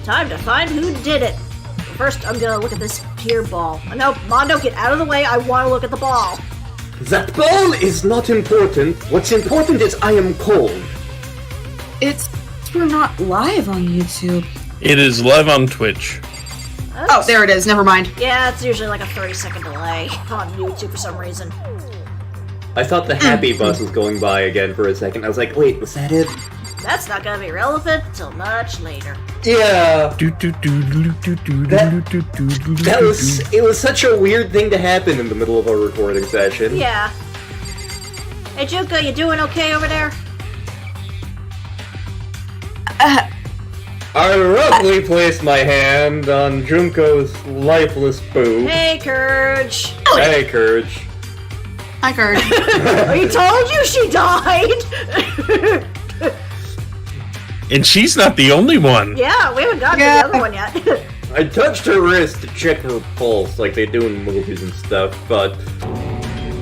Time to find who did it. First, I'm gonna look at this here ball. No, Mondo, get out of the way. I want to look at the ball. That ball is not important. What's important is I am cold. We're not live on YouTube. It is live on Twitch. Oh, there it is. Never mind. Yeah, it's usually like a 30-second delay on YouTube for some reason. I thought the happy bus was going by again for a second. I was like, wait, was that it? That's not gonna be relevant until much later. Yeah. It was such a weird thing to happen in the middle of a recording session. Yeah. Hey, Juka, you doing okay over there? I roughly placed my hand on Junko's lifeless boob. Hey, Courage. Hey, Courage. Hi, Kurt. We told you she died! And she's not the only one. Yeah, we haven't gotten to the other one yet. I touched her wrist to check her pulse, like they do in movies and stuff, but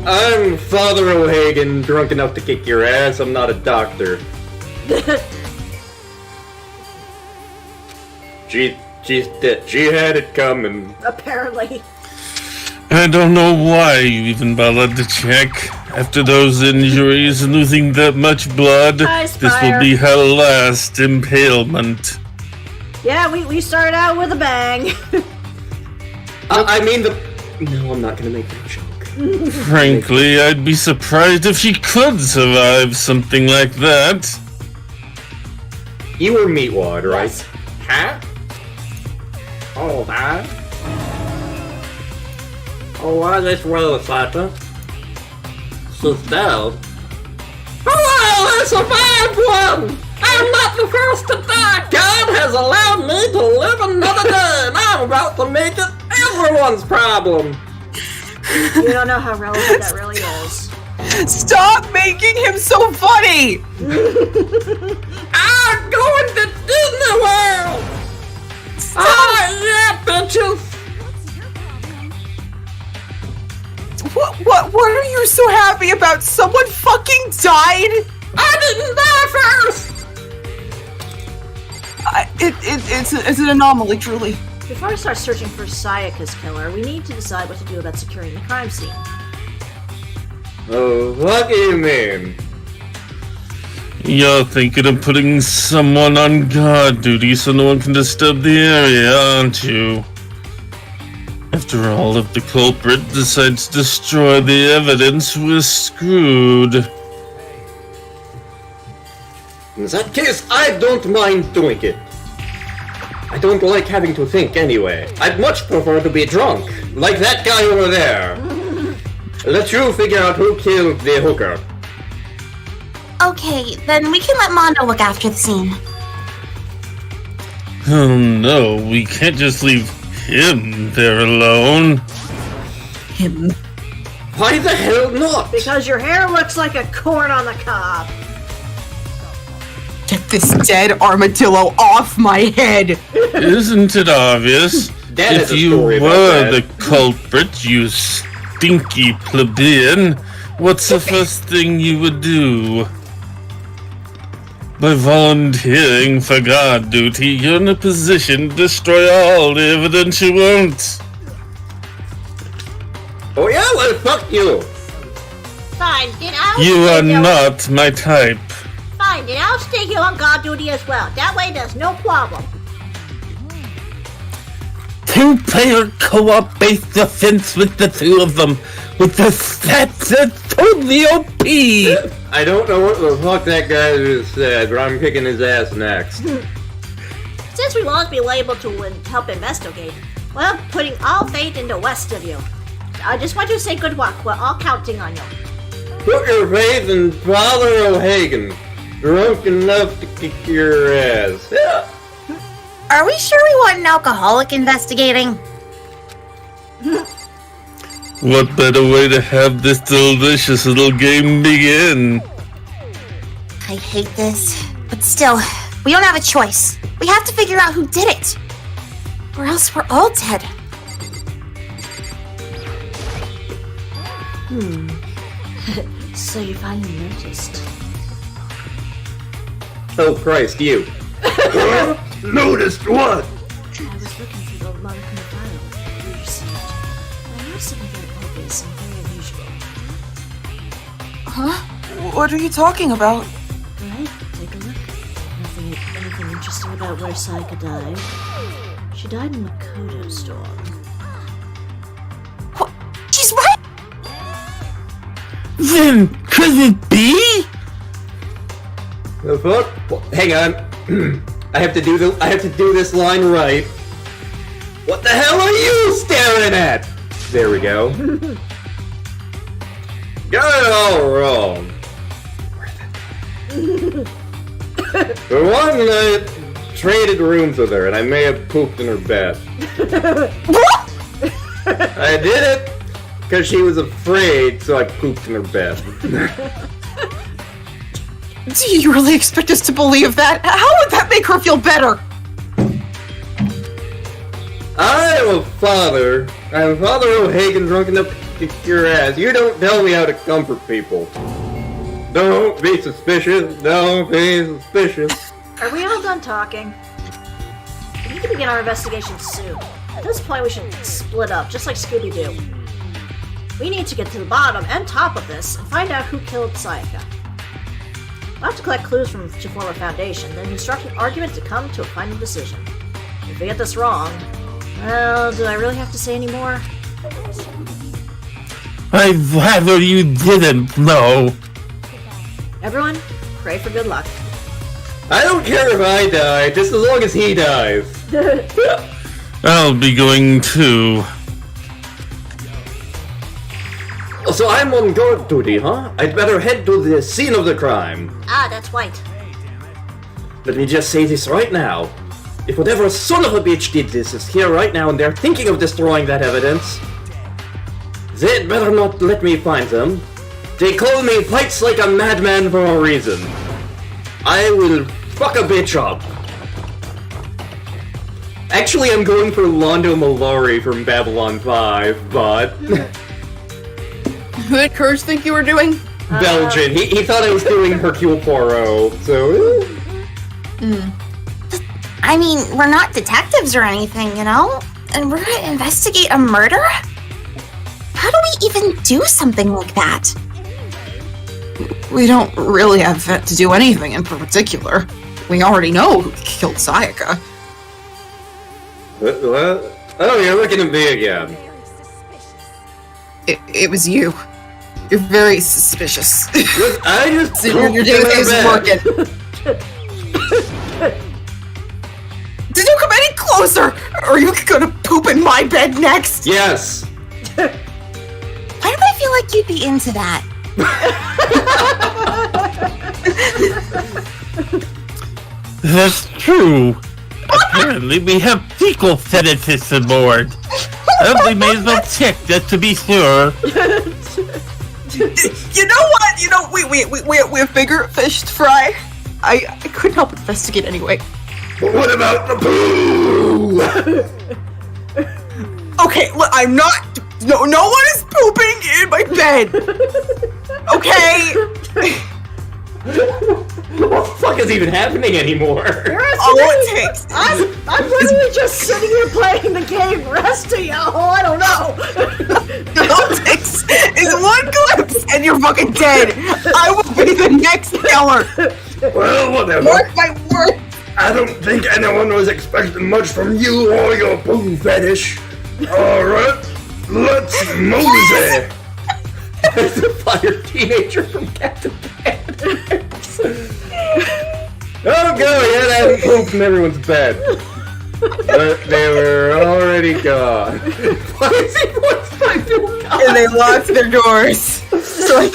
I'm Father O'Hagan, drunk enough to kick your ass. I'm not a doctor. She's dead. She had it coming. Apparently. I don't know why you even bothered to check. After those injuries and losing that much blood, this will be her last impalement. Yeah, we started out with a bang. I mean No, I'm not gonna make that joke. Frankly, I'd be surprised if she could survive something like that. You were Meatwad, right? Yes. Huh? Oh, huh? Oh, why this roller fighter? So still. Hello, I survived one! I'm not the first to die! God has allowed me to live another day, and I'm about to make it everyone's problem! You don't know how relevant that really is. Stop making him so funny! I'm going to Disney World! Oh, yeah, bitches! What are you so happy about? Someone fucking died? I didn't die first! It's an anomaly, truly. Before we start searching for Sayaka's killer, we need to decide what to do about securing the crime scene. Oh, what do you mean? You're thinking of putting someone on guard duty so no one can disturb the area, aren't you? After all, if the culprit decides to destroy the evidence, we're screwed. In that case, I don't mind doing it. I don't like having to think anyway. I'd much prefer to be drunk, like that guy over there. Let you figure out who killed the hooker. Okay, then we can let Mondo look after the scene. Oh no, we can't just leave him there alone. Him. Why the hell not? Because your hair looks like a corn on the cob. Get this dead armadillo off my head! Isn't it obvious? That if is a you story about were that. the culprit, you stinky plebeian, what's the first thing you would do? By volunteering for guard duty, you're in a position to destroy all the evidence you want. Oh yeah, well fuck you. Fine, then I'll You are stay here- not my type. Fine, then I'll stay here on guard duty as well. That way there's no problem. Two-player co-op based defense with the two of them. With the stats that's totally OP. I don't know what the fuck that guy just said, but I'm kicking his ass next. Since we won't be able to help investigate, we're putting all faith in the rest of you. I just want you to say good luck. We're all counting on you. Put your faith in Father O'Hagan, drunk enough to kick your ass. Yeah. Are we sure we want an alcoholic investigating? What better way to have this delicious little game begin? I hate this, but still, we don't have a choice. We have to figure out who did it, or else we're all dead. So you finally noticed. Oh Christ, you. Noticed what? I was looking through the Monocle file we received. I have something very obvious and very unusual. Huh? What are you talking about? Alright, take a look. Anything interesting about where Sayaka died? She died in Makoto storm. What? She's right! Then could it be? The fuck? Well, hang on. I have to do this line right. What the hell are you staring at? There we go. Got it all wrong. For one, I traded rooms with her, and I may have pooped in her bed. I did it because she was afraid, so I pooped in her bed. Do you really expect us to believe that? How would that make her feel better? I am a father. I am Father O'Hagan drunk enough to kick your ass. You don't tell me how to comfort people. Don't be suspicious. Don't be suspicious. Are we all done talking? We need to begin our investigation soon. At this point, we should split up, just like Scooby-Doo. We need to get to the bottom and top of this and find out who killed Sayaka. We'll have to collect clues from to form a foundation, then instruct an argument to come to a final decision. If we get this wrong, well, do I really have to say any more? I'd rather you didn't know. Everyone, pray for good luck. I don't care if I die, just as long as he dies. I'll be going too. So I'm on guard duty, huh? I'd better head to the scene of the crime. Ah, that's White. Let me just say this right now. If whatever son of a bitch did this is here right now and they're thinking of destroying that evidence, they'd better not let me find them. They call me Fights Like a Madman for a reason. I will fuck a bitch up. Actually, I'm going for Londo Mallory from Babylon 5, but... Who did Courage think you were doing? Belgian. He thought I was doing Hercule Poirot, so... I mean, we're not detectives or anything, you know? And we're gonna investigate a murder? How do we even do something like that? We don't really have to do anything in particular. We already know who killed Sayaka. What? Oh, you're looking at me again. It was you. You're very suspicious. Look, I just... Your database is working. Did you come any closer? Or are you gonna poop in my bed next? Yes. Why do I feel like you'd be into that? That's true. Apparently we have fecal fetishists aboard. We may as well check just to be sure. You know what? You know, we have bigger fish to fry. I couldn't help but investigate anyway. But what about the poo? Okay, look, I'm not. No one is pooping in my bed. Okay. What the fuck is even happening anymore? All it takes. I'm literally just sitting here playing the game. Rest of y'all, I don't know. All it takes is one glimpse and you're fucking dead. I will be the next killer. Well, whatever. Mark my word. I don't think anyone was expecting much from you or your poo fetish. Alright, let's mosey. There's a fire teenager from Captain Planet. Oh, go ahead, I haven't pooped in everyone's bed. But they were already gone. Why is he gone? And they locked their doors. So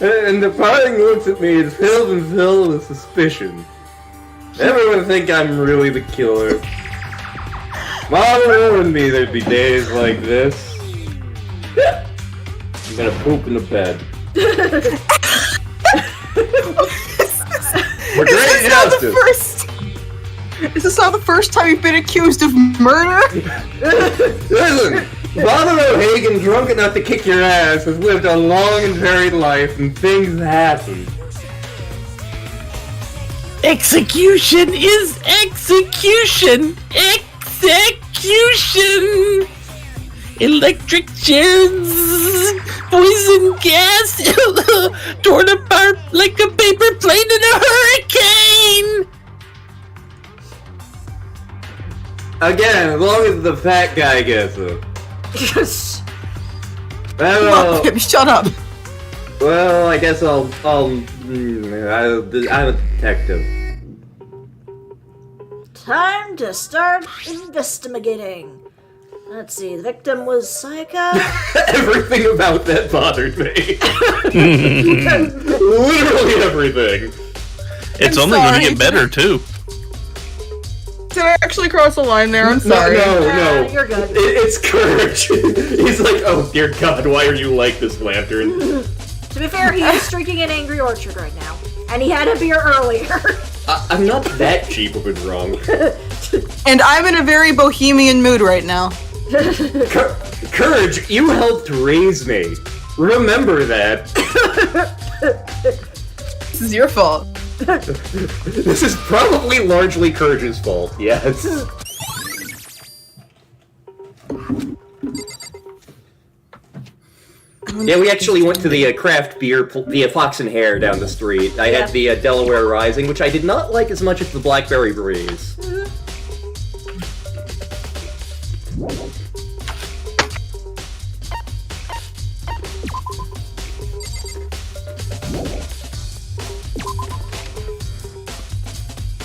And the parting looks at me is filled with suspicion. Everyone think I'm really the killer. Mom warned me there'd be days like this. I'm gonna poop in the bed. For great justice. Is this not the first time you've been accused of murder? Listen, Father O'Hagan, drunk enough to kick your ass, has lived a long and varied life, and things happen. Execution is execution! Execution! Electric chairs, poison gas, torn apart like a paper plane in a hurricane! Again, as long as the fat guy gets it. Well, Shut up. well, I guess I'm a detective. Time to start investigating. Let's see, the victim was Sayaka. Everything about that bothered me. Literally everything. It's I'm only gonna sorry. get better, too. Did I actually cross the line there? I'm sorry. No. You're good. It's Courage. He's like, oh dear God, why are you like this, Lantern? To be fair, he is drinking an Angry Orchard right now. And he had a beer earlier. I'm not that cheap of a drunk. And I'm in a very bohemian mood right now. Courage, you helped raise me. Remember that. This is your fault. This is probably largely Courage's fault, yes. Yeah, we actually went to the craft beer, the Fox and Hare down the street. I had the Delaware Rising, which I did not like as much as the Blackberry Breeze.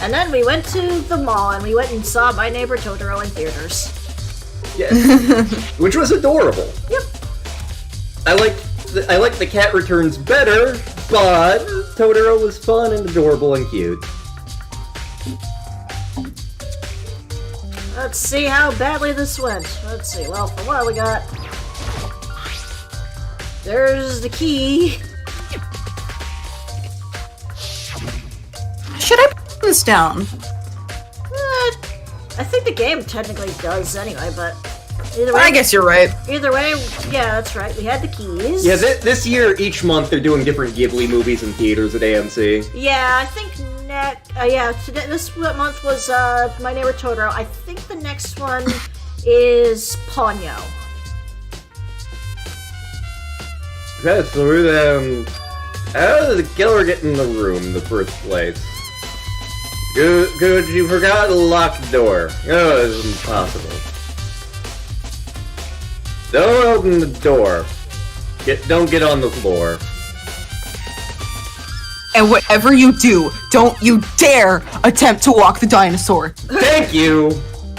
And then we went to the mall and we went and saw My Neighbor Totoro in theaters. Yes. Which was adorable. Yep. I liked the Cat Returns better, but Totoro was fun and adorable and cute. Let's see how badly this went. Let's see, well, for what we got... There's the key. Should I put this down? I think the game technically does anyway, but either way... I guess you're right. Either way, yeah, that's right. We had the keys. Yeah, this year, each month, they're doing different Ghibli movies in theaters at AMC. Yeah, I think today, this month was My Neighbor Totoro. I think the next one is Ponyo. Okay, so how did the killer get in the room in the first place? Good, you forgot to lock the door. Oh, this is impossible. Don't open the door. Don't get on the floor. And whatever you do, don't you dare attempt to walk the dinosaur. Thank you!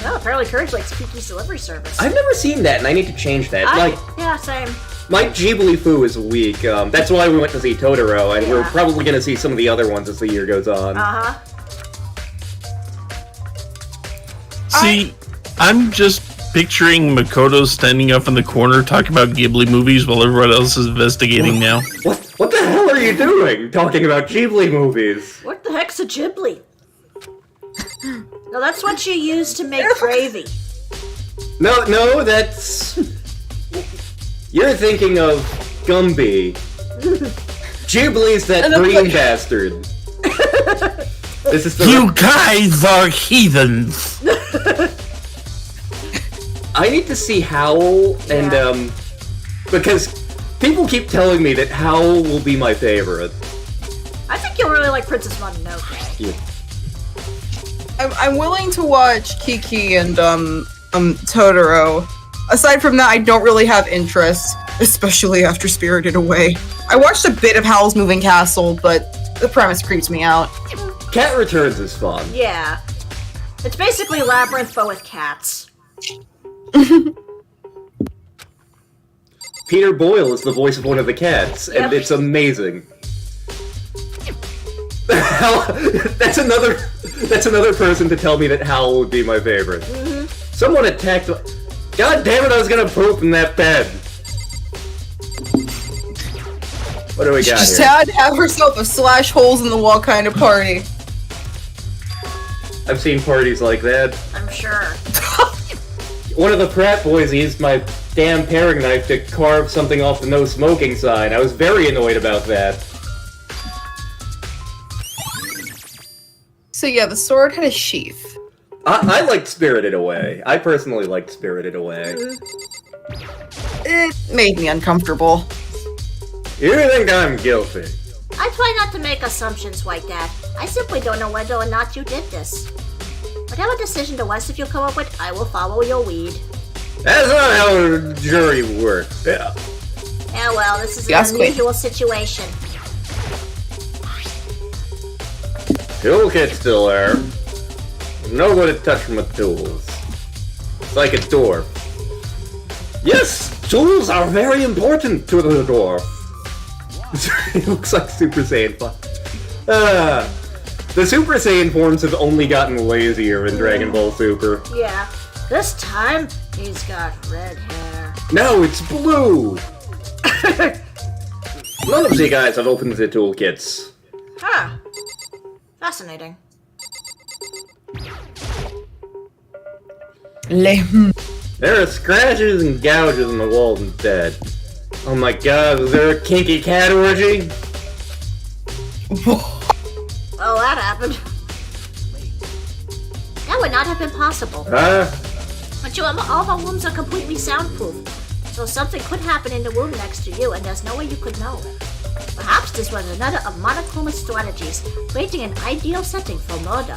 Oh, apparently Courage likes Kiki's delivery service. I've never seen that, and I need to change that. Yeah, same. My Ghibli Fu is weak. That's why we went to see Totoro, and we're probably gonna see some of the other ones as the year goes on. Uh-huh. See, I'm just picturing Makoto standing up in the corner talking about Ghibli movies while everyone else is investigating now. What the hell are you doing? Talking about Ghibli movies? What the heck's a Ghibli? No, that's what you use to make gravy. No, that's... You're thinking of Gumby. Ghiblis that green bastard. This is the... You guys are heathens! I need to see Howl, and, because people keep telling me that Howl will be my favorite. I think you'll really like Princess Mononoke. Yeah. I'm willing to watch Kiki and Totoro. Aside from that, I don't really have interest, especially after Spirited Away. I watched a bit of Howl's Moving Castle, but the premise creeps me out. Cat Returns is fun. Yeah. It's basically Labyrinth, but with cats. Peter Boyle is the voice of one of the cats, and it's amazing. That's another person to tell me that Howl would be my favorite. Someone attacked. God damn it! I was gonna poop in that bed. What do we got Just here? had to have herself a slash holes in the wall kind of party. I've seen parties like that. I'm sure. One of the frat boys used my damn paring knife to carve something off the no smoking sign. I was very annoyed about that. So yeah, the sword had a sheath. I liked Spirited Away. I personally liked Spirited Away. It made me uncomfortable. You think I'm guilty? I try not to make assumptions like that. I simply don't know whether or not you did this. Whatever decision the West of you come up with, I will follow your lead. That's not how a jury works. Yeah. Yeah, well, this is Yes, an queen. unusual situation. Toolkit's still there. Nobody touched my tools. It's like a dwarf. Yes, tools are very important to the dwarf. He looks like Super Saiyan. The Super Saiyan forms have only gotten lazier in Dragon Ball Super. Yeah, this time he's got red hair. No, it's blue! None of the guys have opened the toolkits. Huh. Fascinating. There are scratches and gouges in the walls instead. Oh my god, is there a kinky cat orgy? Well, that happened. That would not have been possible. Huh? But all the rooms are completely soundproof. So something could happen in the room next to you, and there's no way you could know. Perhaps this was another of Monokuma's strategies, creating an ideal setting for murder.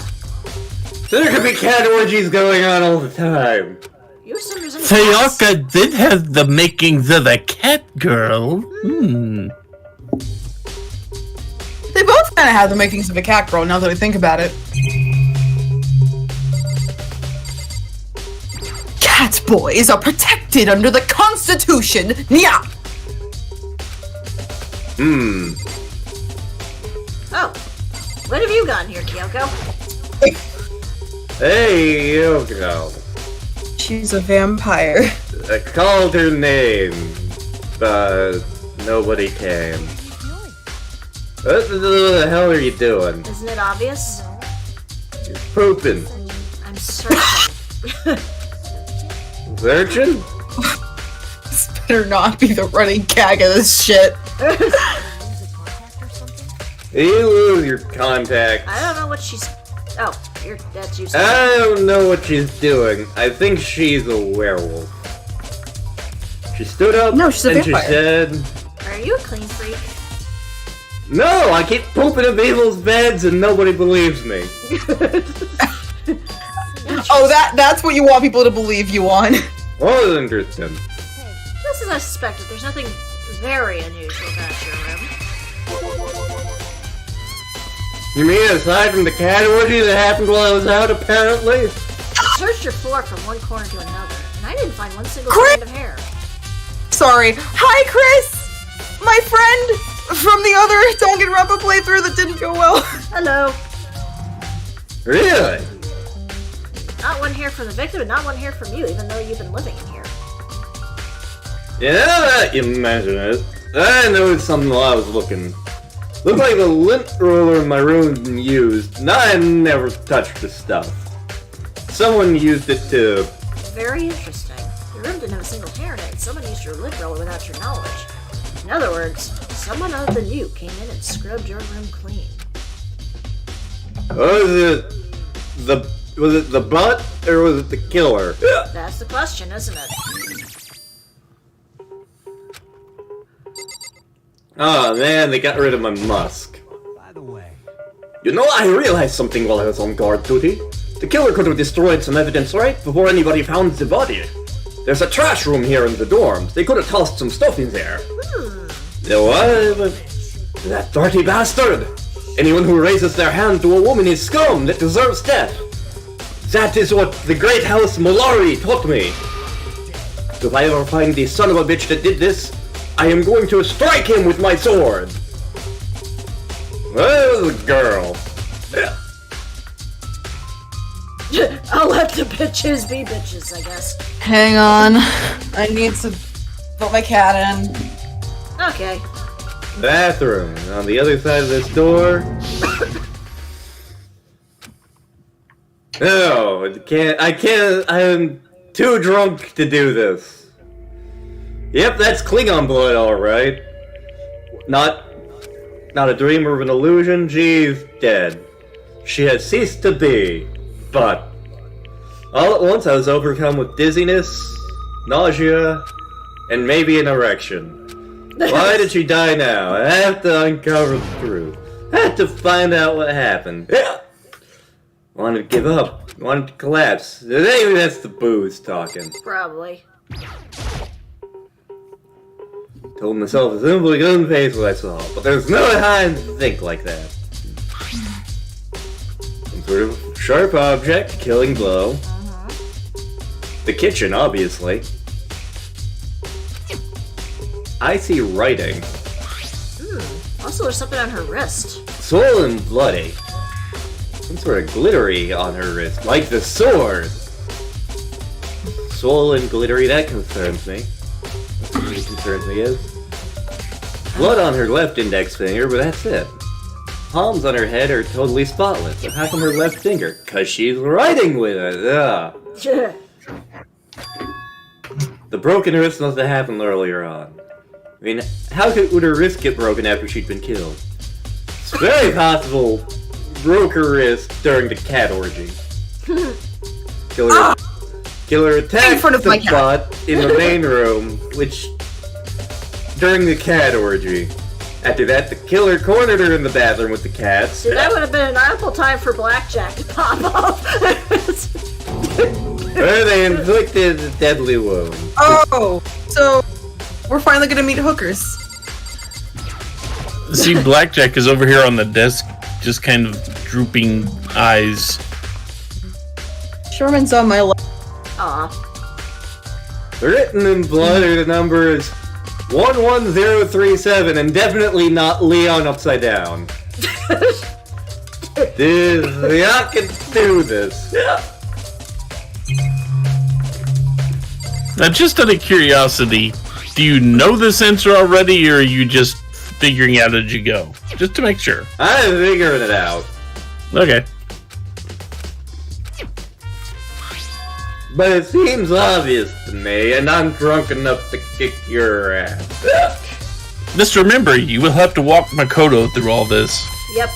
There could be cat orgies going on all the time. You said there's any cats. Sayaka did have the makings of a cat girl. They both kind of have the makings of a cat girl, now that I think about it. Cat boys are protected under the Constitution. Nya! Oh, what have you got here, Kyoko? Hey, Yoko. She's a vampire. I called her name, but nobody came. What the hell are you doing? Isn't it obvious? You're pooping. I'm searching. Searching? This better not be the running gag of this shit. You lose your contact. I don't know what she's... Oh, that's you. I don't know what she's doing. I think she's a werewolf. She stood up No, she's a and she vampire. said, Are you a clean freak? "No, I keep pooping in people's beds and nobody believes me." Oh, that's what you want people to believe you on. Well, interesting. Just as I suspected, there's nothing very unusual about your room. You mean aside from the cat orgy that happened while I was out, apparently? I searched your floor from one corner to another, and I didn't find one single Chris! strand of hair. Sorry. Hi, Chris! My friend from the other Danganronpa playthrough that didn't go well. Hello. Really? Not one hair from the victim, and not one hair from you, even though you've been living in here. Yeah, now that you mention it, I noticed something while I was looking. Looked like the lint roller in my room had been used, and I never touched the stuff. Someone used it to... Very interesting. Your room didn't have a single hair in it, and someone used your lint roller without your knowledge. In other words, someone other than you came in and scrubbed your room clean. Was it the butt, or was it the killer? That's the question, isn't it? Oh man, they got rid of my musk. By the way, You know, I realized something while I was on guard duty. The killer could have destroyed some evidence right before anybody found the body. There's a trash room here in the dorms. They could have tossed some stuff in there. You know what? That dirty bastard! Anyone who raises their hand to a woman is scum that deserves death. That is what the great house Molari taught me. If I ever find the son of a bitch that did this, I am going to strike him with my sword. Well, the girl. I'll let the bitches be bitches, I guess. Hang on. I need to put my cat in. Okay. Bathroom on the other side of this door. No, I can't, I'm too drunk to do this. Yep, that's Klingon blood, alright. Not a dream or an illusion, she's dead. She has ceased to be. But all at once I was overcome with dizziness, nausea, and maybe an erection. Why did she die now? I have to uncover the truth. I have to find out what happened. I wanted to give up. I wanted to collapse. Maybe that's the booze talking. Probably. Told myself I simply couldn't face what I saw, but there's no time to think like that. Some sort of sharp object, killing blow. The kitchen, obviously. I see writing. Also, there's something on her wrist. Swollen and bloody. Some sort of glittery on her wrist, like the sword. Swollen, glittery, that concerns me. What really concerns me is blood on her left index finger, but that's it. Palms on her head are totally spotless. But how come her left finger? 'Cause she's writing with it. Ugh. The broken wrist must have happened earlier on. I mean, how would her wrist get broken after she'd been killed? It's very possible broke her wrist during the cat orgy. Killer attacked in front of the my cat. bot in the main room, which during the cat orgy. After that, the killer cornered her in the bathroom with the cats. See, that would have been an ample time for Blackjack to pop up. Where they inflicted a deadly wound. Oh, so we're finally gonna meet hookers. See, Blackjack is over here on the desk, just kind of drooping eyes. Sherman's on my left. Aw. Written in blood are the numbers 11037, and definitely not Leon upside down. I can do this. Now, just out of curiosity, do you know this answer already, or are you just figuring out as you go? Just to make sure. I'm figuring it out. Okay. But it seems obvious to me, and I'm drunk enough to kick your ass. Just remember, you will have to walk Makoto through all this. Yep.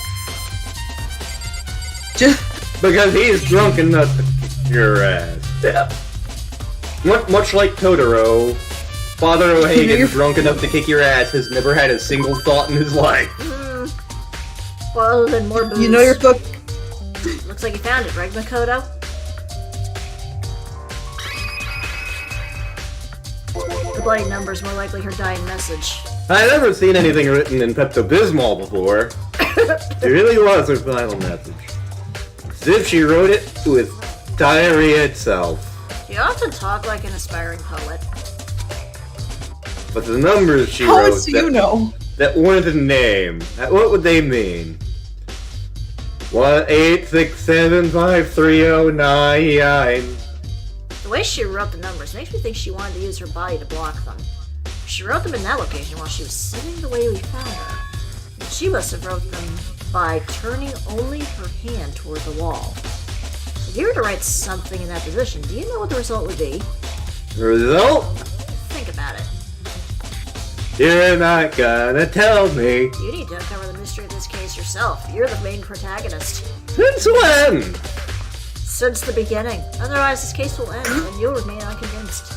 Because he's drunk enough to kick your ass. Much like Totoro, Father O'Hagan, drunk enough to kick your ass, has never had a single thought in his life. Well, other than more booze. You know your book. Looks like you found it, right, Makoto? The bloody number's more likely her dying message. I've never seen anything written in Pepto-Bismol before. It really was her final message. As if she wrote it with diarrhea itself. You often talk like an aspiring poet. But the numbers she How wrote else do you know? that weren't a name, what would they mean? 1-867-5309. The way she wrote the numbers makes me think she wanted to use her body to block them. She wrote them in that location while she was sitting the way we found her. And she must have wrote them by turning only her hand toward the wall. If you were to write something in that position, do you know what the result would be? The result? Think about it. You're not gonna tell me. You need to uncover the mystery of this case yourself. You're the main protagonist. Since when? Since the beginning. Otherwise, this case will end, and you'll remain unconvinced.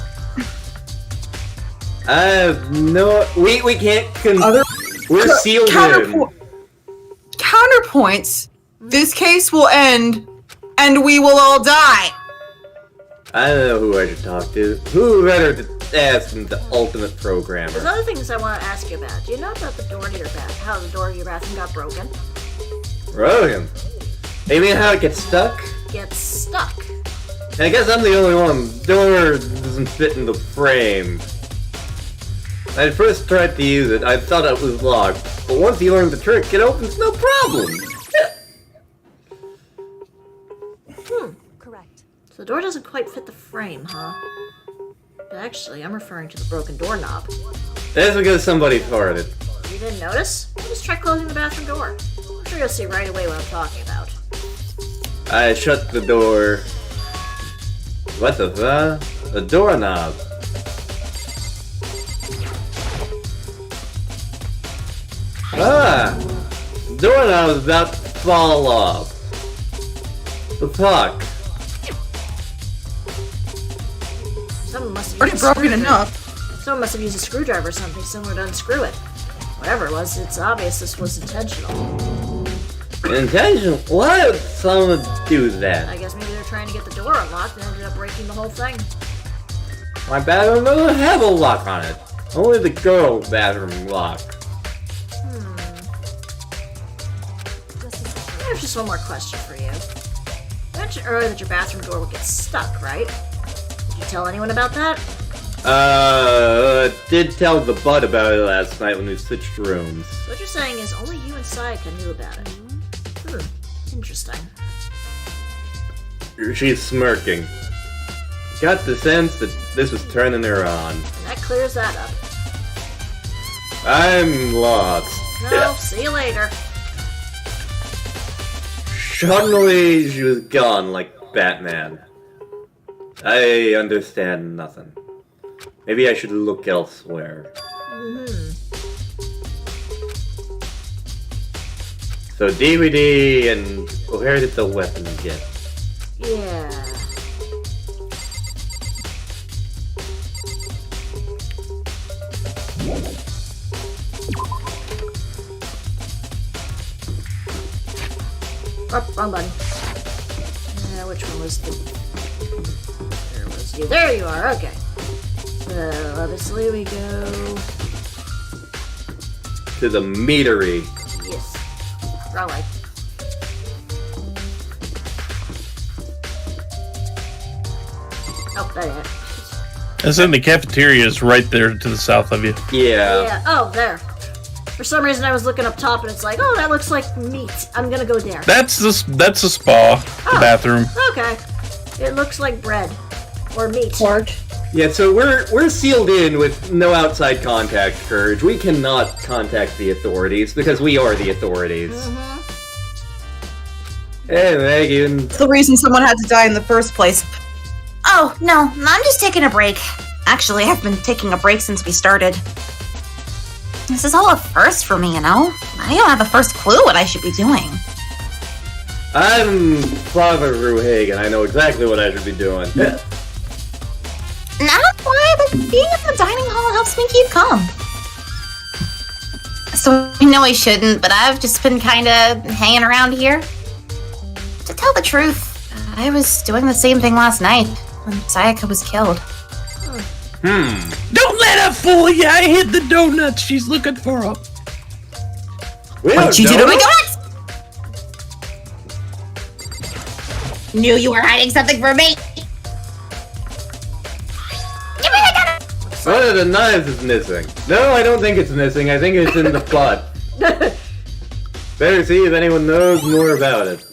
I have no. We can't. We're sealed in. Counterpoints. This case will end, and we will all die. I don't know who I should talk to. Who better to ask than the ultimate programmer? There's other things I want to ask you about. Do you know about the door to your bath? How the door to your bathroom got broken? Broken. You mean how it gets stuck? Gets stuck. I guess I'm the only one. The door doesn't fit in the frame. When I first tried to use it, I thought it was locked. But once you learn the trick, it opens no problem. Correct. So the door doesn't quite fit the frame, huh? But actually, I'm referring to the broken doorknob. That's because somebody farted. You didn't notice? Well, just try closing the bathroom door. I'm sure you'll see right away what I'm talking about. I shut the door. What the fuck? The doorknob. Ah! The doorknob is about to fall off. The fuck? Someone must have Already used a broken screwdriver. enough. Someone must have used a screwdriver or something similar to unscrew it. Whatever it was, it's obvious this was intentional. Intentional? Why would someone do that? I guess maybe they're trying to get the door unlocked and ended up breaking the whole thing. My bathroom doesn't have a lock on it. Only the girl's bathroom lock. I have just one more question for you. You mentioned earlier that your bathroom door would get stuck, right? Did you tell anyone about that? Did tell the bud about it last night when we switched rooms. So what you're saying is only you and Sayaka knew about it. Interesting. She's smirking. Got the sense that this was turning her on. And that clears that up. I'm lost. No, see you later. Suddenly, she was gone like Batman. I understand nothing. Maybe I should look elsewhere. So DVD and where did the weapon get? Yeah. Oh, wrong button. Which one was the... There was you. There you are, okay. So, obviously we go... To the meadery. Yes. Wrong way. Oh, that hit. As in the cafeteria is right there to the south of you. Yeah. Yeah, oh, there. For some reason I was looking up top and it's like, oh, that looks like meat. I'm gonna go there. That's the spa, the bathroom. Okay. It looks like bread. Or meat. Pork. Yeah, so we're sealed in with no outside contact, Courage. We cannot contact the authorities because we are the authorities. Hey, Megan. It's the reason someone had to die in the first place. Oh, no, I'm just taking a break. Actually, I've been taking a break since we started. This is all a first for me, you know? I don't have a first clue what I should be doing. I'm Father Ruhagen. I know exactly what I should be doing. Not why, but being at the dining hall helps me keep calm. So I know I shouldn't, but I've just been kinda hanging around here. To tell the truth, I was doing the same thing last night when Sayaka was killed. Don't let her fool you! I hid the donuts she's looking for them. What'd you do to my donuts? Knew you were hiding something from me. Give me the donut! One of the knives is missing. No, I don't think it's missing. I think it's in the plot. Better see if anyone knows more about it.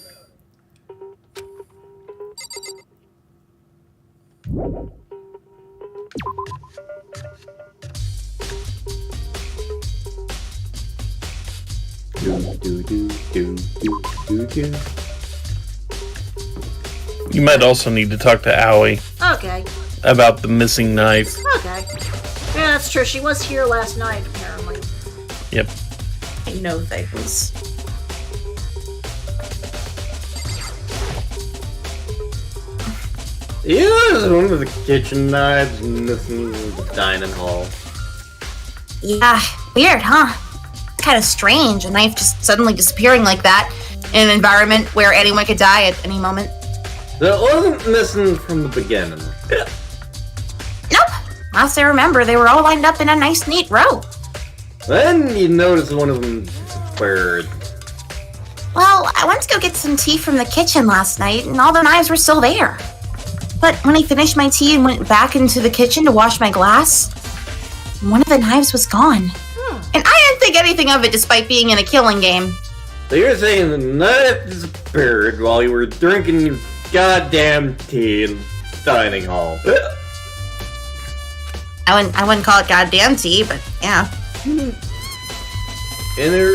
You might also need to talk to Aoi Okay. about the missing knife. Okay. Yeah, that's true. She was here last night, apparently. Yep. I know things. Yeah, there's one of the kitchen knives missing the dining hall. Yeah, weird, huh? It's kind of strange, a knife just suddenly disappearing like that in an environment where anyone could die at any moment. That wasn't missing from the beginning. Nope. Last I remember, they were all lined up in a nice, neat row. Then you notice one of them disappeared. Well, I went to go get some tea from the kitchen last night, and all the knives were still there. But when I finished my tea and went back into the kitchen to wash my glass, one of the knives was gone. And I didn't think anything of it despite being in a killing game. So you're saying the knife disappeared while you were drinking your goddamn tea in the dining hall. I wouldn't call it goddamn tea, but yeah. In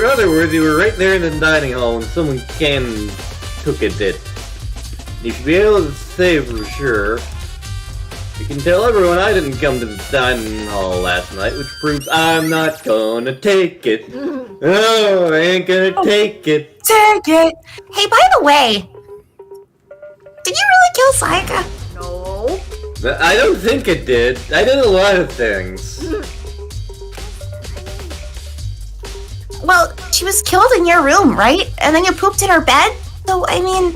other words, you were right there in the dining hall when someone came and took it. You should be able to say for sure. You can tell everyone I didn't come to the dining hall last night, which proves I'm not gonna take it. Oh, I ain't gonna take it. Take it! Hey, by the way, Did you really kill Sayaka? No. I don't think it did. I did a lot of things. Well, she was killed in your room, right? And then you pooped in her bed? So, I mean,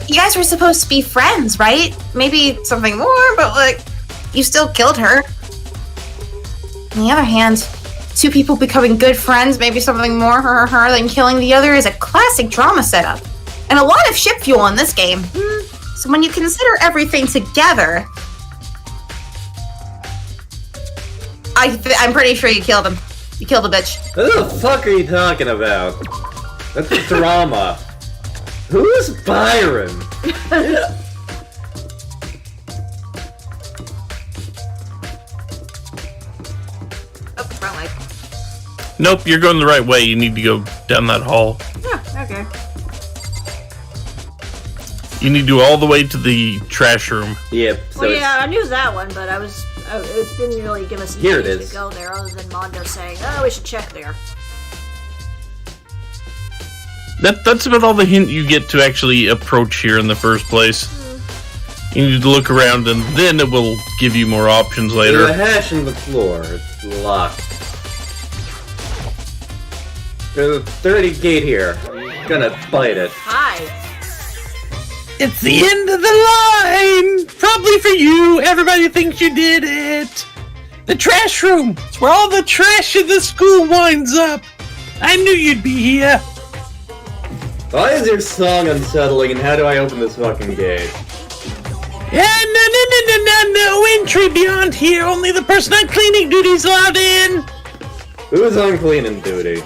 you guys were supposed to be friends, right? Maybe something more, but like, you still killed her. On the other hand, two people becoming good friends, maybe something more her than killing the other is a classic drama setup. And a lot of ship fuel in this game. So when you consider everything together, I'm pretty sure you killed him. You killed the bitch. What the fuck are you talking about? That's a drama. Who's Byron? Oh, wrong way. Nope, you're going the right way. You need to go down that hall. Yeah, okay. You need to go all the way to the trash room. Yep. Well, yeah, I knew that one, but it didn't really give us Here it anything is. to go there other than Mondo saying, oh, we should check there. That's about all the hint you get to actually approach here in the first place. You need to look around, and then it will give you more options There's a later. hash in the floor. It's locked. There's a dirty gate here. I'm gonna bite it. Hi. It's the end of the line! Probably for you. Everybody thinks you did it. The trash room. It's where all the trash in the school winds up. I knew you'd be here. Why is your song unsettling, and how do I open this fucking gate? Yeah, no entry beyond here. Only the person on cleaning duty's allowed in. Who's on cleaning duty?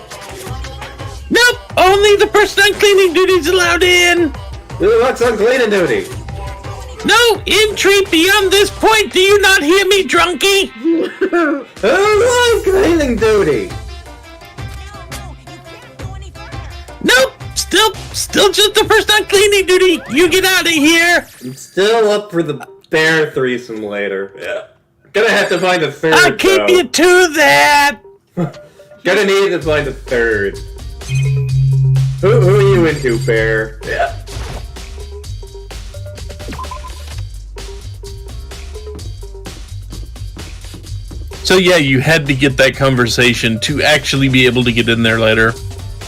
Nope, only the person on cleaning duty's allowed in. Who the fuck's on cleaning duty? No entry beyond this point. Do you not hear me, drunkie? Who's on cleaning duty? Nope, still just the person on cleaning duty. You get out of here. I'm still up for the bear threesome later. Yeah. Gonna have to find a third, I'll keep though. you to that. Gonna need to find a third. Who are you into, bear? Yeah. So yeah, you had to get that conversation to actually be able to get in there later.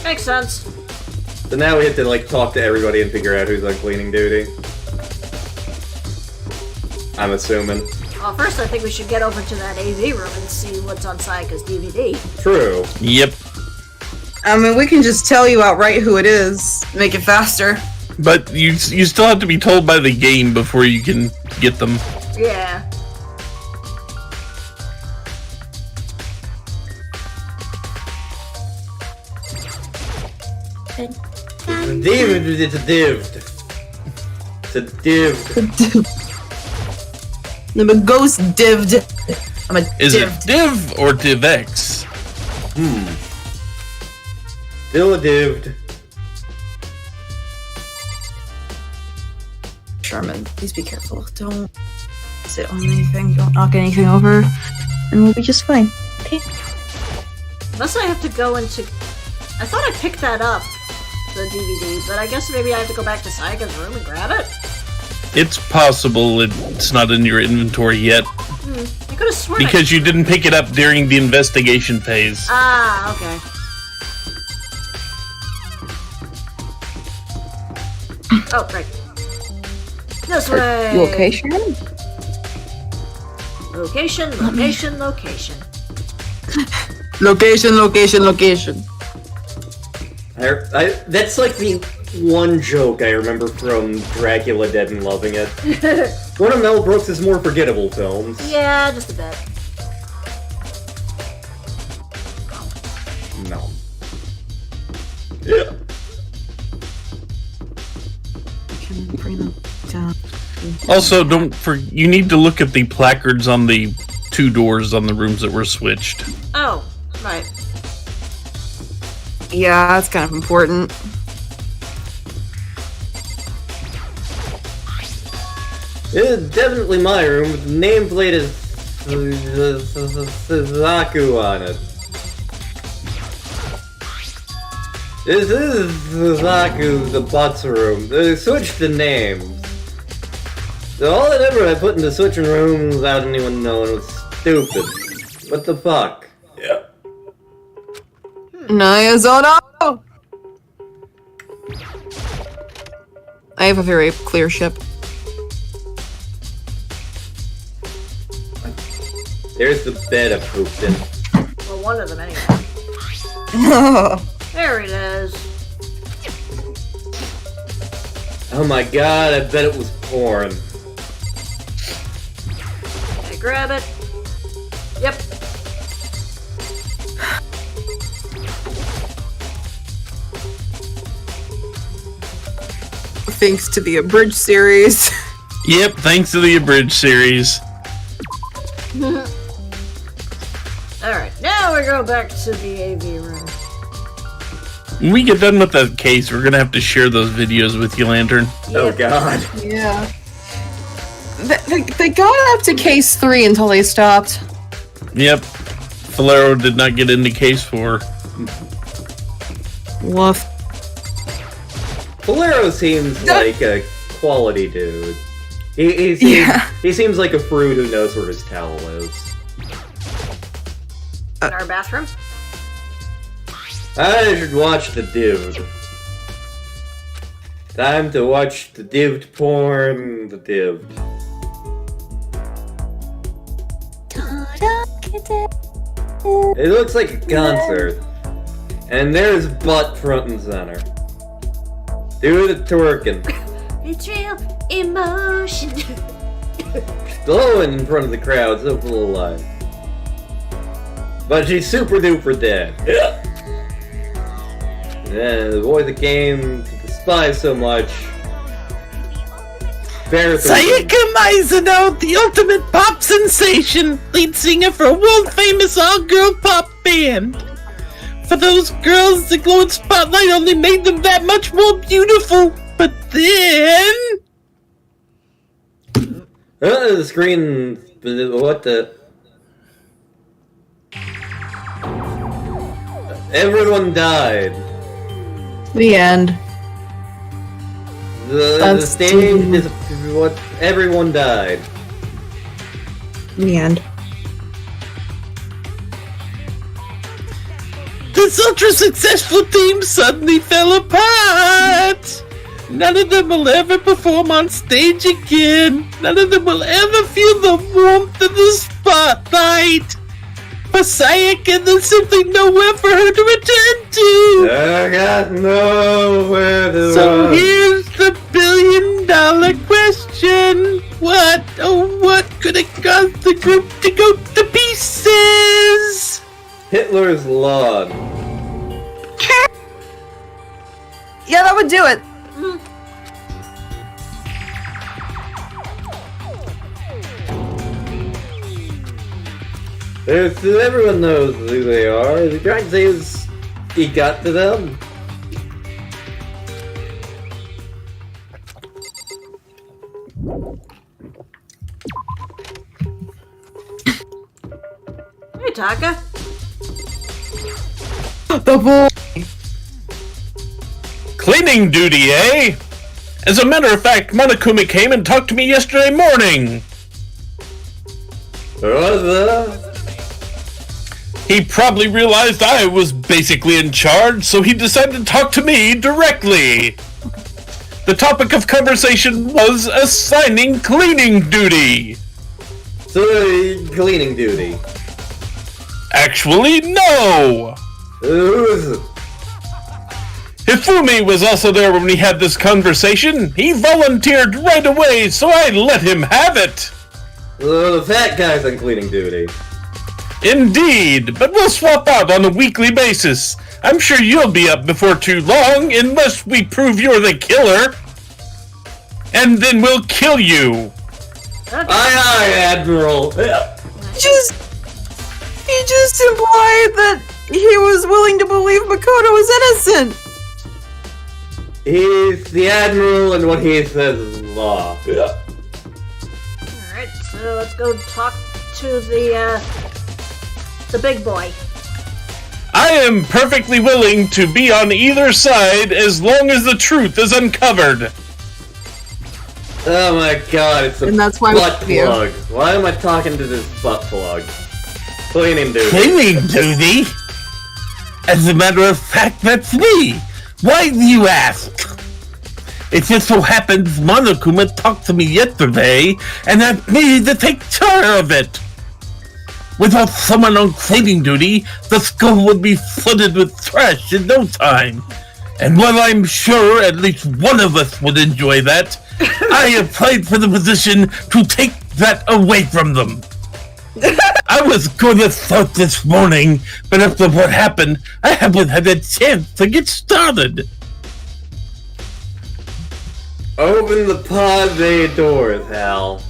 Makes sense. So now we have to, like, talk to everybody and figure out who's on cleaning duty. I'm assuming. Well, first I think we should get over to that AV room and see what's on Sayaka's DVD. True. Yep. I mean, we can just tell you outright who it is. Make it faster. But you still have to be told by the game before you can get them. Yeah. It's a div. It's a div. I'm a ghost dived. I'm a Is it dived. Div or DivX? Still a dived. Sherman, please be careful. Don't sit on anything. Don't knock anything over. And we'll be just fine. Okay? Unless I have to go into... I thought I picked that up, the DVD, but I guess maybe I have to go back to Sayaka's room and grab it? It's possible it's not in your inventory yet. I could have sworn Because you didn't pick it up during the investigation phase. Ah, okay. Oh, right. This way! You okay, Sherman? Location. Location. That's like the one joke I remember from Dracula Dead and Loving It. One of Mel Brooks' more forgettable films. Yeah, just a bit. No. Yeah. Can we bring them down? Also, you need to look at the placards on the 2 doors on the rooms that were switched. Oh, right. Yeah, that's kind of important. It's definitely my room, with the nameplate is Zaku on it. This is Zaku, the bot's room. They switched the names. So all that ever I put in the switching room without anyone knowing was stupid. What the fuck? Yeah. Nyazono! I have a very clear ship. There's the bed I pooped in. Well, one of them anyway. There it is. Oh my god, I bet it was porn. Okay, grab it. Yep. Thanks to the abridged series. Yep, thanks to the abridged series. Alright, now we go back to the AV room. When we get done with that case, we're gonna have to share those videos with you, Lantern. Oh god. Yeah. They got up to case 3 until they stopped. Yep. Valero did not get into case 4. Woof. Valero seems like a quality dude. He seems like a fruit who knows where his towel is. In our bathroom? I should watch the dude. Time to watch the dived porn, the dived. It looks like a concert. And there's butt front and center. Do the twerking. It's real emotion. Glowing in front of the crowd, so full of life. But she's super duper dead. Yeah. And the boy that came to despise so much. Sayaka Mizuno, the ultimate pop sensation, lead singer for a world-famous all-girl pop band. For those girls, the glowing spotlight only made them that much more beautiful. But then... The screen... What the... Everyone died. The end. The stage is what everyone died. The end. This ultra-successful team suddenly fell apart! None of them will ever perform on stage again. None of them will ever feel the warmth of the spotlight. For Sayaka, there's simply nowhere for her to return to. I got nowhere to So run. here's the billion-dollar question. What, oh what could it cause the group to go to pieces? Hitler's Lawn. Yeah, that would do it. Everyone knows who they are. The trying to say is he got to them. Hey, Taka. The boy. Cleaning duty, eh? As a matter of fact, Monokuma came and talked to me yesterday morning. What's that? He probably realized I was basically in charge, so he decided to talk to me directly. The topic of conversation was assigning cleaning duty. So, cleaning duty. Actually, no. Who is it? Hifumi was also there when we had this conversation. He volunteered right away, so I let him have it. The fat guy's on cleaning duty. Indeed, but we'll swap out on a weekly basis. I'm sure you'll be up before too long, unless we prove you're the killer. And then we'll kill you. Okay. Aye, Admiral. He just implied that he was willing to believe Makoto was innocent. He's the Admiral, and what he says is law. Alright, so let's go talk to the big boy. I am perfectly willing to be on either side as long as the truth is uncovered. Oh my god, it's a And that's why butt we- plug. Why am I talking to this butt plug? Cleaning duty. Cleaning duty? As a matter of fact, that's me. Why do you ask? It just so happens Monokuma talked to me yesterday and asked me to take care of it. Without someone on cleaning duty, the school would be flooded with trash in no time. And while I'm sure at least one of us would enjoy that, I applied for the position to take that away from them. I was going to start this morning, but after what happened, I haven't had a chance to get started. Open the pod bay doors, Hal.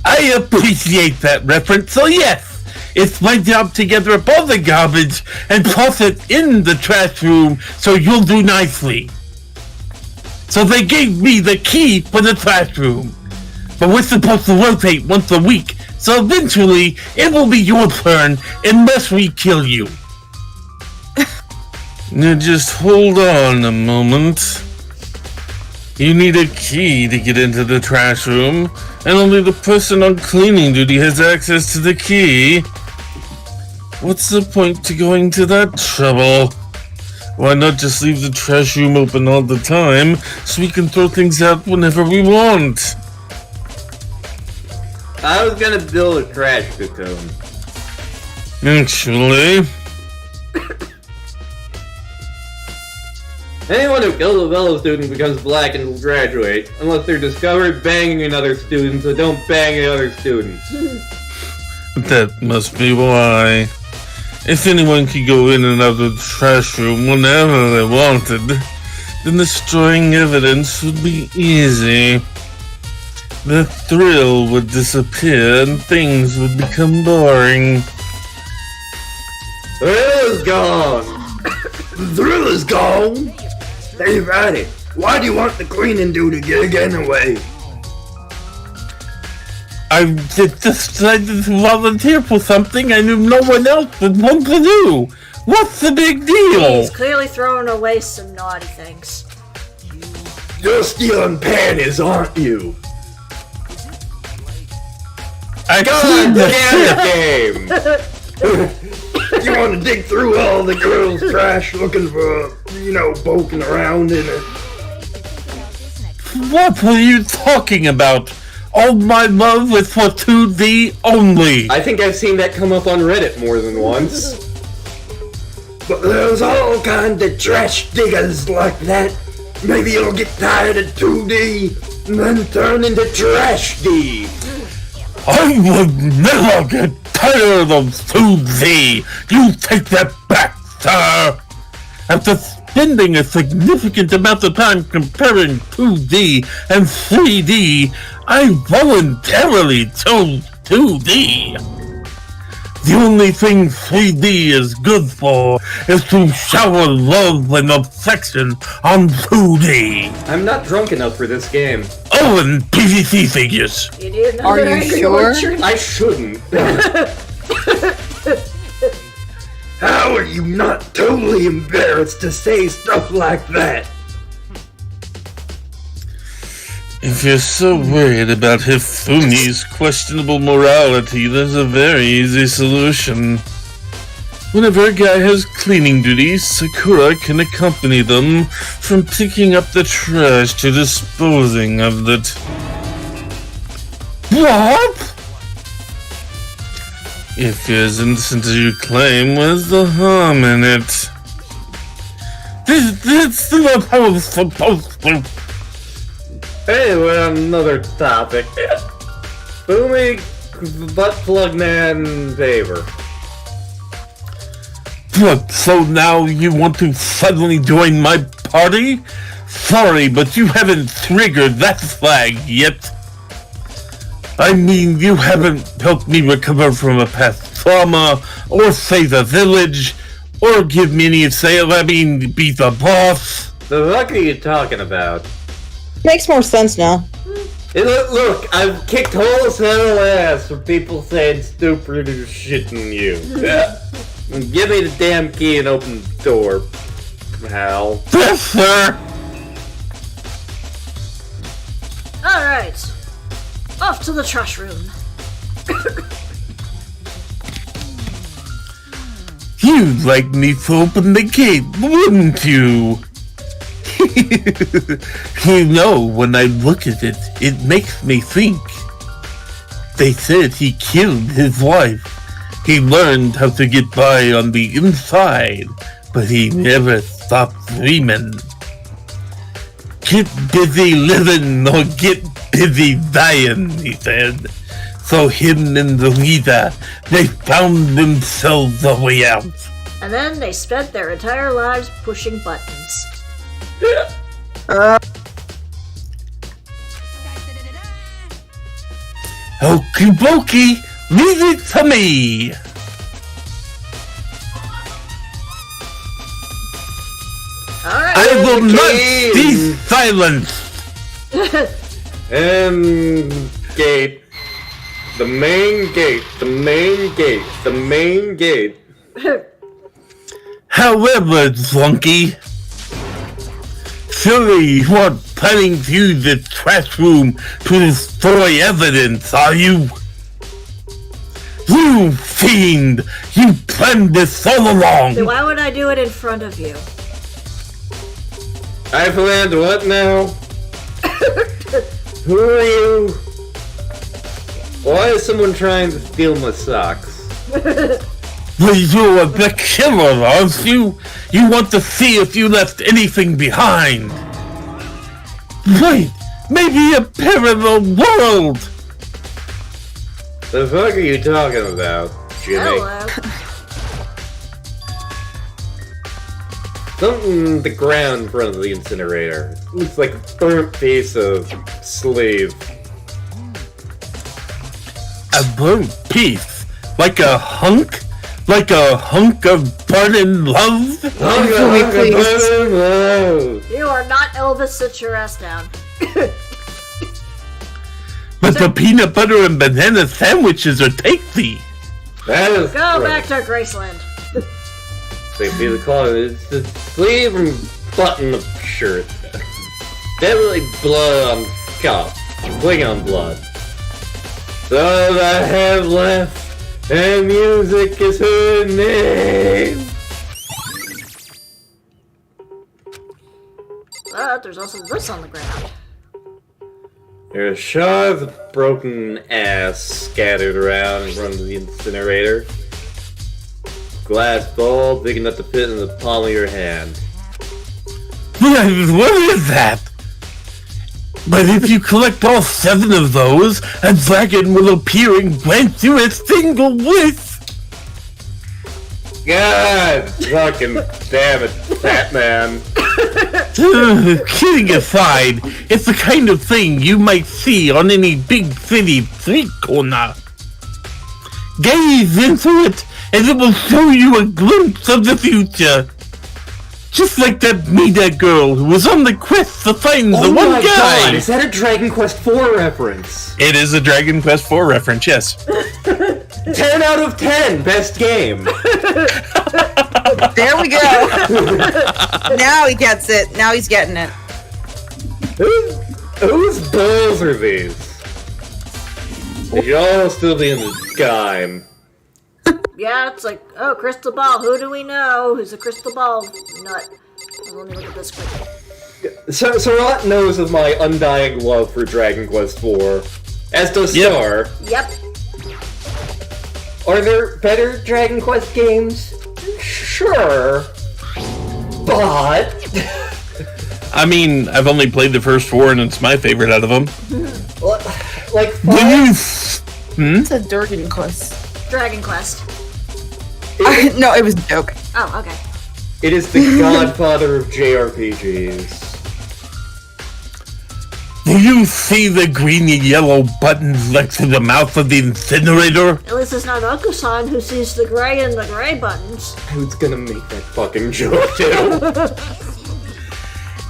I appreciate that reference, so yes, it's my job to gather up all the garbage and toss it in the trash room, so you'll do nicely. So they gave me the key for the trash room, but we're supposed to rotate once a week, so eventually it will be your turn unless we kill you. Now just hold on a moment. You need a key to get into the trash room, and only the person on cleaning duty has access to the key. What's the point to going to that trouble? Why not just leave the trash room open all the time, so we can throw things out whenever we want? I was gonna build a trash cocoon. Actually, Anyone who kills a fellow student becomes black and will graduate, unless they're discovered banging another student, so don't bang the other students. that must be why. If anyone could go in and out of the trash room whenever they wanted, then destroying evidence would be easy. The thrill would disappear and things would become boring. Thrill is gone! The thrill is gone. Hey, Roddy, why do you want the cleaning duty to get away? I just decided to volunteer for something I knew no one else would want to do. What's the big deal? He's clearly throwing away some naughty things. You're stealing panties, aren't you? I God cleaned the damn shit. game! You want to dig through all the girls' trash looking for, poking around in it? What are you talking about? All my love is for 2D only. I think I've seen that come up on Reddit more than once. But there's all kinds of trash diggers like that. Maybe you'll get tired of 2D and then turn into trash D. I would never get tired of 2D. You take that back, sir. After spending a significant amount of time comparing 2D and 3D, I voluntarily chose 2D. The only thing 3D is good for is to shower love and affection on 2D. I'm not drunk enough for this game. Oh, and PVC figures. You need another Are you angry sure? orchard? I shouldn't. How are you not totally embarrassed to say stuff like that? If you're so worried about Hifumi's questionable morality, there's a very easy solution. Whenever a guy has cleaning duties, Sakura can accompany them from picking up the trash to disposing of it. What? If you're as innocent as you claim, where's the harm in it? This is not how it's supposed to. Anyway, another topic. Boomy butt plug man favor. What, so now you want to suddenly join my party? Sorry, but you haven't triggered that flag yet. I mean, you haven't helped me recover from a past trauma, or save the village, or give me any say, be the boss. The fuck are you talking about? Makes more sense now. Hey, look, I've kicked wholesale ass for people saying stupid shit in you. Give me the damn key and open the door, pal. Yes, sir! Alright. Off to the trash room. You'd like me to open the gate, wouldn't you? You know, when I look at it, it makes me think. They said he killed his wife. He learned how to get by on the inside, but he never stopped dreaming. Get busy living or get busy dying, he said. So him and Layla, they found themselves a way out. And then they spent their entire lives pushing buttons. Okie dokie, leave it to me. Alright. I will not Keys. be silenced. Gate. The main gate. The main gate. The main gate. However, Flunky, surely you aren't planning to use the trash room to destroy evidence, are you? You fiend! You planned this all along! Then why would I do it in front of you? I planned what now? Who are you? Why is someone trying to steal my socks? Well, you're the killer, aren't you? You want to see if you left anything behind. Wait, maybe a parallel world! The fuck are you talking about, Jimmy? Hello. Something on the ground in front of the incinerator. Looks like a burnt piece of slave. A burnt piece? Like a hunk? Like a hunk of burning love? You are not Elvis, sit your ass down. But the peanut butter and banana sandwiches are tasty. That is Go gross. back to Graceland. They feel the collar. It's the sleeve and button of shirt. Definitely blood on cup. Klingon blood. So all I have left, and music is her name. But there's also this on the ground. There's shards of broken ass scattered around in front of the incinerator. Glass bowl big enough to fit in the palm of your hand. What is that? But if you collect all 7 of those, a dragon will appear and grant you a single wish. God fucking damn it, Batman. Kidding aside, it's the kind of thing you might see on any big city street corner. Gaze into it, and it will show you a glimpse of the future. Just like that Mida girl who was on the quest to find the one my guy. God, is that a Dragon Quest IV reference? It is a Dragon Quest IV reference, yes. 10 out of 10, best game. There we go. Now he gets it. Now he's getting it. Whose balls are these? They should all still be in the sky. Yeah, it's like, oh, crystal ball. Who do we know? Who's a crystal ball nut? Let me look at this quickly. Suraht knows of my undying love for Dragon Quest IV, as does Star. Yep. Are there better Dragon Quest games? Sure. But... I mean, I've only played the first 4 and it's my favorite out of them. like, It's a Dragon Quest. Dragon Quest. No, it was a joke. Oh, okay. it is the godfather of JRPGs. Do you see the green and yellow buttons next to the mouth of the incinerator? At least it's not Uncle-san who sees the gray and the gray buttons. Who's gonna make that fucking joke, too?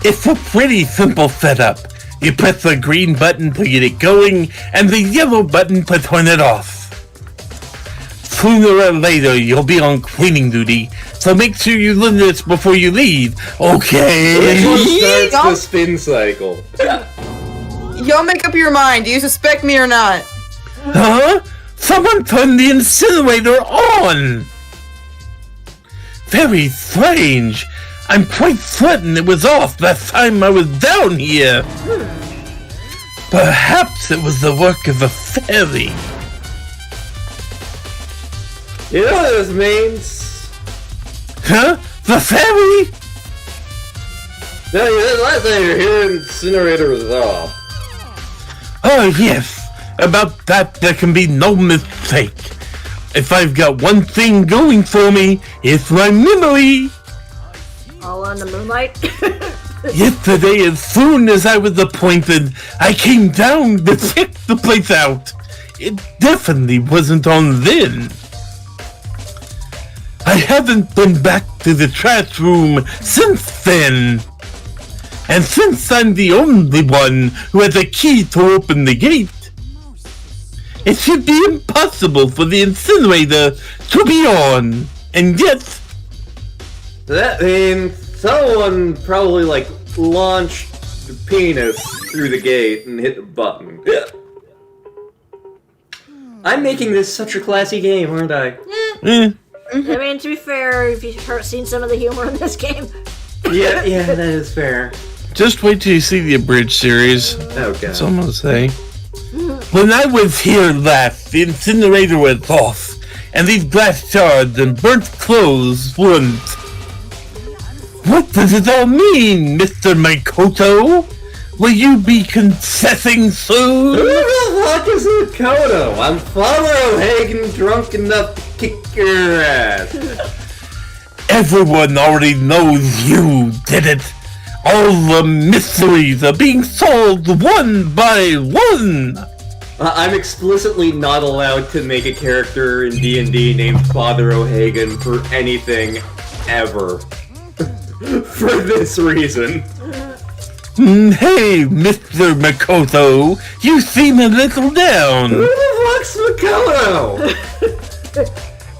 It's a pretty simple setup. You press the green button to get it going, and the yellow button to turn it off. sooner or later you'll be on cleaning duty, so make sure you learn this before you leave, okay? Which one starts the spin cycle? Y'all make up your mind. Do you suspect me or not? Huh? Someone turned the incinerator on! Very strange. I'm quite certain it was off last time I was down here. Perhaps it was the work of a fairy. You know what this means? Huh? The fairy? No, last time you were here, incinerator was off. Oh, yes. About that, there can be no mistake. If I've got one thing going for me, it's my memory. All in the moonlight. Yesterday, as soon as I was appointed, I came down to check the place out. It definitely wasn't on then. I haven't been back to the trash room since then. And since I'm the only one who has a key to open the gate, it should be impossible for the incinerator to be on. And yet... That means someone probably, like, launched the penis through the gate and hit the button. Yeah. I'm making this such a classy game, aren't I? I mean, to be fair, if you've seen some of the humor in this game. Yeah, that is fair. Just wait till you see the abridged series. Okay. That's all I'm gonna say. When I was here last, the incinerator was off, and these glass shards and burnt clothes weren't. What does it all mean, Mr. Makoto? Will you be confessing soon? Who the fuck is Makoto? I'm Father O'Hagan, drunk enough to kick your ass. Everyone already knows you did it. All the mysteries are being solved one by one. I'm explicitly not allowed to make a character in D&D named Father O'Hagan for anything ever. For this reason. Hey, Mr. Makoto, you seem a little down. Who the fuck's Makoto?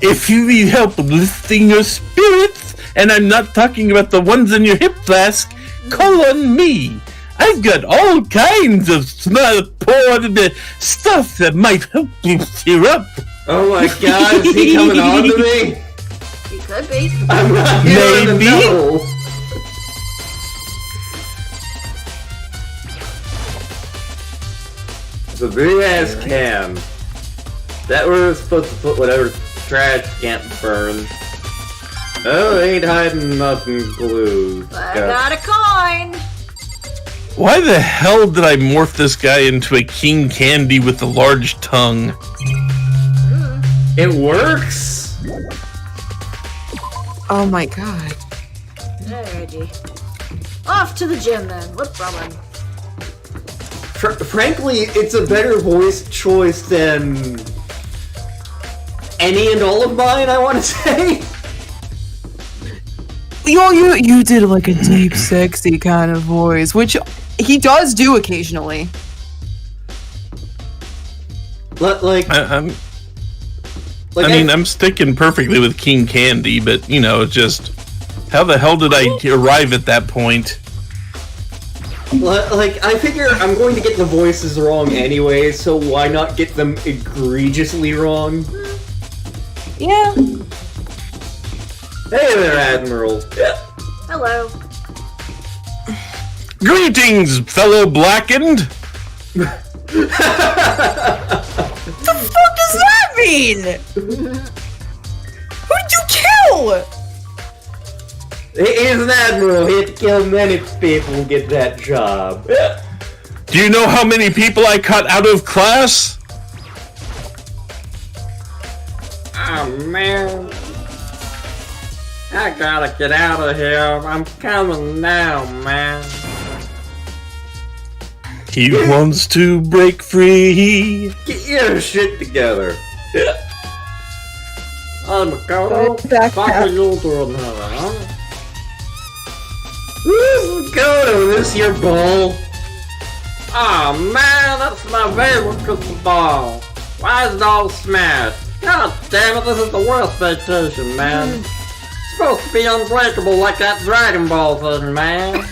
If you need help lifting your spirits, and I'm not talking about the ones in your hip flask, call on me. I've got all kinds of smart stuff that might help you cheer up. Oh my god, is he coming on to me? He could be. I'm not here to Maybe. know. It's a big ass can. That we're supposed to put whatever trash can't burn. Oh, ain't hiding nothing glue. I got a coin. Why the hell did I morph this guy into a king candy with a large tongue? It works? Oh my god. Alrighty. Off to the gym then. What's wrong? Frankly, it's a better voice choice than any and all of mine, I want to say. You did like a deep, sexy kind of voice, which he does do occasionally. I'm sticking perfectly with King Candy, but you know, just how the hell did I arrive at that point? Like, I figure I'm going to get the voices wrong anyway, so why not get them egregiously wrong? Yeah. Hey there, Admiral. Yeah. Hello. Greetings, fellow blackened. The fuck does that mean? Who'd you kill? He's an admiral. He had to kill many people to get that job. Do you know how many people I cut out of class? Oh man. I gotta get out of here. I'm coming now, man. He wants to break free. Get your shit together. I'm Makoto. Back Fuck up. you doing, huh? Who's Makoto? This your ball? Oh man, that's my favorite crystal ball. Why is it all smashed? God damn it, this is the worst vacation, man. It's supposed to be unbreakable like that Dragon Ball thing, man.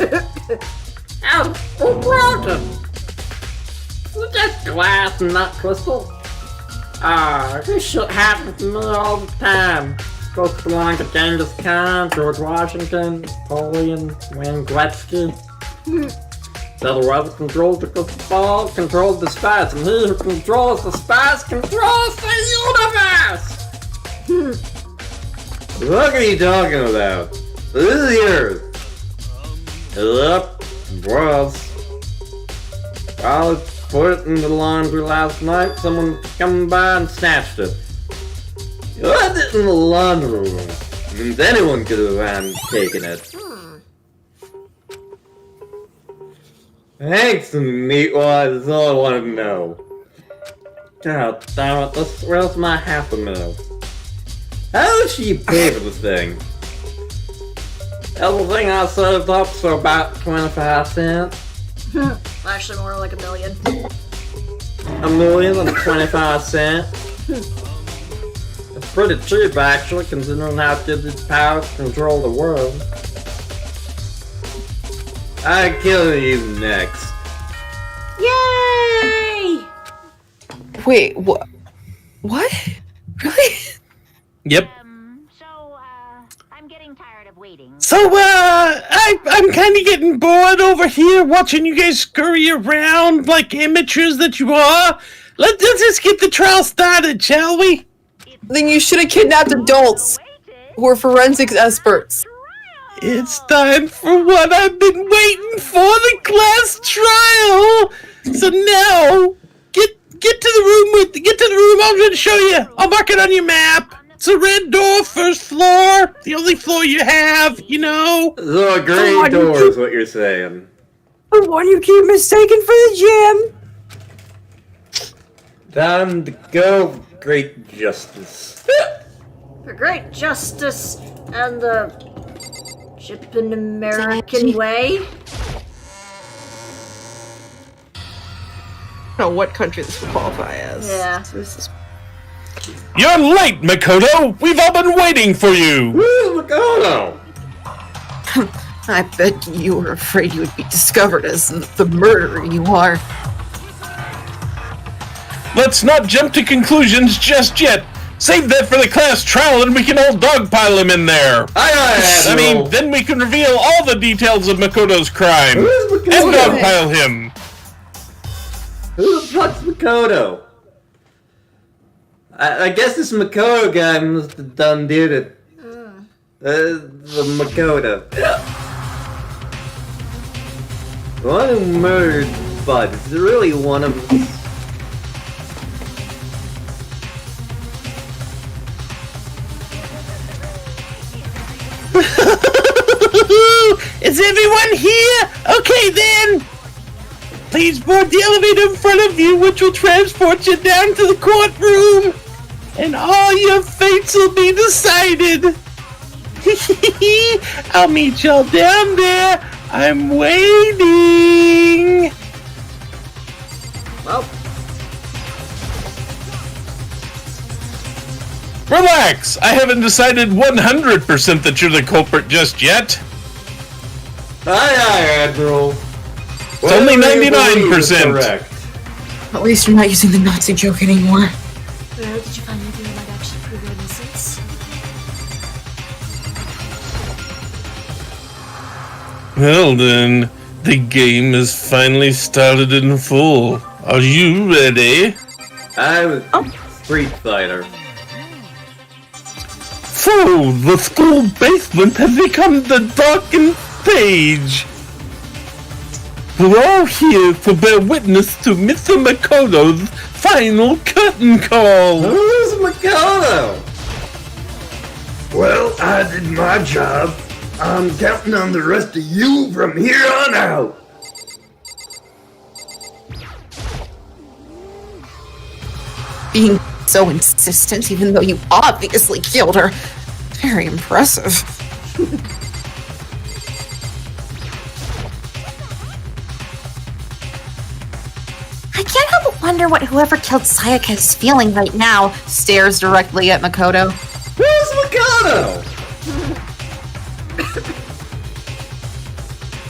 Who broke it? Is it just glass and not crystal? This shit happens to me all the time. Supposed to belong to Genghis Khan, George Washington, Napoleon, Wayne Gretzky. So whoever controls the crystal ball controls the spice, and he who controls the spice controls the universe! What are you talking about? This is yours. Yep, it was. I put it in the laundry last night. Someone came by and snatched it. You left it in the laundry room. Means anyone could have taken it. Thanks, Meatwad, is all I wanted to know. God damn it, where's my $500,000? How did she pay for the thing? Everything I saved up for about 25 cents. Actually, more like $1 million. $1,025,000. It's pretty cheap, actually, considering how it gives its power to control the world. I kill you next. Yay! Wait, what? What? Really? Yep. I'm getting tired of waiting. So, I'm kind of getting bored over here watching you guys scurry around like amateurs that you are. Let's just get the trial started, shall we? Then you should have kidnapped adults who are forensics experts. It's time for what I've been waiting for, the class trial. So now, get to the room. I'm going to show you. I'll mark it on your map. It's a red door, first floor. The only floor you have, you know. So a great door is what you're saying. The one you keep mistaken for the gym. Time to go, great justice. For great justice and the Japan American way. I don't know what country this would qualify as. Yeah. So this is... You're late, Makoto. We've all been waiting for you. Where's Makoto? I bet you were afraid you would be discovered as the murderer you are. Let's not jump to conclusions just yet. Save that for the class trial and we can all dogpile him in there. I mean, then we can reveal all the details of Makoto's crime. Who's Makoto? And dogpile him. Who the fuck's Makoto? I guess this Makoto guy must have done did it. The Makoto. The one who murdered Bud. Is it really one of them? Is everyone here? Okay then. Please board the elevator in front of you, which will transport you down to the courtroom. And all your fates will be decided. I'll meet y'all down there. I'm waiting. Well, Relax. I haven't decided 100% that you're the culprit just yet. Aye, Admiral. It's only 99%. Correct. At least you're not using the Nazi joke anymore. well, did you find anything that might actually prove your innocence? Well then, the game has finally started in full. Are you ready? I'm Street Fighter. So, the school basement has become the darkened stage. We're all here to bear witness to Mr. Makoto's final curtain call. Who's Makoto? Well, I did my job. I'm counting on the rest of you from here on out. Being so insistent, even though you obviously killed her. Very impressive. I can't help but wonder what whoever killed Sayaka is feeling right now. Stares directly at Makoto. Where's Mikado?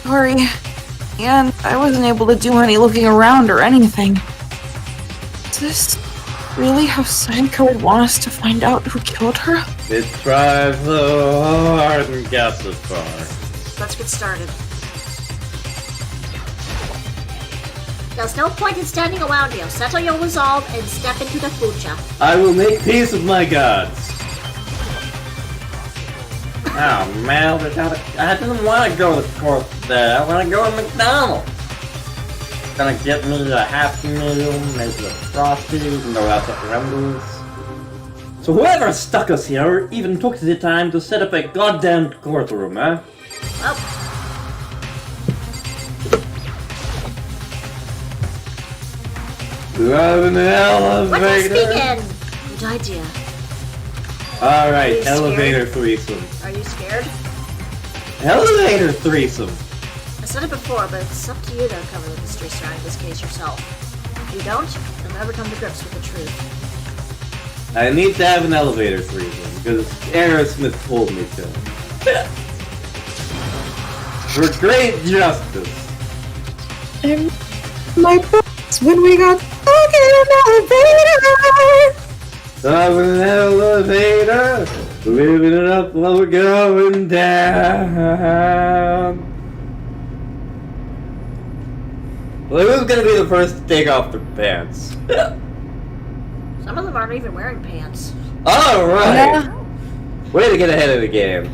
Sorry. And I wasn't able to do any looking around or anything. Is this really how Sayaka would want us to find out who killed her? It tries so hard and got so far. Let's get started. There's no point in standing around here. Settle your resolve and step into the future. I will make peace with my gods. Oh man, I didn't want to go to court there. I want to go to McDonald's. Gonna get me a Happy Meal, maybe a Frosty, no Rumbles. So whoever stuck us here even took the time to set up a goddamn courtroom, huh? Well, Love an let us elevator. begin. Good idea. Are Alright, you scared? elevator threesome. Are you scared? Elevator threesome. I said it before, but it's up to you to uncover the mystery surrounding this case yourself. If you don't, you'll never come to grips with the truth. I need to have an elevator threesome, because Aerosmith told me to. For great justice. And my books when we got stuck in an elevator. Up an elevator, living it up while we're going down. Well, who's gonna be the first to take off their pants? Some of them aren't even wearing pants. Alright! Yeah. Way to get ahead of the game.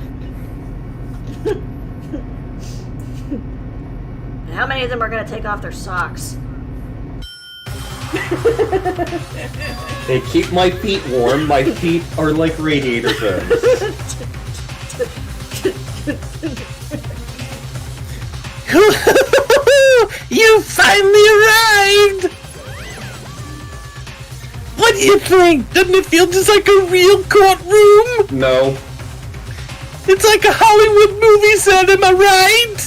And how many of them are going to take off their socks? They keep my feet warm, my feet are like radiator guns. You finally arrived! What do you think? Doesn't it feel just like a real courtroom? No. It's like a Hollywood movie set, am I right?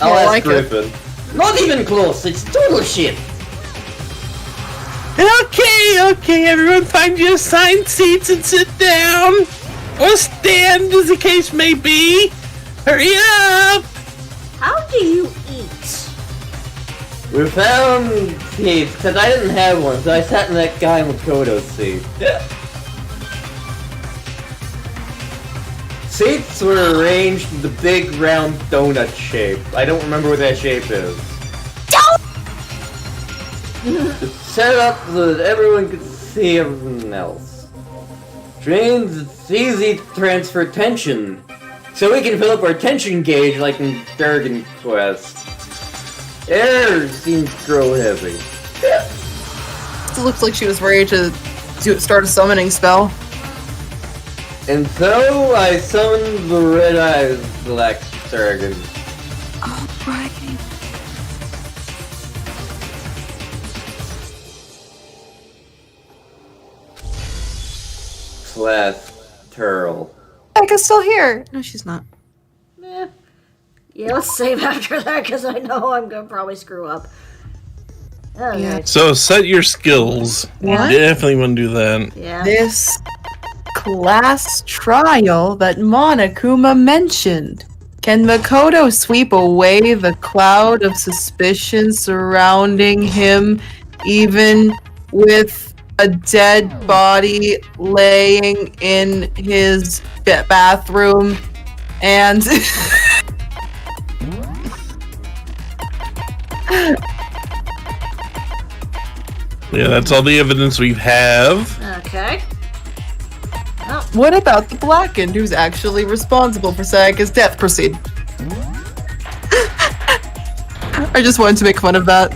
I'll more ask like it. Griffin. Not even close, it's total shit. Okay, everyone find your assigned seats and sit down. Or stand, as the case may be. Hurry up! How do you eat? We found seats, because I didn't have one, so I sat in that guy Makoto's seat. Seats were arranged in the big round donut shape. I don't remember what that shape is. It's set up so that everyone could see everything else. Trains, it's easy to transfer tension. So we can fill up our tension gauge like in Dragon Quest. Air seems to grow heavy. It looks like she was ready to start a summoning spell. And so I summoned the Red Eyes Black Dragon. Alright. / Turl. Becca's still here. No, she's not. Eh. Yeah, let's save after that, because I know I'm going to probably screw up. Alright. Yeah. So set your skills. What? Definitely want to do that. Yeah. This class trial that Monokuma mentioned. Can Makoto sweep away the cloud of suspicion surrounding him, even with a dead body laying in his bathroom? And Yeah, that's all the evidence we have. Okay. Oh, what about the Blackened, who's actually responsible for Sayaka's death? Proceed. I just wanted to make fun of that.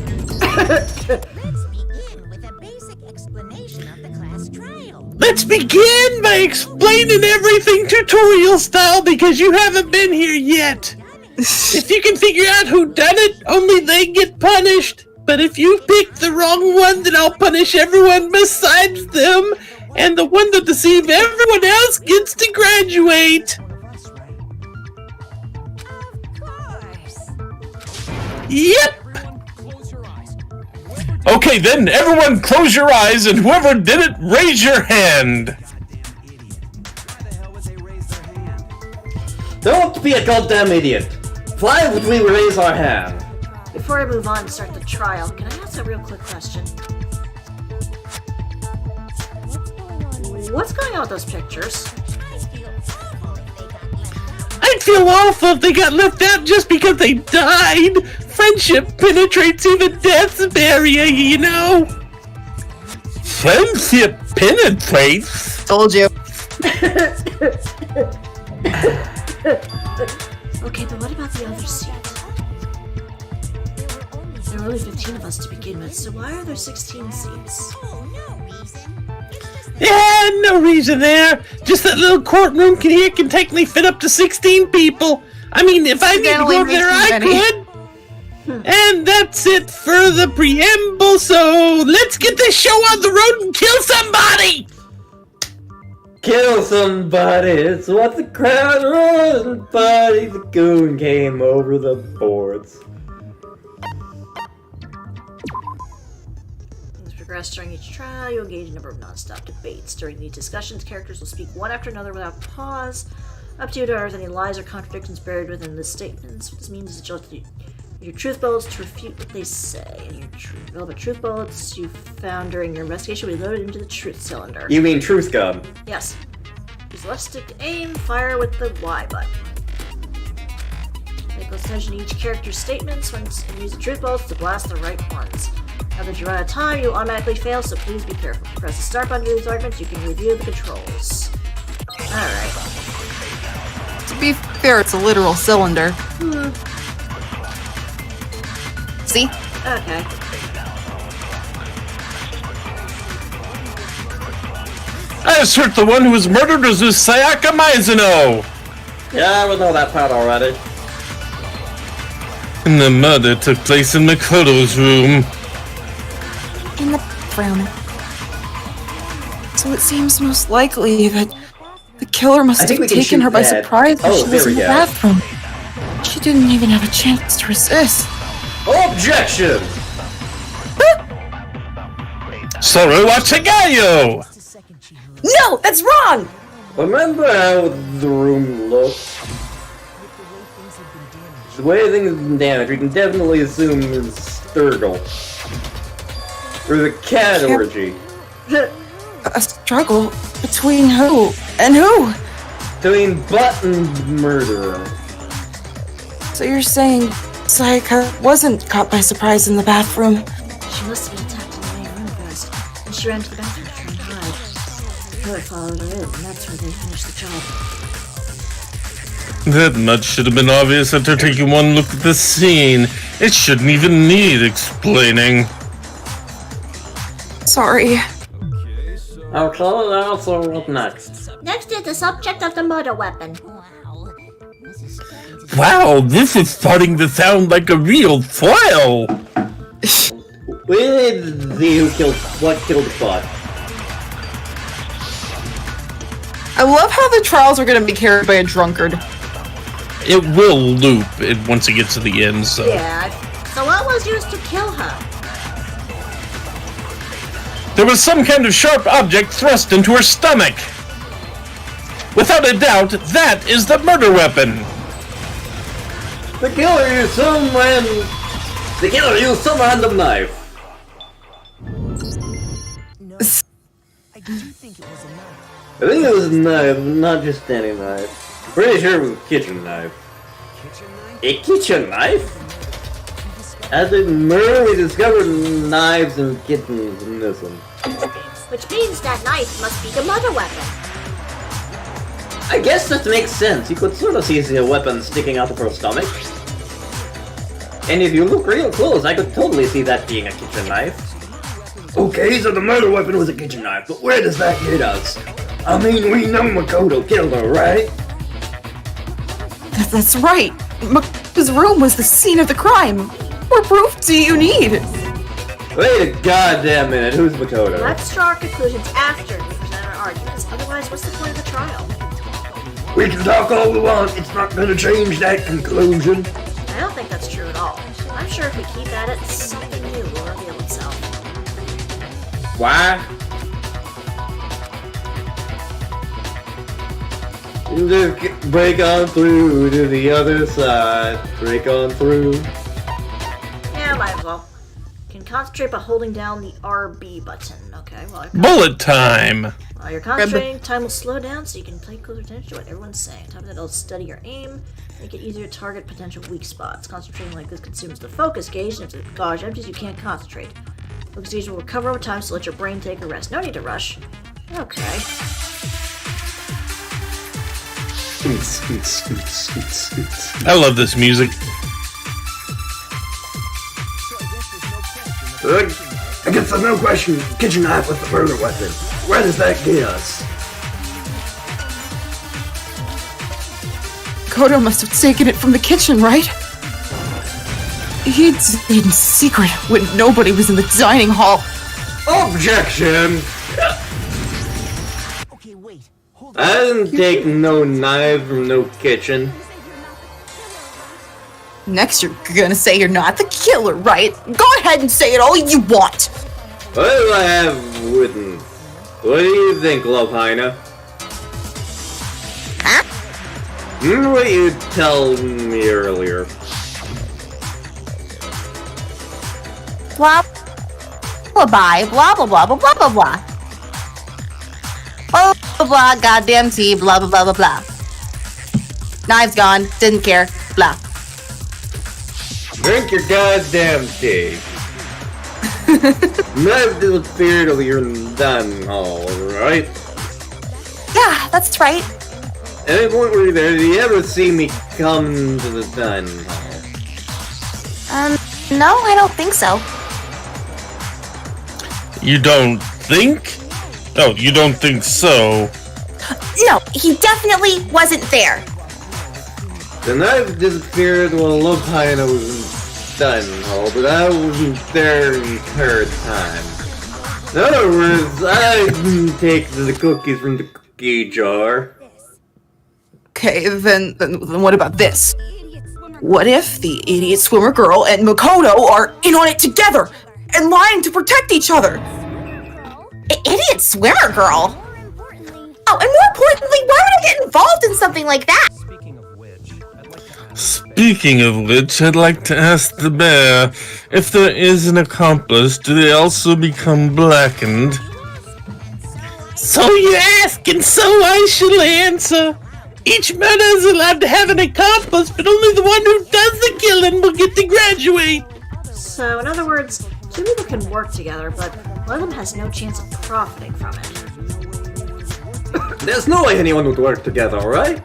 Let's begin by explaining everything tutorial style because you haven't been here yet. If you can figure out who done it, only they get punished. But if you pick the wrong one, then I'll punish everyone besides them. And the one that deceives everyone else gets to graduate. Yep. Okay, then everyone close your eyes, and whoever did it, raise your hand. Don't be a goddamn idiot. Why would we raise our hand? Before I move on and start the trial, can I ask a real quick question? What's going on with those pictures? I'd feel awful if they got left out just because they died. Friendship penetrates even death's barrier, you know. Friendship penetrates? Told you. Okay, but what about the other seat? There were only 15 of us to begin with, so why are there 16 seats? Yeah, no reason there. Just that little courtroom can technically fit up to 16 people. I mean, if I need to go over there, I could. And that's it for the preamble, so let's get this show on the road and kill somebody! Kill somebody, it's what the crowd was, and Buddy the Goon came over the boards. As progress during each trial, you engage in a number of non-stop debates. During these discussions, characters will speak one after another without pause. Up to you to unearth any lies or contradictions buried within the statements. What this means is that you'll your truth bullets to refute what they say, and your relevant truth bullets you found during your investigation will be loaded into the truth cylinder. You mean truth gun? Yes. Use left stick to aim, fire with the Y button. Pay close attention to each character's statements and use the truth bullets to blast the right ones. Now that you run out of time, you automatically fail, so please be careful. Press the start button to these arguments, you can review the controls. Alright. To be fair, it's a literal cylinder. See? Okay. I assert the one who was murdered was this Sayaka Mizuno! Yeah, we know that part already. And the murder took place in Makoto's room. In the room. So it seems most likely that the killer must have taken her by surprise when she was in the bathroom. She didn't even have a chance to resist. Objection! Suru Wachagayo! No, that's wrong! Remember how the room looked? The way things have been damaged, we can definitely assume it's Sturgill. Or the cat orgy. A struggle between who and who? Between butt and murderer. So you're saying Sayaka wasn't caught by surprise in the bathroom? She must have been attacked in the main room first, and she ran to the bathroom to try and hide. The killer followed her in, and that's where they finished the job. That much should have been obvious after taking one look at the scene. It shouldn't even need explaining. Sorry. Okay, so what next? Next is the subject of the murder weapon. Wow, this is starting to sound like a real trial. We need to see what killed the bot. I love how the trials are going to be carried by a drunkard. It will loop it once it gets to the end, so... Yeah, so what was used to kill her? There was some kind of sharp object thrust into her stomach. Without a doubt, that is the murder weapon. The killer used some random knife. I do think it was a knife. I think it was a knife, not just any knife. Pretty sure it was a kitchen knife. A kitchen knife? As we merely discovered knives and kittens in this one. Which means that knife must be the murder weapon. I guess that makes sense. You could sort of see a weapon sticking out of her stomach. And if you look real close, I could totally see that being a kitchen knife. Okay, so the murder weapon was a kitchen knife, but where does that get us? I mean, we know Makoto killed her, right? That's right. Makoto's room was the scene of the crime. What proof do you need? Wait a goddamn minute, who's Makoto? Let's draw our conclusions after we present our arguments. Otherwise, what's the point of the trial? We can talk all we want, it's not gonna change that conclusion. I don't think that's true at all. I'm sure if we keep at it, something new will reveal itself. Why? Just break on through to the other side. Break on through. Yeah, might as well. You can concentrate by holding down the RB button. Okay, well, Bullet time! while you're concentrating, time will slow down so you can pay closer attention to what everyone's saying. Top of that, it'll steady your aim, make it easier to target potential weak spots. Concentrating like this consumes the focus gauge, and if the gauge empties, you can't concentrate. Focus gauge will recover over time, so let your brain take a rest. No need to rush. Okay. I love this music. I guess there's no question. Kitchen knife with the murder weapon. Where does that get us? Kodo must have taken it from the kitchen, right? He did in secret when nobody was in the dining hall. Objection! Okay, wait. Hold I didn't take no knife from no kitchen. Next, you're gonna say you're not the killer, right? Go ahead and say it all you want. What do I have written? What do you think, Love Heina? Huh? Remember what you told me earlier? Blah blah blah blah blah blah blah blah blah blah. Blah blah blah. Goddamn tea. Blah blah blah blah blah. Knives gone. Didn't care. Blah. Drink your goddamn tea. Knife disappeared till you're done, alright? Yeah, that's right. At any point were you there, did you ever see me come to the dining hall? No, I don't think so. You don't think? Oh, you don't think so? No, he definitely wasn't there. The knife disappeared while Love Heina was in the dining hall, but I wasn't there the entire time. In other words, I didn't take the cookies from the cookie jar. Okay, then what about this? What if the idiot swimmer girl and Makoto are in on it together and lying to protect each other? Idiot swimmer girl. Oh, and more importantly, why would I get involved in something like that? Speaking of which, I'd like to ask the bear, if there is an accomplice, do they also become blackened? So you ask, and so I shall answer. Each murder is allowed to have an accomplice, but only the one who does the killing will get to graduate. So, in other words, two people can work together, but one of them has no chance of profiting from it. There's no way anyone would work together, right?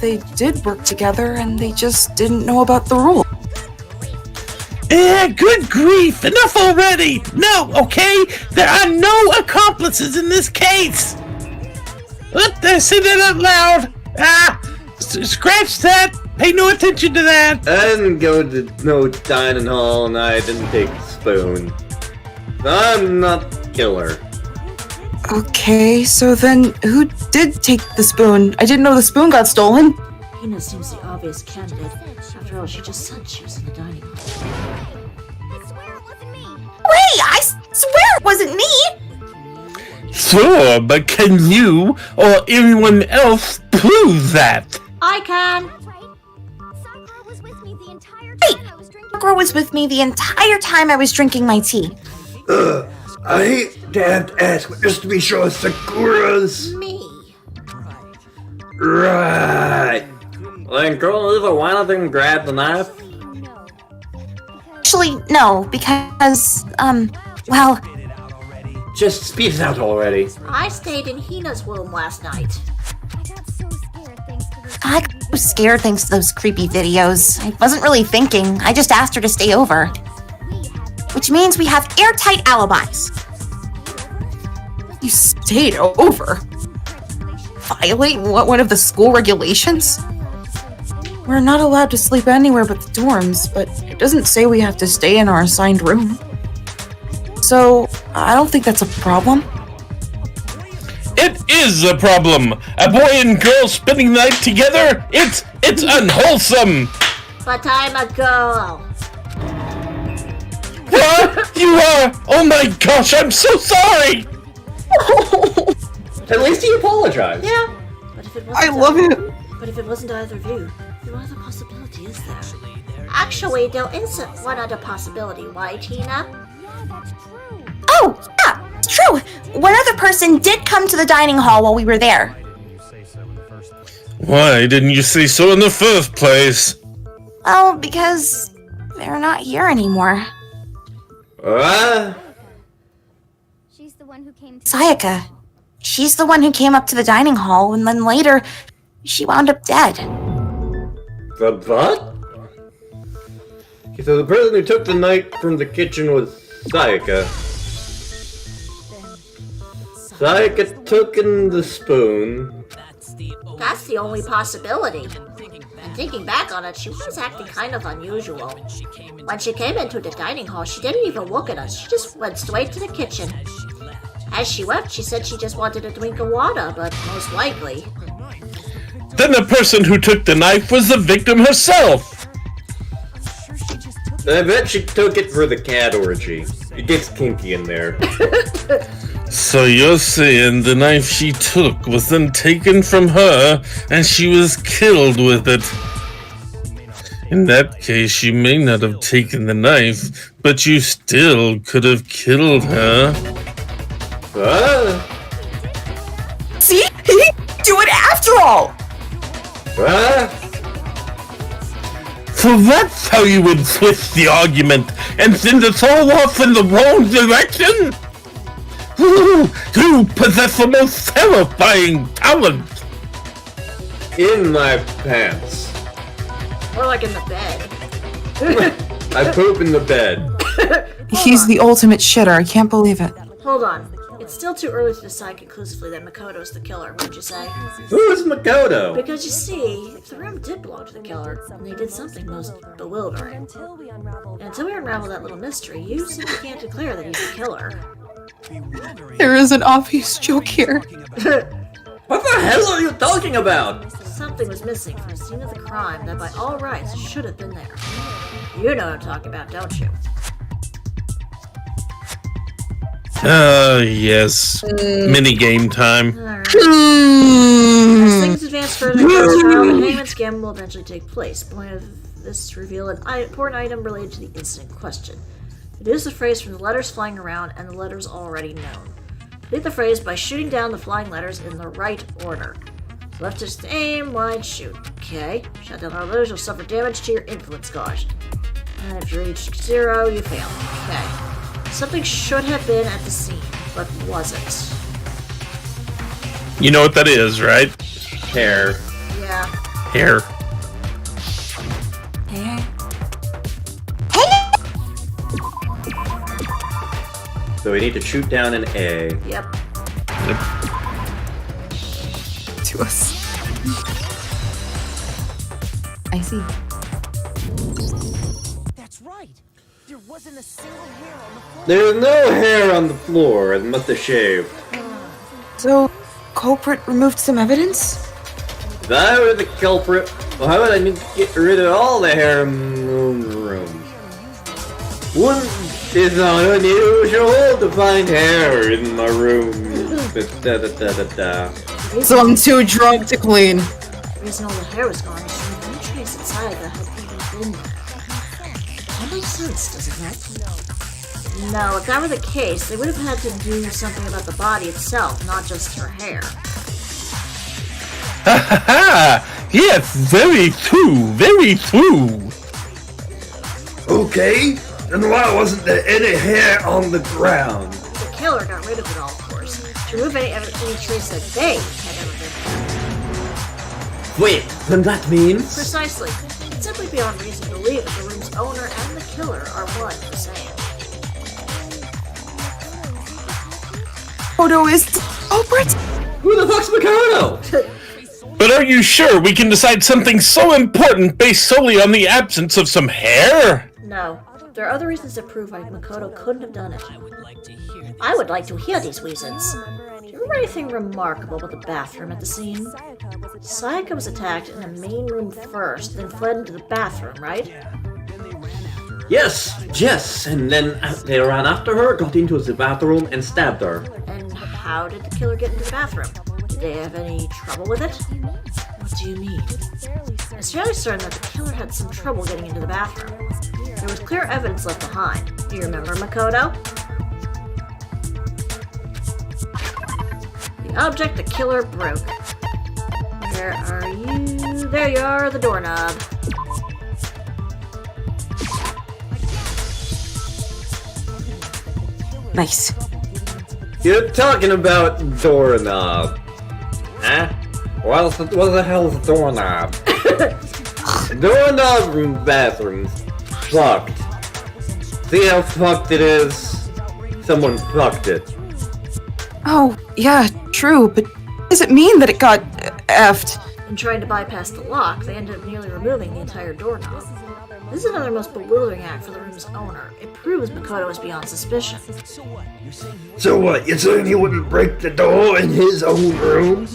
They did work together and they just didn't know about the rule. Good grief, enough already! No, okay? There are no accomplices in this case! Let us say that out loud! Scratch that! Pay no attention to that! I didn't go to no dining hall and I didn't take the spoon. I'm not the killer. Okay, so then who did take the spoon? I didn't know the spoon got stolen. Hina seems the obvious candidate. After all, she just said she was in the dining hall. Wait, I swear it wasn't me! Sure, but can you or anyone else prove that? I can! Wait, Sakura was with me the entire time I was drinking my tea. I hate to have to ask, but just to be sure, Sakura's... Me. Right. Then girl, either one of them grabbed the knife? Actually, no, because, well... Just speed it out already. I stayed in Hina's room last night. I was scared thanks to those creepy videos. I wasn't really thinking. I just asked her to stay over. Which means we have airtight alibis. You stayed over? Violate one of the school regulations? We're not allowed to sleep anywhere but the dorms, but it doesn't say we have to stay in our assigned room. So, I don't think that's a problem. It is a problem! A boy and girl spending the night together? It's unwholesome! But I'm a girl. What? You are her? Oh my gosh, I'm so sorry! At least he apologized. Yeah, but if it wasn't I love it. But if it wasn't either of you, then what other possibility is there? Actually, there is one other possibility. Why, Tina? Oh, yeah, it's true. One other person did come to the dining hall while we were there. Why didn't you say so in the first place? Oh, because they're not here anymore. She's the one who came to Sayaka. She's the one who came up to the dining hall, and then later, she wound up dead. The what? Okay, so the person who took the knife from the kitchen was Sayaka. Sayaka took in the spoon. That's the only possibility. And thinking back on it, she was acting kind of unusual. When she came into the dining hall, she didn't even look at us. She just went straight to the kitchen. As she left, she said she just wanted a drink of water, but most likely... Then the person who took the knife was the victim herself! I bet she took it for the cat orgy. It gets kinky in there. So you're saying the knife she took was then taken from her and she was killed with it? In that case, you may not have taken the knife, but you still could have killed her. See? He didn't do it after all! So that's how you would twist the argument and send us all off in the wrong direction? Ooh, you possess the most terrifying talent! In my pants. More like in the bed. I poop in the bed. He's the ultimate shitter. I can't believe it. Hold on. It's still too early to decide conclusively that Makoto's the killer, wouldn't you say? Who's Makoto? Because you see, if the room did belong to the killer, then they did something most bewildering. And until we unravel that little mystery, you simply can't declare that he's the killer. There is an obvious joke here. What the hell are you talking about? Something was missing from the scene of the crime that by all rights should have been there. You know what I'm talking about, don't you? Yes. Minigame time. Alright. As things advance further in the trial, the hangman's game will eventually take place. The point of this is to reveal an important item related to the incident in question. Deduce the phrase from the letters flying around and the letters already known. Complete the phrase by shooting down the flying letters in the right order. So left is to aim, right shoot. Okay. Shot down all letters, you'll suffer damage to your influence gauge. And if you reach 0, you fail. Okay. Something should have been at the scene, but wasn't. You know what that is, right? Hair. Yeah. Hair. So we need to shoot down an A. Yep. To us. I see. That's right. There wasn't a single hair on the floor. There's no hair on the floor. It must have shaved. So, culprit removed some evidence? If I were the culprit, well, how would I need to get rid of all the hair in the room? It's not unusual to find hair in my room. So I'm too drunk to clean. The reason all the hair was gone is from the trace inside that had people been there. That makes sense, doesn't it? No, if that were the case, they would have had to do something about the body itself, not just her hair. Ha ha ha! Yes, very true, very true. Okay, then why wasn't there any hair on the ground? The killer got rid of it all, of course, to remove any trace that they had ever been. Wait, then that means... Precisely. It's simply beyond reason to believe that the room's owner and the killer are one and the same. Makoto is the culprit? Who the fuck's Makoto? But are you sure we can decide something so important based solely on the absence of some hair? No. There are other reasons to prove why Makoto couldn't have done it. I would like to hear these reasons. Do you remember anything remarkable about the bathroom at the scene? Sayaka was attacked in the main room first, then fled into the bathroom, right? Yes, and then they ran after her, got into the bathroom, and stabbed her. And how did the killer get into the bathroom? Did they have any trouble with it? What do you mean? It's fairly certain that the killer had some trouble getting into the bathroom. There was clear evidence left behind. Do you remember, Makoto? The object the killer broke. Where are you? There you are, the doorknob. Nice. You're talking about doorknob. Huh? What the hell is a doorknob? Doorknob in bathrooms. Fucked. See how fucked it is? Someone fucked it. Oh, yeah, true, but does it mean that it got effed? In trying to bypass the lock, they ended up nearly removing the entire doorknob. This is another most bewildering act for the room's owner. It proves Makoto is beyond suspicion. So what, you're saying he wouldn't break the door in his own room?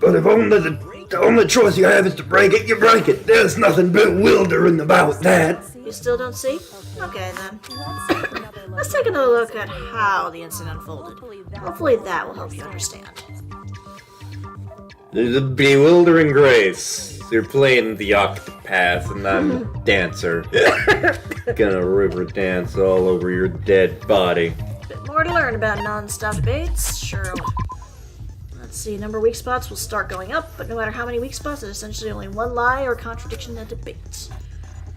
But if only the only choice you have is to break it, you break it. There's nothing bewildering about that. You still don't see? Okay then. Let's take another look at how the incident unfolded. Hopefully that will help you understand. There's a bewildering grace. You're playing the octopath and I'm dancer. Gonna river dance all over your dead body. Bit more to learn about non-stop debates, sure. Let's see, number of weak spots will start going up, but no matter how many weak spots, there's essentially only one lie or contradiction in a debate.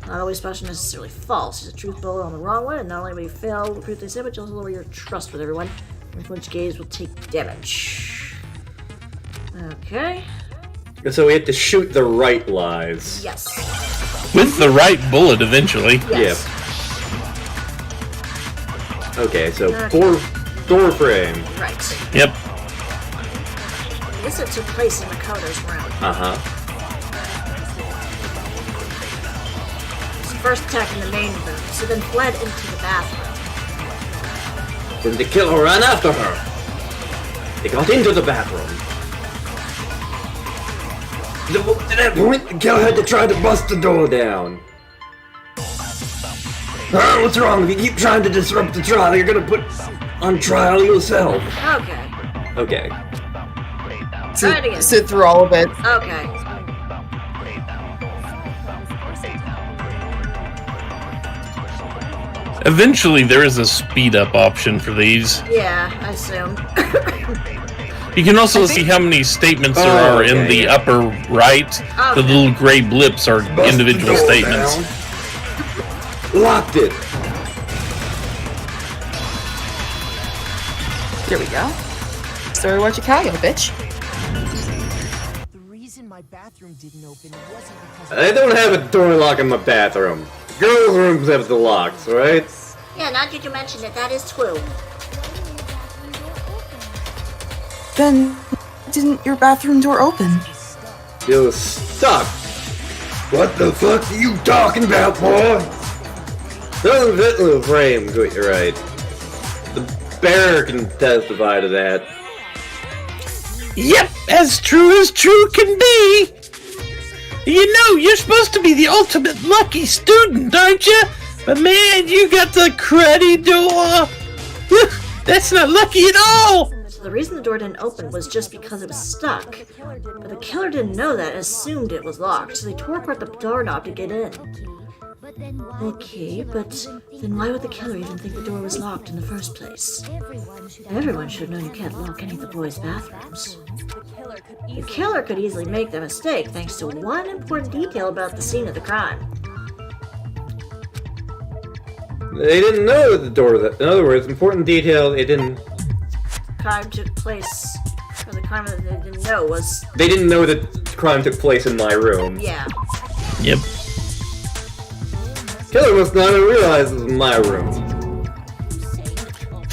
Not always spots are necessarily false. There's a truth bullet on the wrong one, and not only will you fail the proof they say, but you'll lower your trust with everyone, which gaze will take damage. Okay. So we have to shoot the right lies. Yes. With the right bullet, eventually. Yes. Yep. Okay, so door frame. Right. Yep. This took place in Makoto's room. Uh-huh. First attack in the main room, so then fled into the bathroom. Then the killer ran after her. They got into the bathroom. At that point, the killer had to try to bust the door down. What's wrong? If you keep trying to disrupt the trial, you're gonna put on trial yourself. Okay. Okay. Try it again. Sit through all of it. Okay. Eventually, there is a speed up option for these. Yeah, I assumed. You can also see how many statements there are in the upper right. The little gray blips are individual statements. Down. Locked it. There we go. Story what you call you, bitch. The reason my bathroom didn't open wasn't because I don't have a door lock in my bathroom. Girls' rooms have the locks, right? Yeah, now that you mention it, that is true. Then, didn't your bathroom door open? It was stuck. What the fuck are you talking about, boy? Doesn't fit in the frame, you're right. The bear can testify to that. Yep, as true can be. You know, you're supposed to be the ultimate lucky student, aren't you? But man, you got the cruddy door. That's not lucky at all. So the reason the door didn't open was just because it was stuck. But the killer didn't know that and assumed it was locked, so they tore apart the doorknob to get in. Okay, but then why would the killer even think the door was locked in the first place? Everyone should know you can't lock any of the boys' bathrooms. The killer could easily make that mistake thanks to one important detail about the scene of the crime. They didn't know the door was. In other words, important detail. They didn't. Crime took place, or the crime that they didn't know was. They didn't know that the crime took place in my room. Yeah. Yep. Killer must not have realized it was in my room.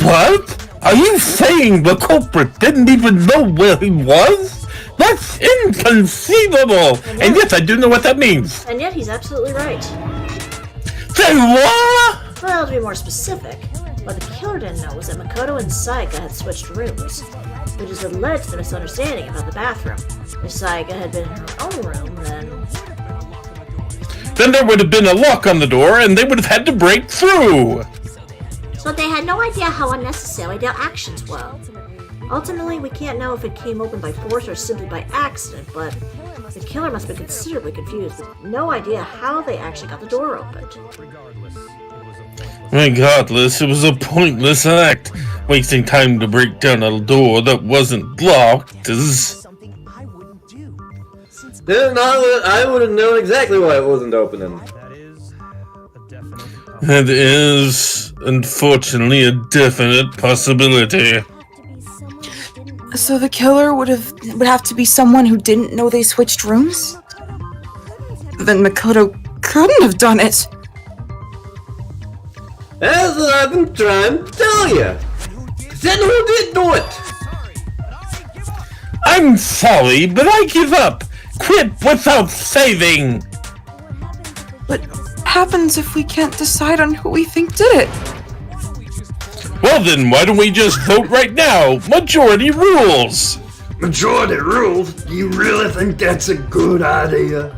What? Are you saying the culprit didn't even know where he was? That's inconceivable! And yet I do know what that means. And yet he's absolutely right. Say what? Well, to be more specific, what the killer didn't know was that Makoto and Sayaka had switched rooms, which is what led to the misunderstanding about the bathroom. If Sayaka had been in her own room, then... then there would have been a lock on the door and they would have had to break through. So they had no idea how unnecessary their actions were. Ultimately, we can't know if it came open by force or simply by accident, but the killer must be considerably confused with no idea how they actually got the door opened. Regardless, it was a pointless act. Wasting time to break down a door that wasn't locked is... Something I wouldn't do. Since Then I would have known exactly why it wasn't opening. That is, unfortunately, a definite possibility. So the killer would have to be someone who didn't know they switched rooms? Then Makoto couldn't have done it. That's what I've been trying to tell you. Then who did do it? I'm sorry, but I give up. Quit without saving. What happens if we can't decide on who we think did it? Well then, why don't we just vote right now? Majority rules. Majority rules? Do you really think that's a good idea?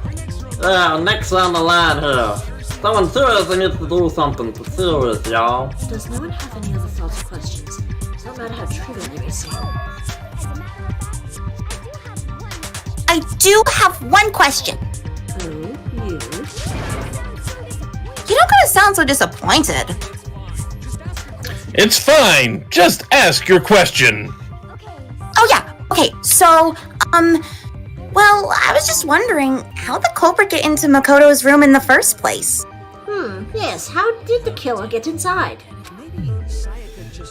Next on the line here. Someone seriously needs to do something serious, y'all. Does no one have any other thoughts or questions? It doesn't matter how trivial they may seem. I do have one question. Oh, you? You don't gotta sound so disappointed. It's fine. Just ask your question. Oh yeah, okay, so, well, I was just wondering, how'd the culprit get into Makoto's room in the first place? Yes, how did the killer get inside?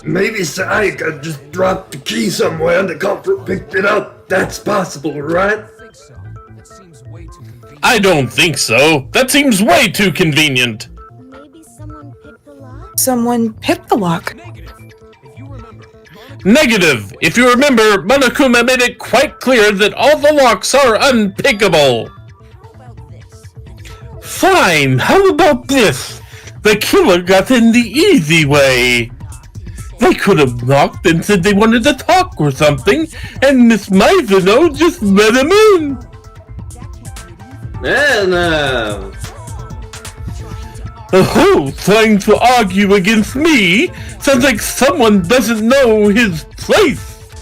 Maybe Sayaka just dropped the key somewhere and the culprit picked it up. That's possible, right? I don't think so. That seems way too convenient. Maybe someone picked the lock? Someone picked the lock. Negative. If you remember, Monokuma made it quite clear that all the locks are unpickable. Fine. How about this? The killer got in the easy way. They could have knocked and said they wanted to talk or something, and Miss Mizuno just let him in. And, Oh, trying to argue against me? Sounds like someone doesn't know his place.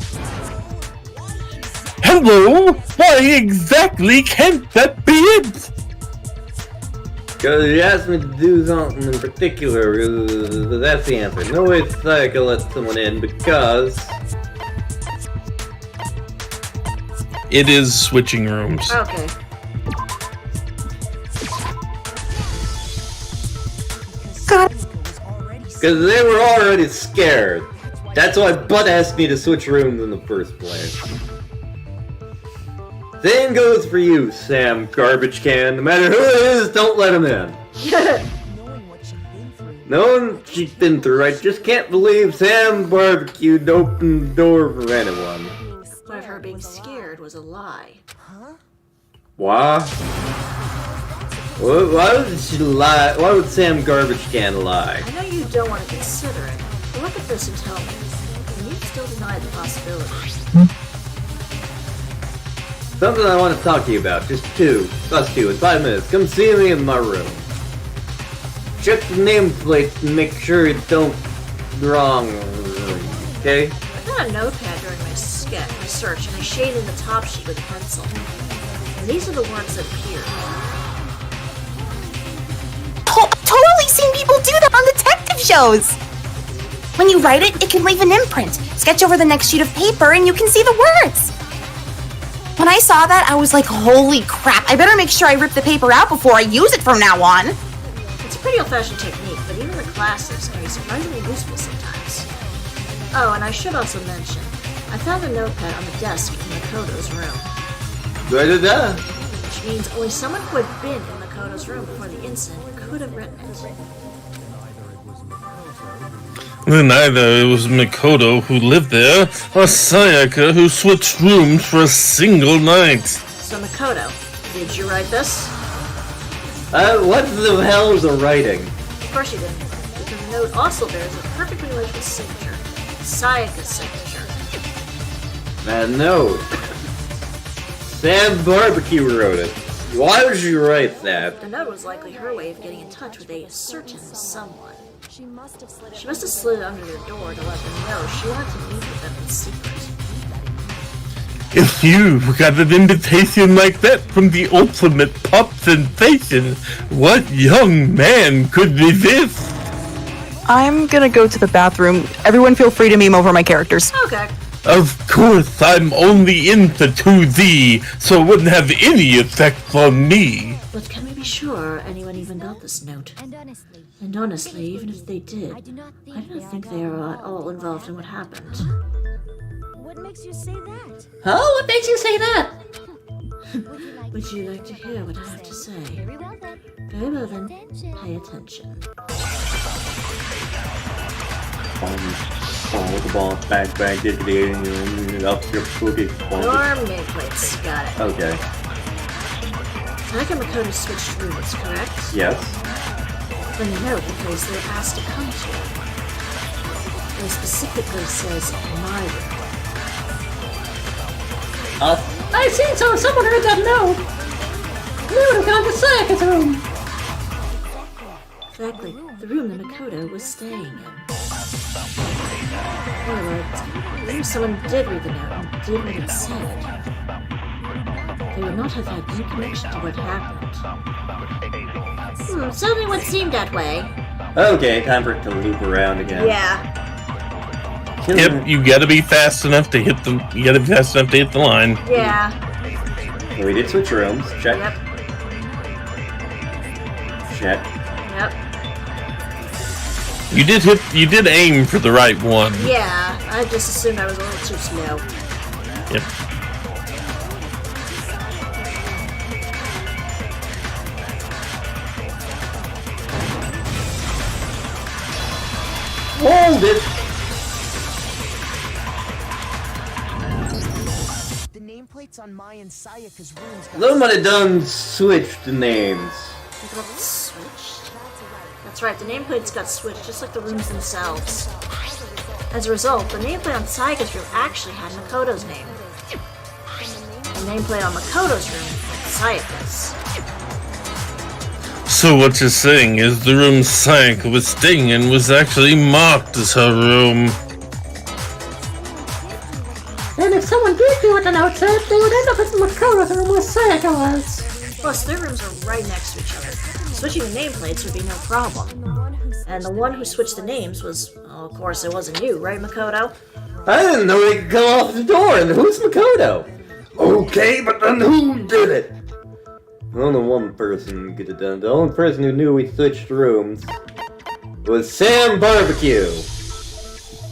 Hello? Why exactly can't that be it? because you asked me to do something in particular, that's the answer. No way Sayaka let someone in because... It is switching rooms. Okay. Because they were already scared. That's why Bud asked me to switch rooms in the first place. Same goes for you, Sam Garbage Can. No matter who it is, don't let him in. Knowing what she's been through, I just can't believe Sam barbecued to open the door for anyone. But if her being scared was a lie. Why? Why would she lie? Why would Sam Garbage Can lie? I know you don't want to consider it, but look at this and tell me. Can you still deny the possibility? Something I want to talk to you about. Just us two, in 5 minutes. Come see me in my room. Check the nameplate and make sure it don't wrong. Okay? I got a notepad during my search, and I shaded the top sheet with a pencil. And these are the words that appeared. I've totally seen people do that on detective shows! When you write it, it can leave an imprint. Sketch over the next sheet of paper and you can see the words. When I saw that, I was like, holy crap, I better make sure I rip the paper out before I use it from now on. It's a pretty old-fashioned technique, but even the classics can be surprisingly useful sometimes. Oh, and I should also mention, I found a notepad on the desk in Makoto's room. Da-da-da. Which means only someone who had been in Makoto's room before the incident could have written it. Then either it was Makoto who lived there, or Sayaka who switched rooms for a single night. So Makoto, did you write this? What the hell is a writing? Of course you didn't, because the note also bears a perfectly legible signature. Sayaka's signature. No. Sam Barbecue wrote it. Why would you write that? The note was likely her way of getting in touch with a certain someone. She must have slid under their door to let them know she wanted to meet with them in secret. If you got an invitation like that from the ultimate pop sensation, what young man could resist? I'm gonna go to the bathroom. Everyone feel free to meme over my characters. Okay. Of course, I'm only in for 2D, so it wouldn't have any effect on me. But can we be sure anyone even got this note? And honestly, even if they did, I do not think they are at all involved in what happened. What makes you say that? Huh? What makes you say that? Would you like to hear what I have to say? Very well then. Very well then, pay attention. Oh, the ball, bang, diggity, up your spooky. Your nameplates, got it. Okay. Taka Makoto switched rooms, correct? Yes. Then the note the place they're asked to come to. It specifically says my room. I seen so. Someone heard that note. They would have gone to Sayaka's room. Exactly, the room that Makoto was staying in. Anyway, if someone did read the note and did what it said, they would not have had any connection to what happened. Certainly would seem that way. Okay, time for it to loop around again. Yeah. Yep, you gotta be fast enough to hit the. You gotta be fast enough to hit the line. Yeah. So we did switch rooms. Check. Yep. Check. Yep. You did aim for the right one. Yeah, I just assumed I was a little too slow. Yep. Hold it! The nameplates on my and Sayaka's rooms got Somebody done switched the names. They got switched? That's right, the nameplates got switched, just like the rooms themselves. As a result, the nameplate on Sayaka's room actually had Makoto's name. The nameplate on Makoto's room had Sayaka's. So what you're saying is the room Sayaka was staying in was actually marked as her room. And if someone did do what the note said, they would end up in Makoto's room where Sayaka was. Plus, their rooms are right next to each other. Switching the nameplates would be no problem. And the one who switched the names was, well, of course, it wasn't you, right, Makoto? I didn't know they could come off the door, and who's Makoto? Okay, but then who did it? Only one person could have done it. The only person who knew we switched rooms was Sam Barbecue.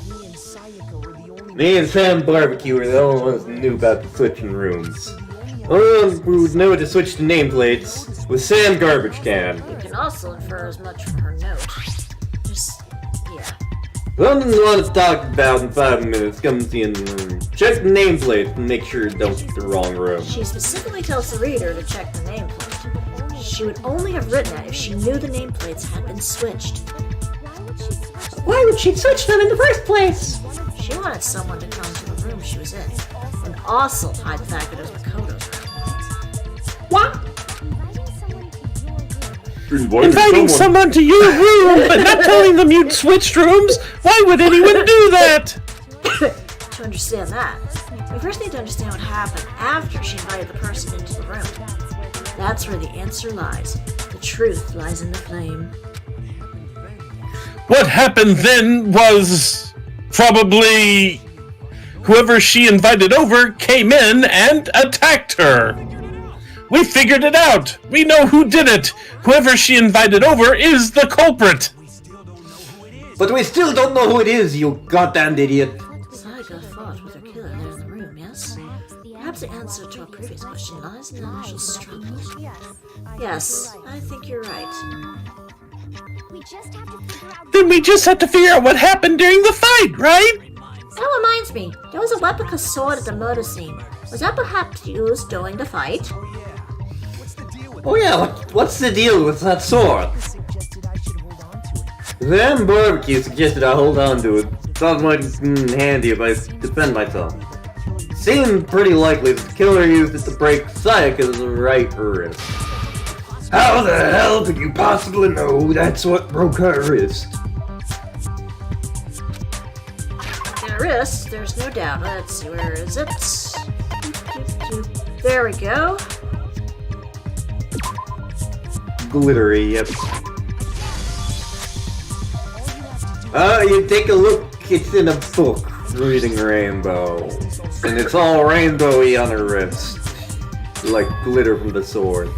me and Sayaka were the only Me and Sam Barbecue were the only ones who knew about the switching rooms. The only one who knew to switch the nameplates was Sam Garbage Can. You can also infer as much from her note. Just, yeah. Something you want to talk about in 5 minutes. Come see in the room. Check the nameplate and make sure you don't get the wrong room. She specifically tells the reader to check the nameplate. She would only have written that if she knew the nameplates had been switched. Why would she switch them in the first place? She wanted someone to come to the room she was in, and also hide the fact that it was Makoto's room. What? Inviting someone to your room, but not telling them you'd switched rooms? Why would anyone do that? To understand that, we first need to understand what happened after she invited the person into the room. That's where the answer lies. The truth lies in the flame. What happened then was probably whoever she invited over came in and attacked her. We figured it out. We know who did it. Whoever she invited over is the culprit. But we still don't know who it is, you goddamn idiot. Sayaka fought with her killer there in the room, yes? Perhaps the answer to our previous question lies in the initial struggle. Yes, I think you're right. Then we just have to figure out what happened during the fight, right? That reminds me, there was a replica sword at the murder scene. Was that perhaps used during the fight? Oh yeah, what's the deal with that sword? Sam Barbecue suggested I hold on to it. Thought it might be handy if I defend myself. Seemed pretty likely that the killer used it to break Sayaka's right wrist. How the hell could you possibly know that's what broke her wrist? And wrist, there's no doubt. Let's see, where is it? There we go. Glittery, yep. You take a look, it's in a book, reading Rainbow. And it's all rainbowy on her wrist. Like glitter from the sword.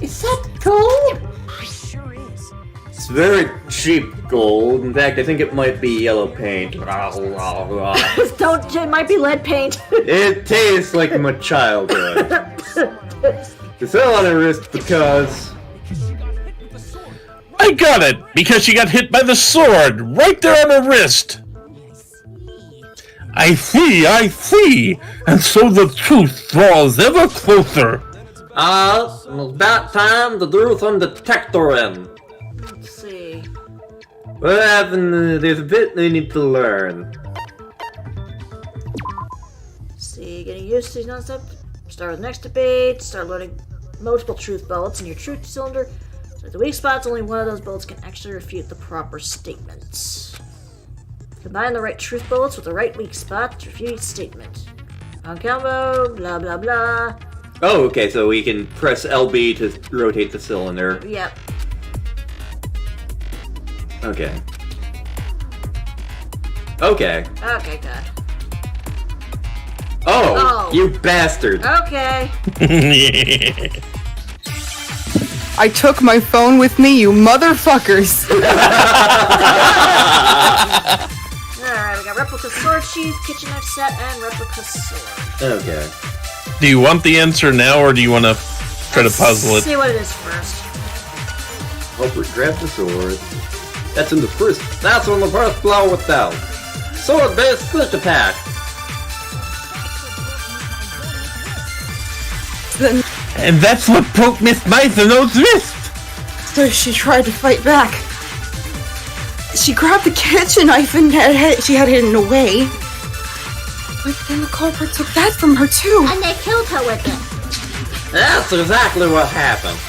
Is that gold? It sure is. It's very cheap gold. In fact, I think it might be yellow paint. It might be lead paint. It tastes like my childhood. It's all on her wrist because... I got it! Because she got hit by the sword! Right there on her wrist! I see! And so the truth draws ever closer! it's about time to do some detectoring. Let's see. What happened? There's a bit they need to learn. See, getting used to these non-stop. Start with the next debate. Start loading multiple truth bullets in your truth cylinder. So at the weak spots, only one of those bullets can actually refute the proper statements. Combine the right truth bullets with the right weak spot to refute each statement. On combo, blah blah blah. Oh, okay, so we can press LB to rotate the cylinder. Yep. Okay. Okay. Okay, good. Oh, you bastard. Okay. I took my phone with me, you motherfuckers! Alright, we got replica sword sheath, kitchen knife set, and replica sword. Okay. Do you want the answer now, or do you want to try to puzzle Let's it? see what it is first. Culprit grabs the sword. That's on the first blow without. Sword-based split attack. Then, And that's what broke Miss Meiseno's wrist! so she tried to fight back. She grabbed the kitchen knife and she had hidden away. But then the culprit took that from her too. And they killed her with it. That's exactly what happened.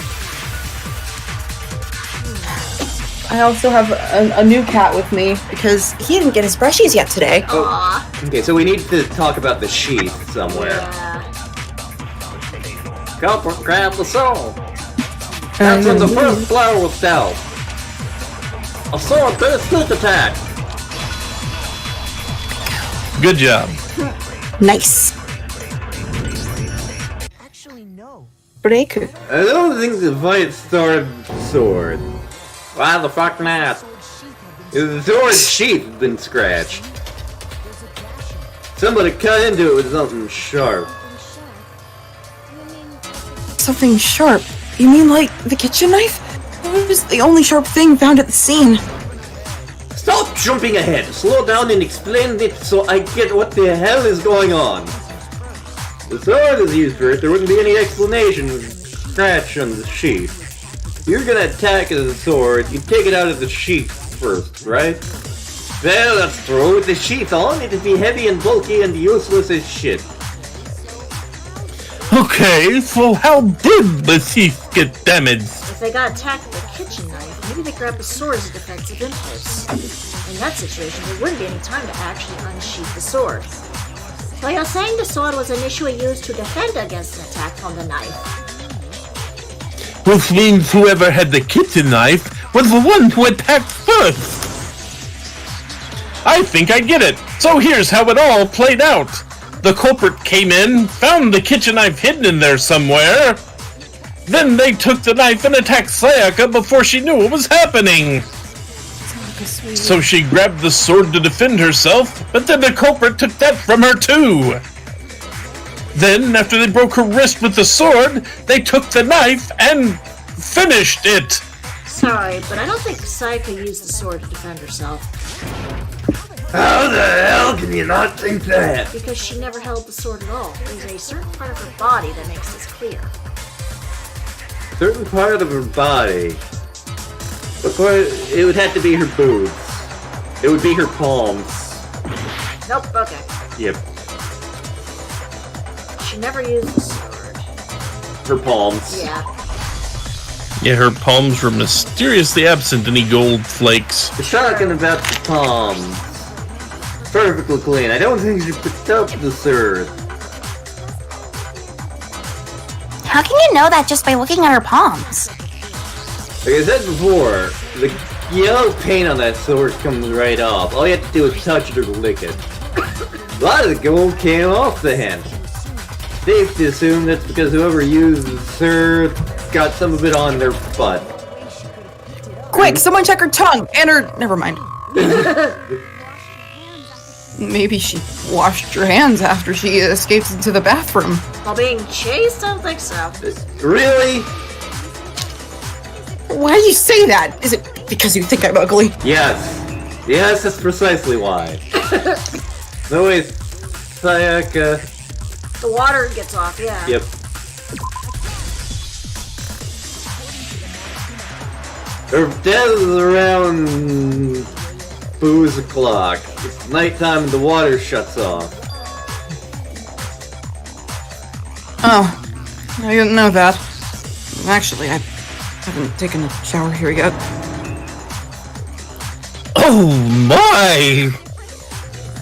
I also have a new cat with me because he didn't get his brushies yet today. Aww. Okay, so we need to talk about the sheath somewhere. Yeah. Culprit grab the sword. That's when the first blow was dealt. A sword-based split attack. Good job. Nice. Actually, no. Break. I don't think the fight started with the sword. Why the fuck not? The sword sheath has been scratched. Somebody cut into it with something sharp. Something sharp. You mean like the kitchen knife? It was the only sharp thing found at the scene. Stop jumping ahead. Slow down and explain it so I get what the hell is going on. The sword is used for it. There wouldn't be any explanation. Scratch on the sheath. You're gonna attack the sword. You take it out of the sheath first, right? Well, that's true. With the sheath on, it'd be heavy and bulky and useless as shit. Okay, so how did the sheath get damaged? If they got attacked with a kitchen knife, maybe they grabbed the sword as a defensive impulse. In that situation, there wouldn't be any time to actually unsheath the sword. So you're saying the sword was initially used to defend against an attack from the knife? Which means whoever had the kitchen knife was the one who attacked first. I think I get it. So here's how it all played out. The culprit came in, found the kitchen knife hidden in there somewhere. Then they took the knife and attacked Sayaka before she knew what was happening. So she grabbed the sword to defend herself, but then the culprit took that from her too. Then, after they broke her wrist with the sword, they took the knife and finished it. Sorry, but I don't think Sayaka used the sword to defend herself. How the hell can you not think that? Because she never held the sword at all. There's a certain part of her body that makes this clear. Certain part of her body. What part? It would have to be her boobs. It would be her palms. Nope, okay. Yep. She never used the sword. Her palms. Yeah. Yeah, her palms were mysteriously absent any gold flakes. The shotgun about the palms. Perfectly clean. I don't think she picked up the sword. How can you know that just by looking at her palms? Like I said before, the yellow paint on that sword comes right off. All you have to do is touch it or lick it. A lot of the gold came off the hand. Safe to assume that's because whoever used the sword got some of it on their butt. Quick, someone check her tongue and her. Never mind. Maybe she washed her hands after she escaped into the bathroom. While being chased? I don't think so. Really? Why do you say that? Is it because you think I'm ugly? Yes. Yes, that's precisely why. No way, Sayaka. The water gets off, yeah. Yep. Her death is around booze o'clock. It's nighttime and the water shuts off. Oh, I didn't know that. Actually, I haven't taken a shower here yet. Oh my!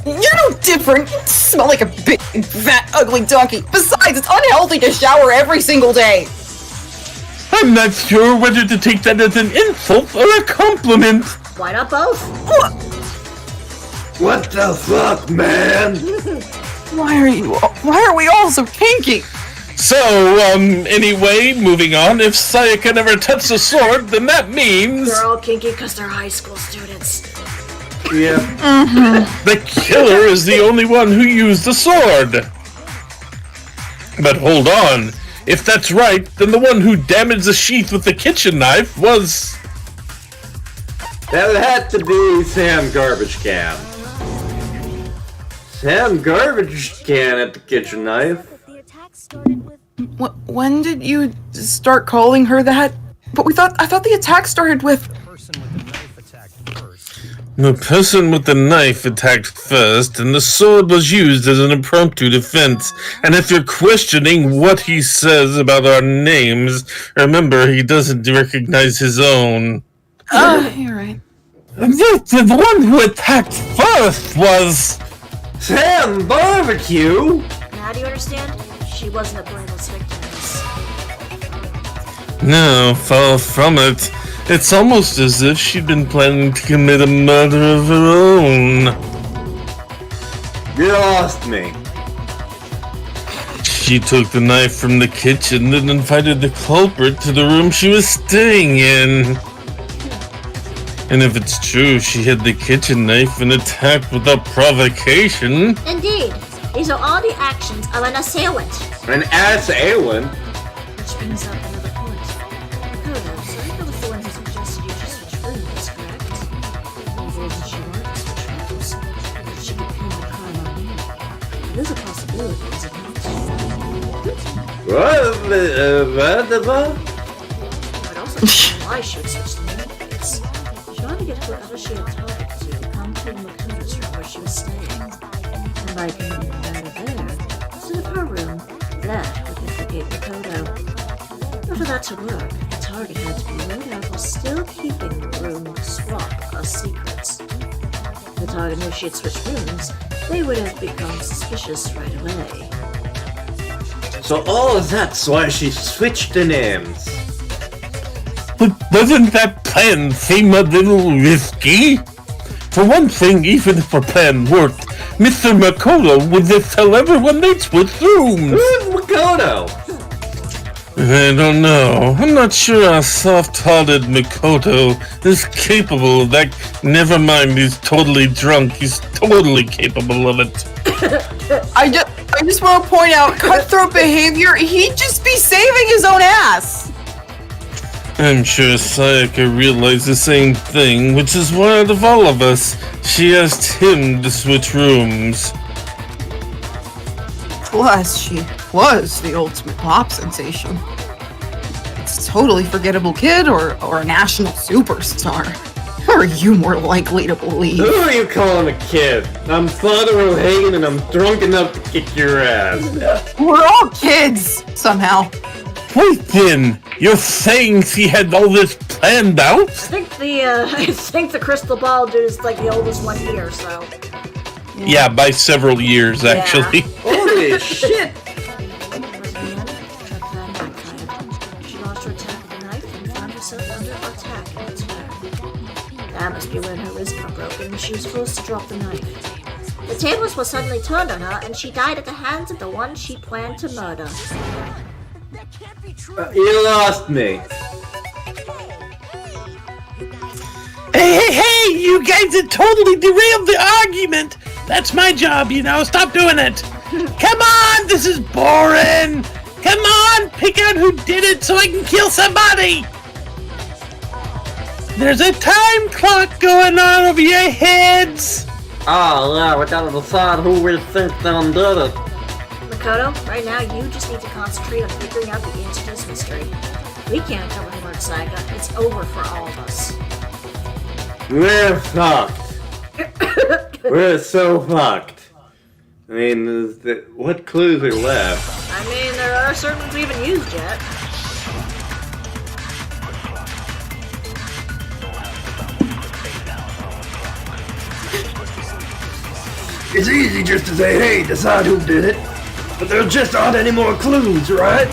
You're no different. You smell like a big, fat, ugly donkey. Besides, it's unhealthy to shower every single day. I'm not sure whether to take that as an insult or a compliment. Why not both? What the fuck, man? Why are we all so kinky? So, anyway, moving on, if Sayaka never touched a sword, then that means... They're all kinky because they're high school students. Yeah. the killer is the only one who used the sword. But hold on, if that's right, then the one who damaged the sheath with the kitchen knife was... That had to be Sam Garbage Can. Sam Garbage Can at the kitchen knife. When did you start calling her that? But I thought the attack started with... The person with the knife attacked first, and the sword was used as an impromptu defense. And if you're questioning what he says about our names, remember he doesn't recognize his own. You're right. The one who attacked first was... Sam Barbecue? Now do you understand? She wasn't a blameless victim. No, far from it. It's almost as if she'd been planning to commit a murder of her own. You lost me. She took the knife from the kitchen and invited the culprit to the room she was staying in. And if it's true she hid the kitchen knife and attacked without provocation... Indeed. These are all the actions of an assailant. An assailant? Which brings up another point. Dakota, Sarika was the one who suggested you just switch rooms, correct? The reason she wanted to switch rooms so that she could pin the crime on you. It is a possibility, is it not? What? I'd also know why she would switch the names. She wanted to get whoever she had talked to come to Makoto's room where she was staying. And by pinning the matter there, instead of her room, that would implicate Makoto. But for that to work, the target had to be laid out while still keeping the room swap a secret. If the target knew she had switched rooms, they would have become suspicious right away. So all of that's why she switched the names. But doesn't that plan seem a little risky? For one thing, even if our plan worked, Mr. Makoto would just tell everyone they'd switch rooms. Who's Makoto? I don't know. I'm not sure how soft-hearted Makoto is capable of that. Never mind, he's totally drunk. He's totally capable of it. I just want to point out, cutthroat behavior, he'd just be saving his own ass. I'm sure Sayaka realized the same thing, which is why out of all of us, she asked him to switch rooms. Plus, she was the ultimate pop sensation. It's a totally forgettable kid or a national superstar. are you more likely to believe? Who are you calling a kid? I'm Father O'Hagan and I'm drunk enough to kick your ass. We're all kids, somehow. Wait then, you're saying she had all this planned out? I think the crystal ball dude is like the oldest one here, so. Yeah, by several years, actually. Holy shit! She launched her attack with a knife and found herself under attack in its wear. That must be when her wrist got broken and she was forced to drop the knife. The tables were suddenly turned on her and she died at the hands of the one she planned to murder. You lost me. Hey, you guys have totally derailed the argument. That's my job, stop doing it. Come on, this is boring. Come on, pick out who did it so I can kill somebody. There's a time clock going on over your heads. Oh, yeah, we gotta decide who we think done did it. Makoto, right now you just need to concentrate on figuring out the answer to this mystery. We can't cover the word saga. It's over for all of us. We're fucked. We're so fucked. I mean, what clues are left? I mean, there are certain ones we haven't used yet. It's easy just to say, hey, decide who did it. But there just aren't any more clues, right?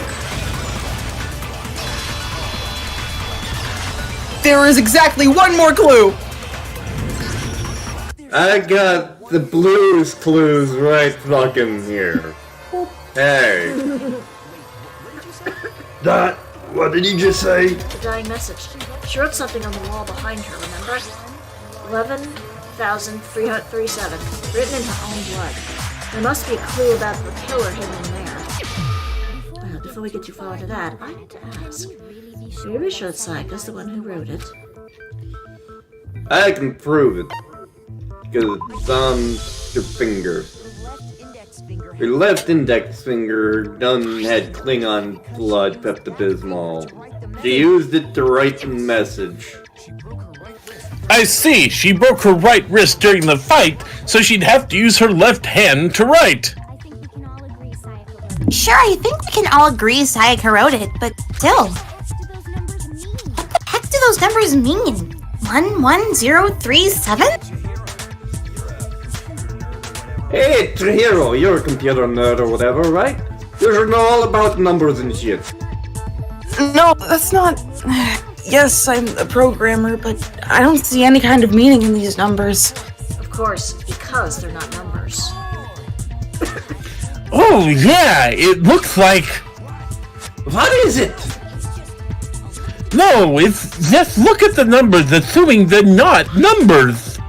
There is exactly one more clue! I got the blues clues right fucking here. Hey. That, what did you just say? The dying message. She wrote something on the wall behind her, remember? 11,337, written in her own blood. There must be a clue about the killer hidden in there. Well, before we get too far into that, I need to ask. Are you sure that Saika's the one who wrote it? I can prove it. Because it's on your finger. Your left index finger done had Klingon blood Pepto-Bismol. She used it to write the message. I see, she broke her right wrist during the fight, so she'd have to use her left hand to write. Sure, I think we can all agree Sayaka wrote it, but still. What the heck do those numbers mean? 11037? Hey, Trihiro, you're a computer nerd or whatever, right? You should know all about numbers and shit. No, that's not... Yes, I'm a programmer, but I don't see any kind of meaning in these numbers. Of course, because they're not numbers. Oh, yeah, it looks like... What is it? No, it's just look at the numbers, assuming they're not numbers.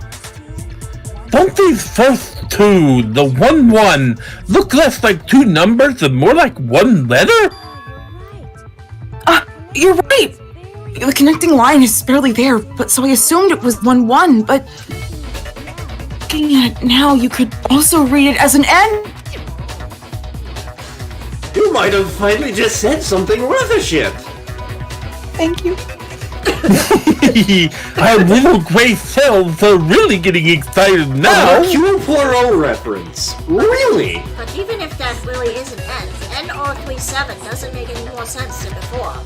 Don't these first two, the 1-1, look less like two numbers and more like one letter? You're right! The connecting line is barely there, but so I assumed it was 1-1, but... Looking at it now, you could also read it as an N! You might have finally just said something worth a shit. Thank you. Our little gray cells are really getting excited now. A Q Poirot reference. Really? But even if that really is an N, N037 doesn't make any more sense than before.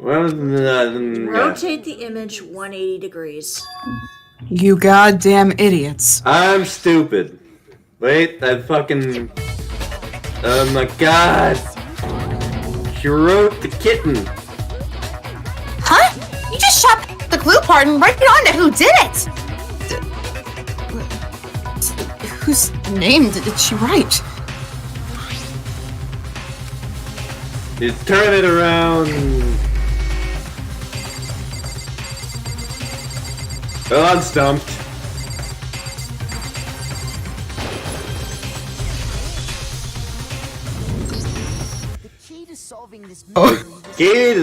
Well, Rotate the image 180 degrees. You goddamn idiots. I'm stupid. Wait, I fucking... Oh my god. She wrote the kitten. Huh? You just shot the clue part and right on to who did it! Whose name did she write? You turn it around. Well, I'm stumped. Key to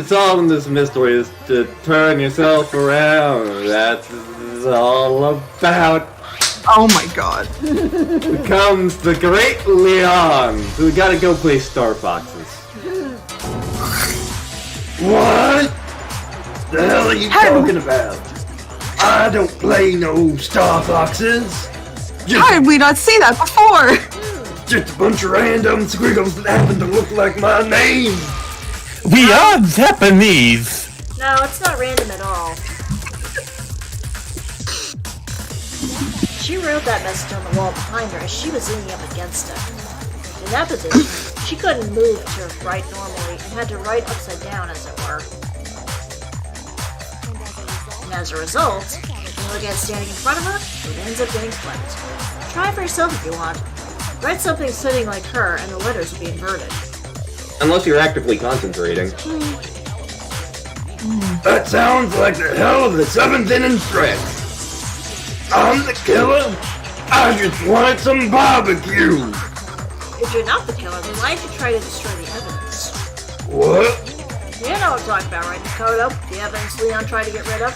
solving this mystery is to turn yourself around. That's all about. Oh my god. Comes the great Leon. So we gotta go play Star Foxes. What? The hell are you talking about? I don't play no Star Foxes. How did we not see that before? Just a bunch of random squiggles that happen to look like my name. We are Japanese. No, it's not random at all. She wrote that message on the wall behind her as she was leaning up against it. In that position, she couldn't move to write normally and had to write upside down, as it were. And as a result, when you look at it standing in front of her, it ends up getting flipped. Try it for yourself if you want. Write something sitting like her and the letters will be inverted. Unless you're actively concentrating. That sounds like the hell of the 7th inning stretch. I'm the killer. I just wanted some barbecue. If you're not the killer, then why did you try to destroy the evidence? What? You know what I'm talking about, right, Dakota? The evidence Leon tried to get rid of?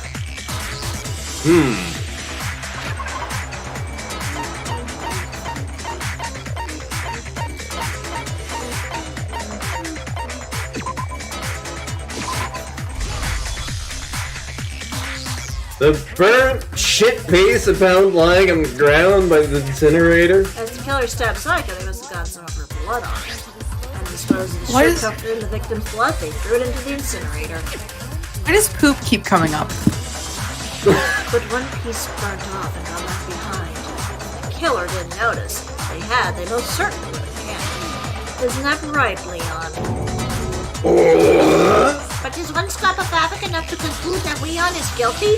The burnt shit paste found lying on the ground by the incinerator. As the killer stabbed Psycho, they must have gotten some of her blood on it. And disposed of the Why shit is- covered in the victim's blood, they threw it into the incinerator. Why does poop keep coming up? But one piece burnt off and got left behind. The killer didn't notice. If they had, they most certainly would have panicked. Isn't that right, Leon? But is one scrap of fabric enough to conclude that Leon is guilty?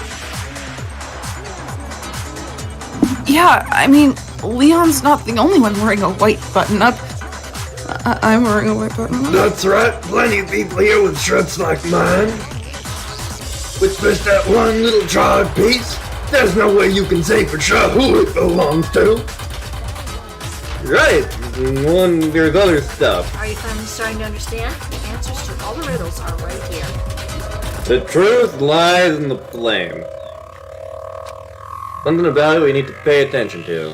Yeah, I mean, Leon's not the only one wearing a white button-up. I'm wearing a white button-up. That's right. Plenty of people here with shirts like mine. With just that one little charred piece, there's no way you can say for sure who it belongs to. Right. There's other stuff. Are you finally starting to understand? The answers to all the riddles are right here. The truth lies in the flame. Something about it we need to pay attention to.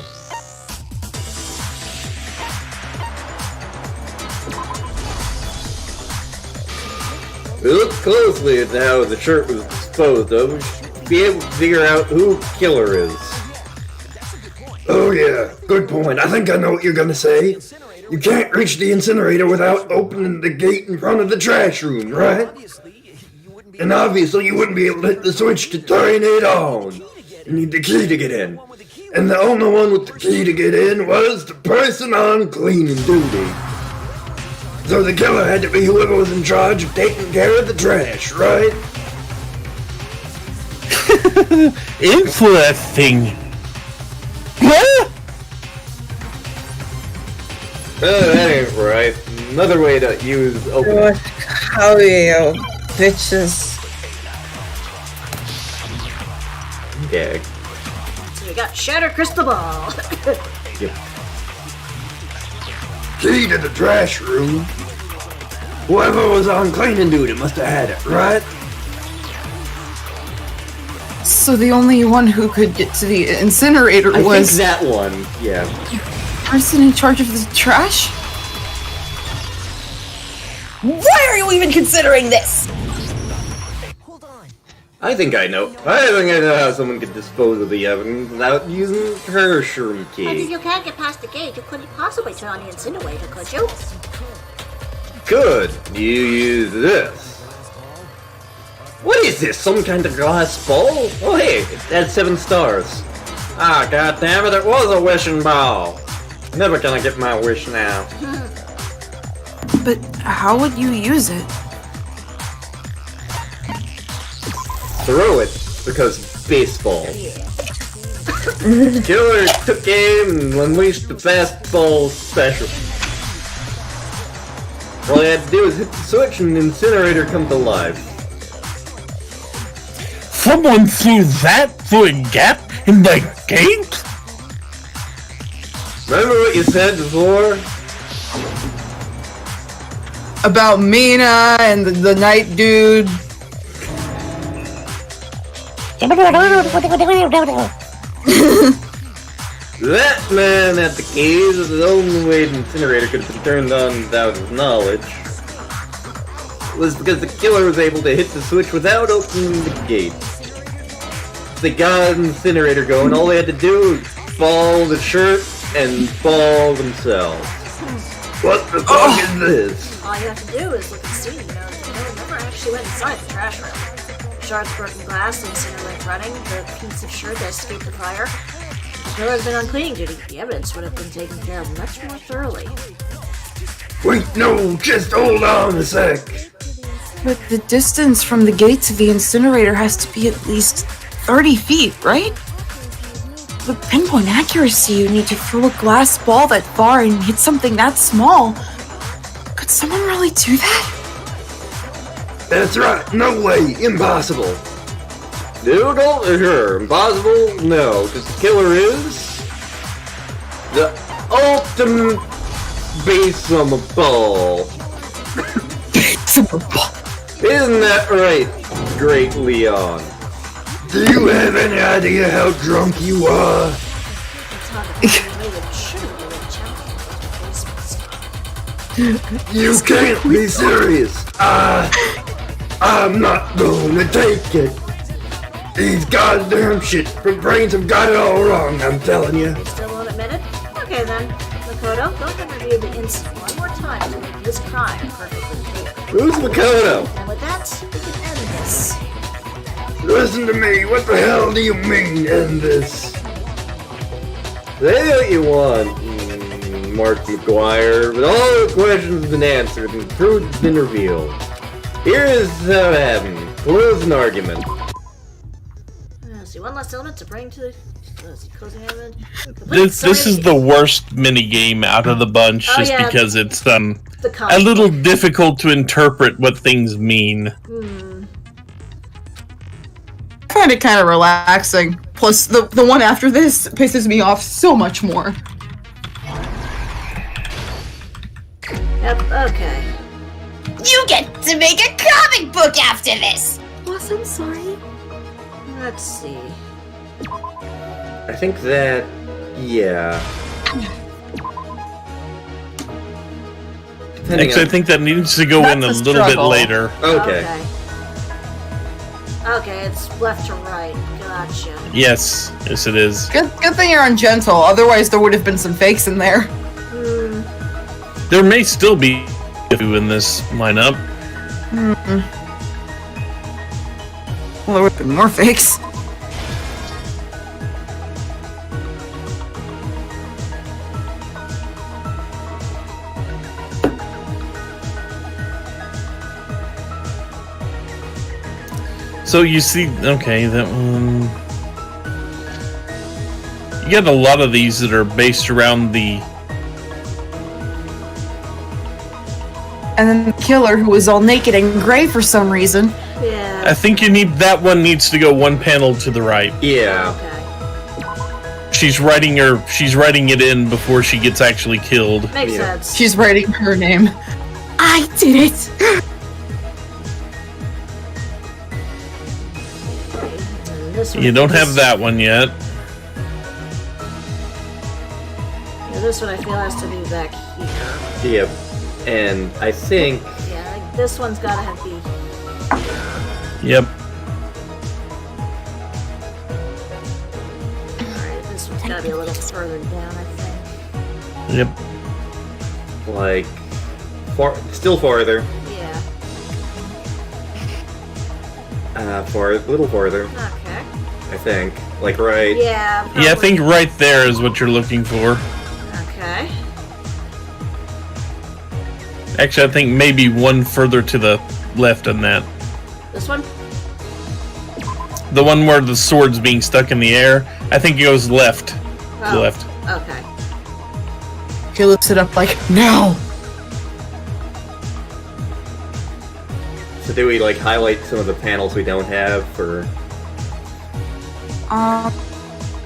If we look closely at how the shirt was disposed of, we should be able to figure out who the killer is. Oh yeah, good point. I think I know what you're gonna say. You can't reach the incinerator without opening the gate in front of the trash room, right? And obviously you wouldn't be able to hit the switch to turn it on. You need the key to get in. And the only one with the key to get in was the person on cleaning duty. So the killer had to be whoever was in charge of taking care of the trash, right? Interesting. Huh? Oh, that ain't right. Another way to use open. How are you, bitches? Okay. So you got Shatter Crystal Ball. Yep. Key to the trash room. Whoever was on cleaning duty must have had it, right? So the only one who could get to the incinerator I was think that one, yeah. the person in charge of the trash? Why are you even considering this? Hold on. I think I know. I think I know how someone could dispose of the evidence without using her shroom But if key. you can't get past the gate, you couldn't possibly turn on the incinerator, could you? Good. You use this. What is this? Some kind of glass ball? Oh hey, it had 7 stars. Ah, god damn it! It was a wishing ball. Never gonna get my wish now. But how would you use it? Throw it because baseball. Killer took aim and unleashed the fastball special. All he had to do was hit the switch and the incinerator come to life. Someone threw that through a gap in the gate? Remember what you said before? About Mina and the night dude. That man at the keys is the only way the incinerator could have been turned on without his knowledge. was because the killer was able to hit the switch without opening the gate. They got an incinerator going, all they had to do was fall the shirt and fall themselves. What the fuck is this? All you have to do is look and see, the killer never actually went inside the trash room. The shard's broken glass, the incinerator running, the piece of shirt that escaped the fire. The killer's been on cleaning duty. The evidence would have been taken care of much more thoroughly. Wait, no, just hold on a sec. But the distance from the gate to the incinerator has to be at least 30 feet, right? The pinpoint accuracy you need to throw a glass ball that far and hit something that small. Could someone really do that? That's right, no way, impossible. Doodle? Sure. Impossible? No, because the killer is the ultimate baseable. Isn't that right, Great Leon? Do you have any idea how drunk you are? You can't be serious. I'm not going to take it. These goddamn brains have got it all wrong, I'm telling you. You still won't admit it? Okay then. Makoto, go ahead and review the incident one more time to make this crime perfectly clear. Who's Makoto? And with that, we can end this. Listen to me, what the hell do you mean, end this? Say what you want, Mark McGuire, but all the questions have been answered and the truth has been revealed. Here is how it happened. Close an argument. See, one last element to bring to the closing element. This is the worst mini game out of the bunch, just because it's a little difficult to interpret what things mean. I find it kind of relaxing. Plus, the one after this pisses me off so much more. Yep, okay. You get to make a comic book after this! Boss, I'm sorry. Let's see. I think that, yeah. Actually, I think that needs to go in a little bit later. Okay. Okay, it's left to right. Gotcha. Yes, it is. Good thing you're on gentle, otherwise there would have been some fakes in there. There may still be two in this lineup. Well, there would have been more fakes. So you see, okay, that one. You get a lot of these that are based around the. And then the killer who was all naked and gray for some reason. Yeah. I think that one needs to go one panel to the right. Yeah. Okay. She's writing it in before she gets actually killed. Makes sense. She's writing her name. I did it! You don't have that one yet. Yeah, this one I feel has to be back here. Yep. And I think... Yeah, like this one's gotta have to be... Yep. Alright, this one's gotta be a little further down, I think. Yep. Like... still farther. Yeah. A little farther. Okay. I think. Like right... Yeah, probably. Yeah, I think right there is what you're looking for. Okay. Actually, I think maybe one further to the left on that. This one? The one where the sword's being stuck in the air. I think it goes left. To the left. Okay. He lifts it up like, no! So do we like highlight some of the panels we don't have, or...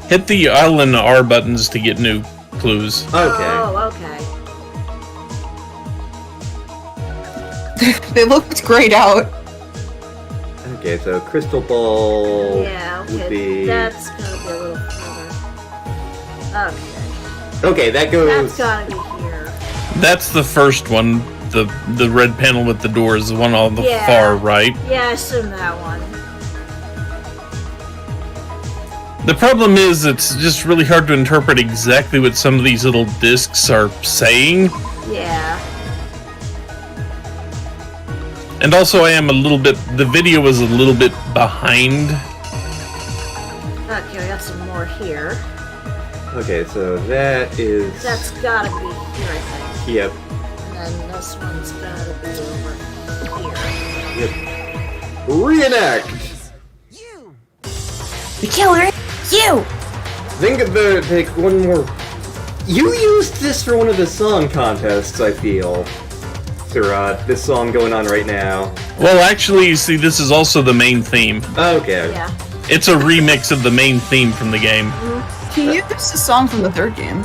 Hit the L and the R buttons to get new clues. Okay. Oh, okay. They looked grayed out. Okay, so crystal ball Yeah, would okay. be... That's gonna be a little further. Okay. Okay, that goes... That's gotta be here. That's the first one. the red panel with the doors, the one on the Yeah. far right. Yeah, I assume that one. The problem is it's just really hard to interpret exactly what some of these little discs are saying. Yeah. And also I am a little bit, the video is a little bit behind. Okay, we got some more here. Okay, so that is... That's gotta be here, I think. Yep. And then this one's gotta be over here. Yep. Reenact! The killer, you! Think about it, take one more... You used this for one of the song contests, I feel. Suraht, this song going on right now. Well, actually, you see, this is also the main theme. Okay. Yeah. It's a remix of the main theme from the game. He used the song from the third game.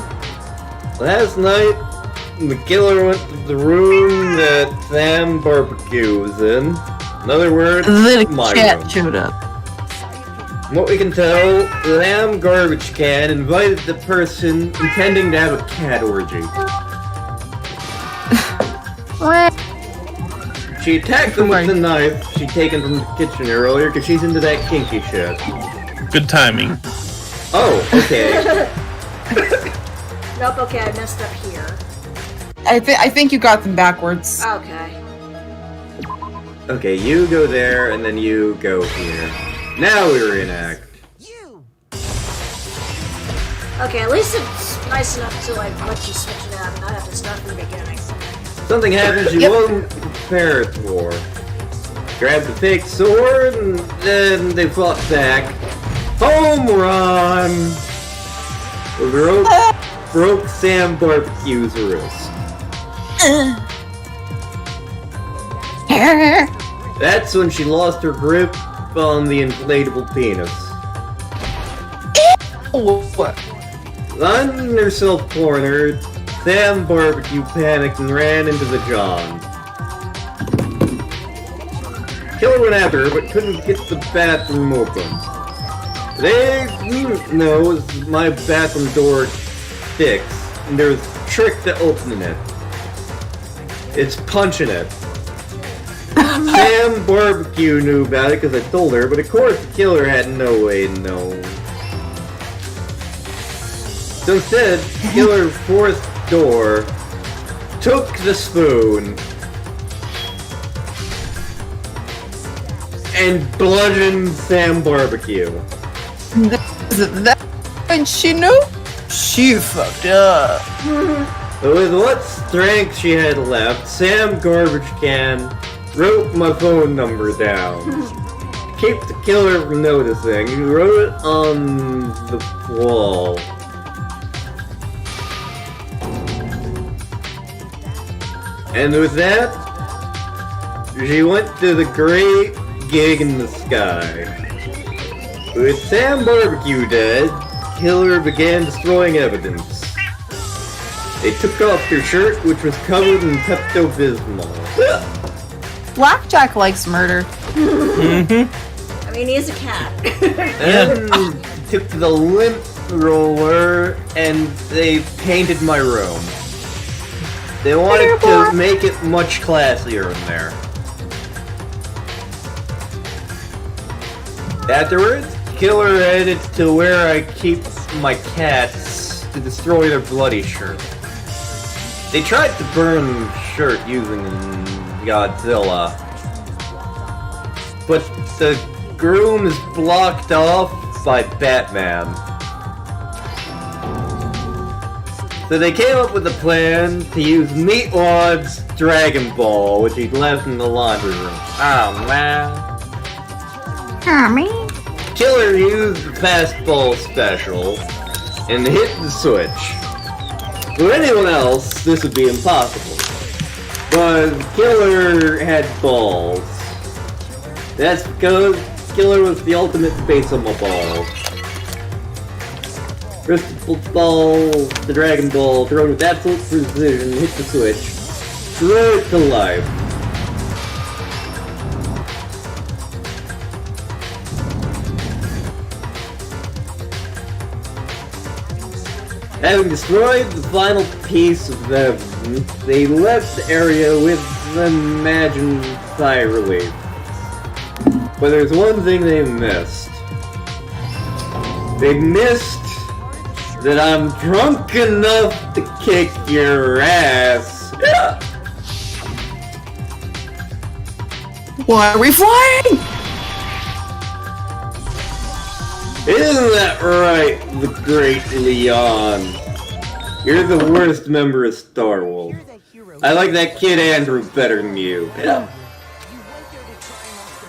Last night, the killer went to the room that Sam Barbecue was in. In other words, my room. showed up. From what we can tell, Lamb Garbage Can invited the person intending to have a cat orgy. She attacked him with the knife she'd taken from the kitchen earlier because she's into that kinky shit. Good timing. Oh, okay. Nope, okay, I messed up here. I think you got them backwards. Okay. Okay, you go there, and then you go here. Now we reenact. Okay, at least it's nice enough to like let you switch it out and not have to start from the beginning. Something happens you wasn't prepared for. Grabbed the fake sword, and then they fought back. Home run! Broke Sam Barbecue's wrist. That's when she lost her grip on the inflatable penis. Finding herself cornered, Sam Barbecue panicked and ran into the John. Killer went after her, but couldn't get the bathroom open. They knows my bathroom door fixed, and there's a trick to opening it. It's punching it. Sam Barbecue knew about it because I told her, but of course the killer had no way to know. So instead, the killer forced the door, took the spoon, and bludgeoned Sam Barbecue. And she knew? She fucked up. With what strength she had left, Sam Garbage Can wrote my phone number down. Keep the killer from noticing. He wrote it on the wall. And with that, she went to the great gig in the sky. With Sam Barbecue dead, killer began destroying evidence. They took off their shirt, which was covered in Pepto-Bismol. Blackjack likes murder. I mean, he's a cat. And took the lint roller, and they painted my room. They wanted to make it much classier in there. Afterwards, killer headed to where I keep my cats to destroy their bloody shirt. They tried to burn the shirt using Godzilla, but the room is blocked off by Batman. So they came up with a plan to use Meatwad's Dragon Ball, which he'd left in the laundry room. Oh man. Killer used the fastball special and hit the switch. For anyone else, this would be impossible. But Killer had balls. That's because Killer was the ultimate base on my balls. Crystal ball, the Dragon Ball, thrown with absolute precision, hit the switch, throw it to life. Having destroyed the final piece of evidence, they left the area with an imagined sigh of relief. But there's one thing they missed. They missed that I'm drunk enough to kick your ass. Why are we flying? Isn't that right, the great Leon? You're the worst member of Star Wolf. I like that kid Andrew better than you.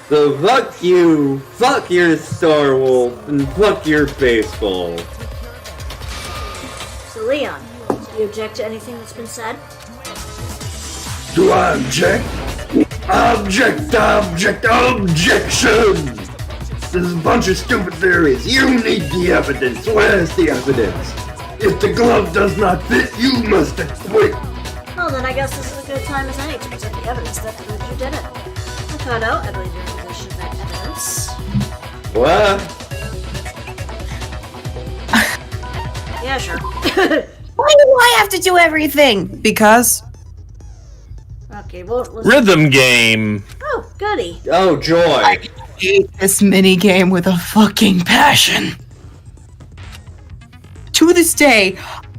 So fuck you, fuck your Star Wolf, and fuck your baseball. So Leon, do you object to anything that's been said? Do I object? Objection! This is a bunch of stupid theories. You need the evidence. Where's the evidence? If the glove does not fit, you must acquit. Well, then I guess this is a good time as any to present the evidence that proved you did it. I found out, I believe you're in possession of that evidence. What? Yeah, sure. Why do I have to do everything? Because. Okay, well, let's... Rhythm game. Oh, goody. Oh, joy. I hate this mini game with a fucking passion. To this day,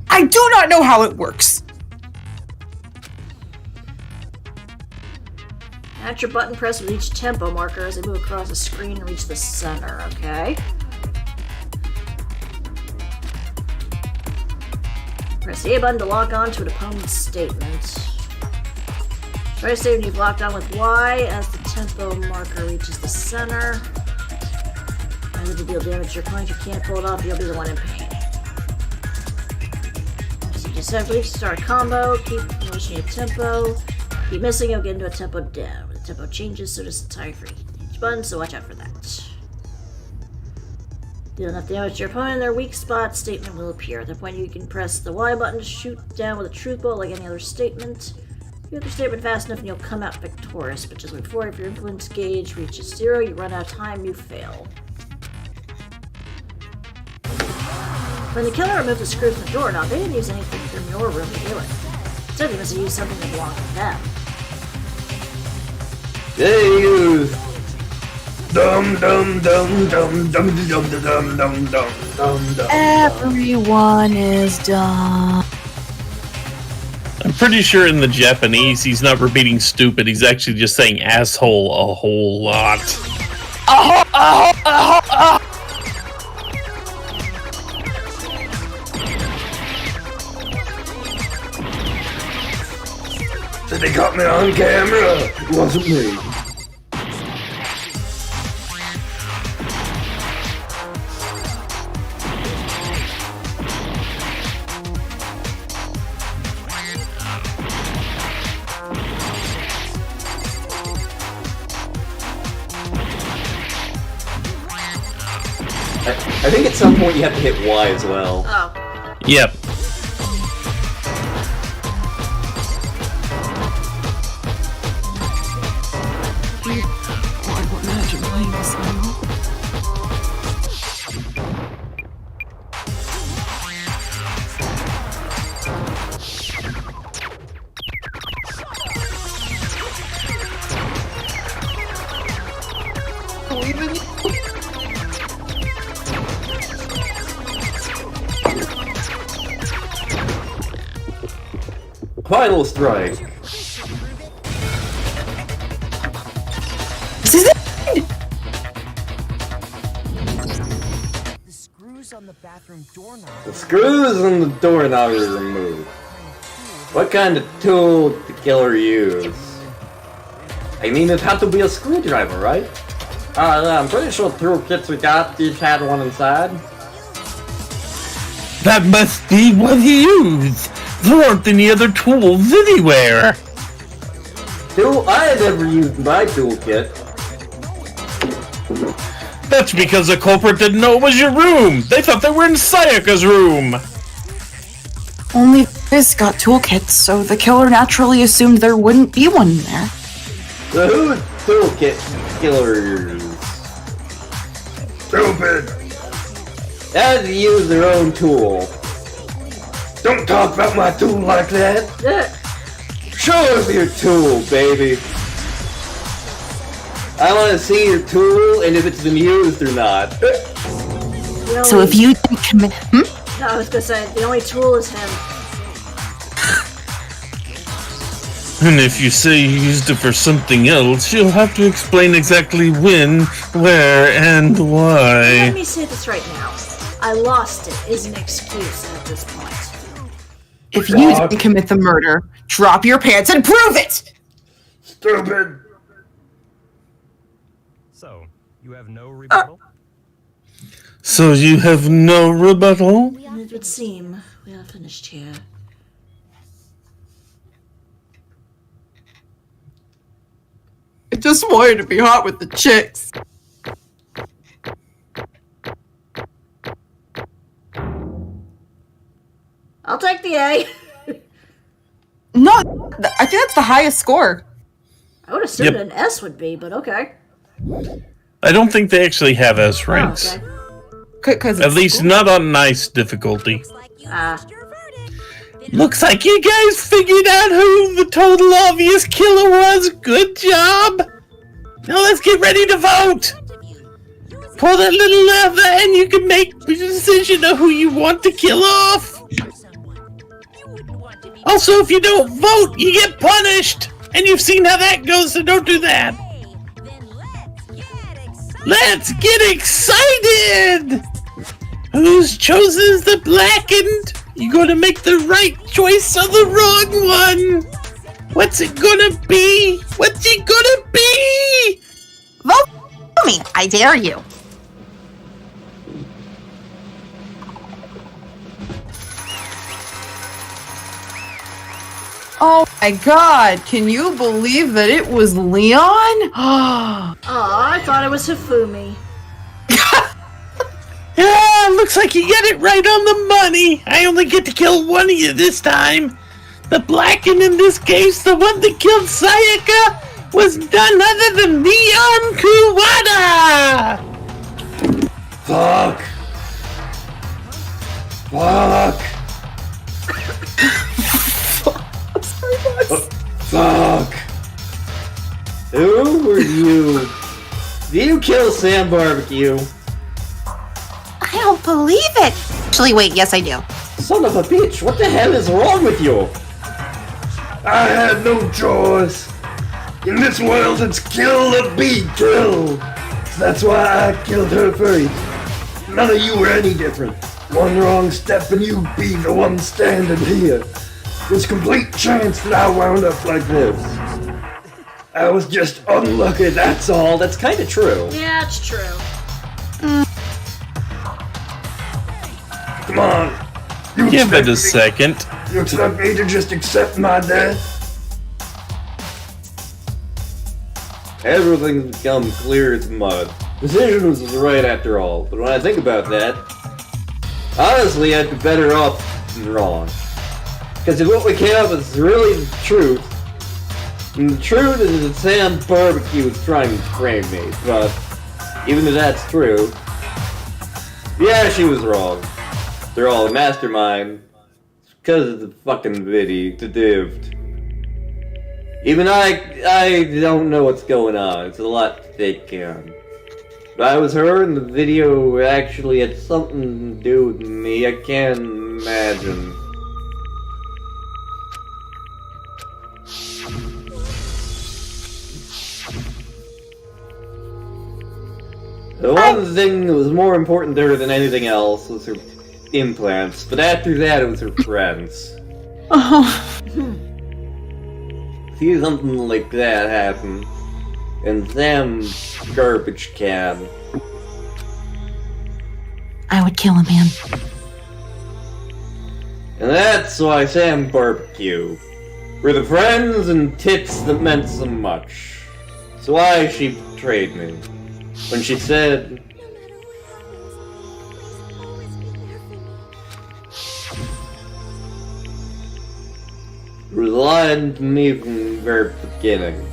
I do not know how it works. Match your button press with each tempo marker as they move across the screen and reach the center, okay? Press the A button to lock on to an opponent's statement. Try to save when you've locked on with Y as the tempo marker reaches the center. Either to deal damage to your opponent, you can't pull it off, you'll be the one in pain. So just simply start a combo, keep pushing a tempo, keep missing, you'll get into a tempo down. When the tempo changes, so does the time for each button, so watch out for that. Deal enough damage to your opponent in their weak spot, statement will appear. At that point, you can press the Y button to shoot down with a truth bolt like any other statement. You get your statement fast enough and you'll come out victorious, but just before, if your influence gauge reaches 0, you run out of time, you fail. When the killer removed the screw from the doorknob, they didn't use anything from your room to do it. Instead, they must have used something that belonged to them. They used Everyone is dumb. I'm pretty sure in the Japanese he's not repeating stupid, he's actually just saying asshole a whole lot. Did they caught me on camera? It wasn't me. I think at some point you have to hit Y as well. Oh. Yep. Final strike. This is it. The screws on the bathroom doorknob. The screws on the doorknob are removed. What kind of tool did the killer use? I mean, it had to be a screwdriver, right? Yeah, I'm pretty sure the toolkits we got each had one inside. That must be what he used. There aren't any other tools anywhere. I had never used my toolkit. That's because the culprit didn't know it was your room. They thought they were in Sayaka's room. Only this got toolkits, so the killer naturally assumed there wouldn't be one there. So whose toolkit killer used? Stupid. They had to use their own tool. Don't talk about my tool like that. Show us your tool, baby. I want to see your tool and if it's been used or not. So if you didn't commit, No, I was gonna say, the only tool is him. And if you say you used it for something else, you'll have to explain exactly when, where, and Let why. me say this right now. I lost it is an excuse at this point. If you didn't commit the murder, drop your pants and prove it! Stupid. So, you have no rebuttal? So you have no rebuttal? It would seem we are finished here. I just wanted to be hot with the chicks. I'll take the A. No, I think that's the highest score. I would assume an S would be, but okay. I don't think they actually have S ranks. Oh, Cause At least not on nice difficulty. Looks like you guys figured out who the total obvious killer was. Good job. Now let's get ready to vote. Pull that little lever and you can make a decision of who you want to kill off. Also, if you don't vote, you get punished. And you've seen how that goes, so don't do that. Let's get excited! Whose chooses the blackened? You gonna make the right choice or the wrong one? What's it gonna be? What's it gonna be? vote for me. I dare you. Oh my god, can you believe that it was Leon? Oh, I thought it was Hifumi. Yeah, looks like you get it right on the money. I only get to kill one of you this time. The blackened in this case, the one that killed Sayaka, was none other than Neon Kuwata! Fuck. Fuck. Fuck. Who were you? Did you kill Sam Barbecue? I don't believe it. Actually, wait, yes, I do. Son of a bitch, what the hell is wrong with you? I had no choice. In this world, it's kill or be killed. That's why I killed her first. None of you were any different. One wrong step and you'd be the one standing here. There's complete chance that I wound up like this. I was just unlucky, that's all. That's kinda true. Yeah, it's true. Come on. You Give it a expect second. me- You expect me to just accept my death? Everything's become clear as mud. Decision was right after all, but when I think about that, honestly, I'd be better off than wrong. Because if what we came up with is really the truth, and the truth is that Sam Barbecue was trying to frame me, but even if that's true, yeah, she was wrong. They're all a mastermind. It's because of the fucking video, the dived. Even I don't know what's going on. It's a lot to take in. If I was her and the video actually had something to do with me, I can't imagine. The one thing that was more important to her than anything else was her implants, but after that it was her friends. See something like that happen, and Sam's garbage can. I would kill a man. And that's why Sam Barbecue were the friends and tits that meant so much. It's why she betrayed me. When she said, she was lying to me from the very beginning.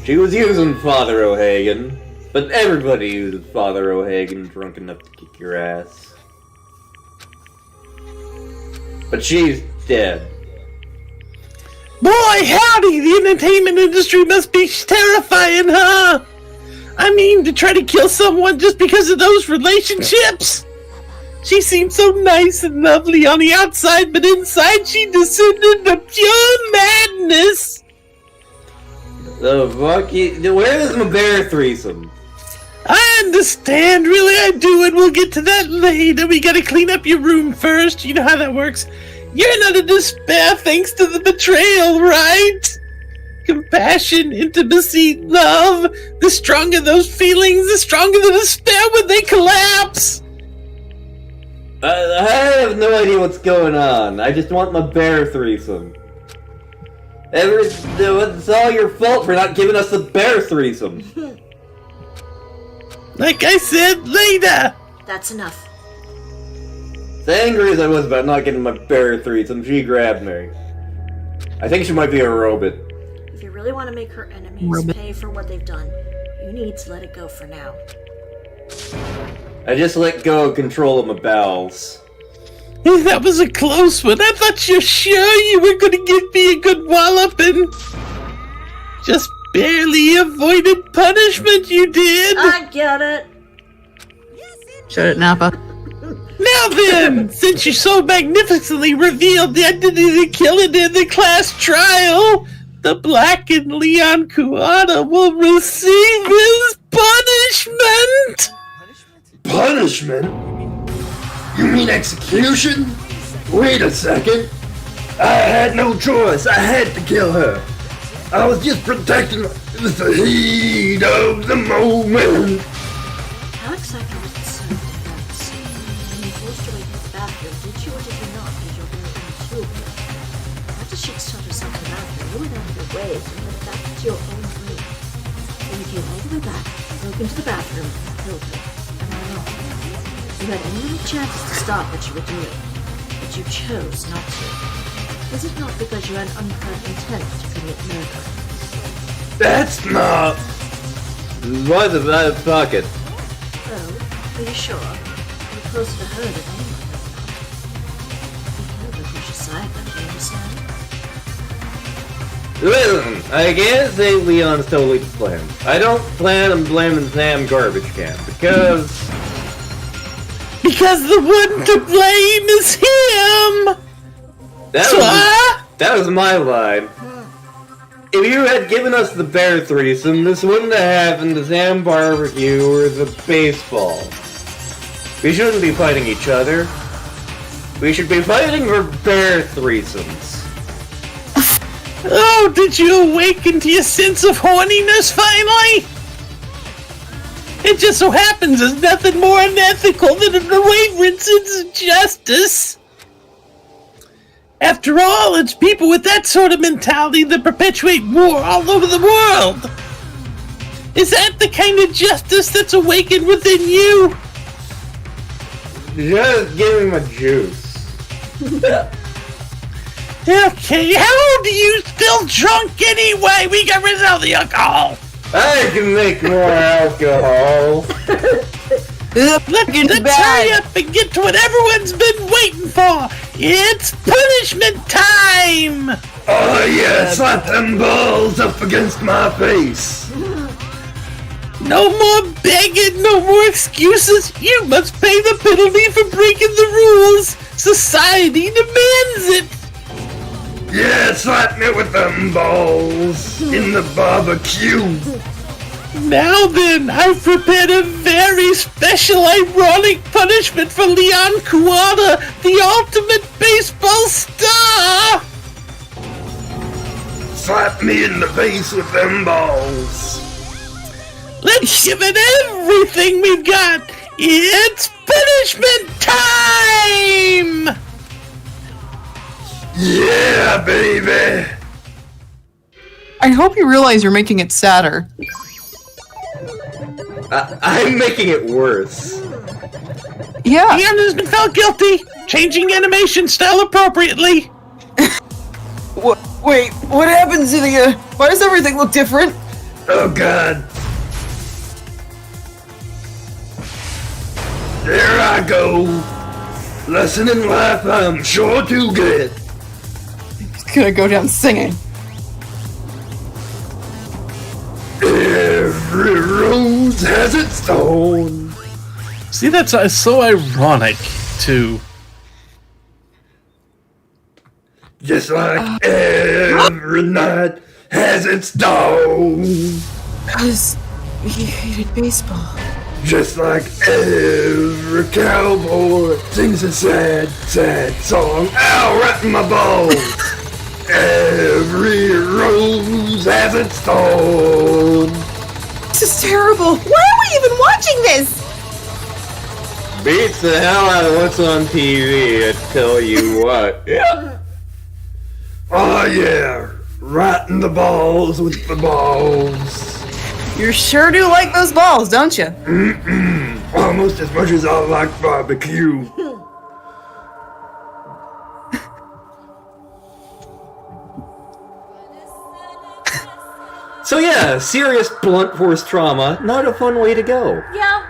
She was using Father O'Hagan, but everybody uses Father O'Hagan drunk enough to kick your ass. But she's dead. Boy, howdy, the entertainment industry must be terrifying, huh? I mean, to try to kill someone just because of those relationships? She seemed so nice and lovely on the outside, but inside she descended into pure madness. The fuck? Where is my bear threesome? I understand, really I do, and we'll get to that later. We gotta clean up your room first, you know how that works. You're not in despair thanks to the betrayal, right? Compassion, intimacy, love. The stronger those feelings, the stronger the despair when they collapse. I have no idea what's going on. I just want my bear threesome. It's all your fault for not giving us the bear threesome. Like I said, later. That's enough. As angry as I was about not getting my bear threesome, she grabbed me. I think she might be a robot. If you really want to make her enemies pay for what they've done, you need to let it go for now. I just let go of control of my bowels. Hey, that was a close one. I thought you were sure you were going to give me a good walloping. Just barely avoided punishment, you did. I get it. Shut it, Nappa. Now then, since you so magnificently revealed the identity of the killer in the class trial, the blackened Leon Kuata will receive his punishment! Punishment? You mean execution? Wait a second. I had no choice. I had to kill her. I was just protecting her. It was the heat of the moment. How exactly was it served in France? When you forced her away from the bathroom, did you or did you not use your very own tool? After she shut herself in the bathroom, you went out of your way and went back to your own room. Then you came all the way back, broke into the bathroom, and killed her. Am I wrong? You had infinite chances to stop what you were doing, but you chose not to. Was it not because you had unheard intent to commit murder? That's not. Why the bad pocket? Oh, are you sure? You're closer to her than anyone does not. You can't push aside that, do you understand? Listen, I can't say Leon's totally to blame. I don't plan on blaming Sam Garbage Can, because the one to blame is him! that was my line. If you had given us the bear threesome, this wouldn't have happened to Sam Barbecue or the baseball. We shouldn't be fighting each other. We should be fighting for bear threesomes. Oh, did you awaken to your sense of horniness finally? It just so happens there's nothing more unethical than an irreverence in justice. After all, it's people with that sort of mentality that perpetuate war all over the world. Is that the kind of justice that's awakened within you? Just give me my juice. Okay, how old are you still drunk anyway? We got rid of all the alcohol. I can make more alcohol. Let's hurry up and get to what everyone's been waiting for. It's punishment time! Oh yeah, slap them balls up against my face. No more begging, no more excuses. You must pay the penalty for breaking the rules. Society demands it. Yeah, slap me with them balls in the barbecue. Now then, I've prepared a very special ironic punishment for Leon Kuata, the ultimate baseball star! Slap me in the face with them balls. Let's give it everything we've got! It's punishment time! Yeah, baby! I hope you realize you're making it sadder. I'm making it worse. Yeah. Leon has been found guilty, changing animation style appropriately. Wait, what happens to the, why does everything look different? Oh god. There I go. Lesson in life I'm sure to get. He's gonna go down singing. Every rose has its thorn. See, that's so ironic, too. Just like every night has its dawn. Because he hated baseball. Just like every cowboy sings a sad, sad song. Ow, right in my balls. Every rose has its thorn. This is terrible. Why are we even watching this? Beats the hell out of what's on TV, I tell you what. Yeah. Oh yeah, right in the balls with the balls. You sure do like those balls, don't you? Almost as much as I like barbecue. So yeah, serious blunt force trauma, not a fun way to go. Yeah.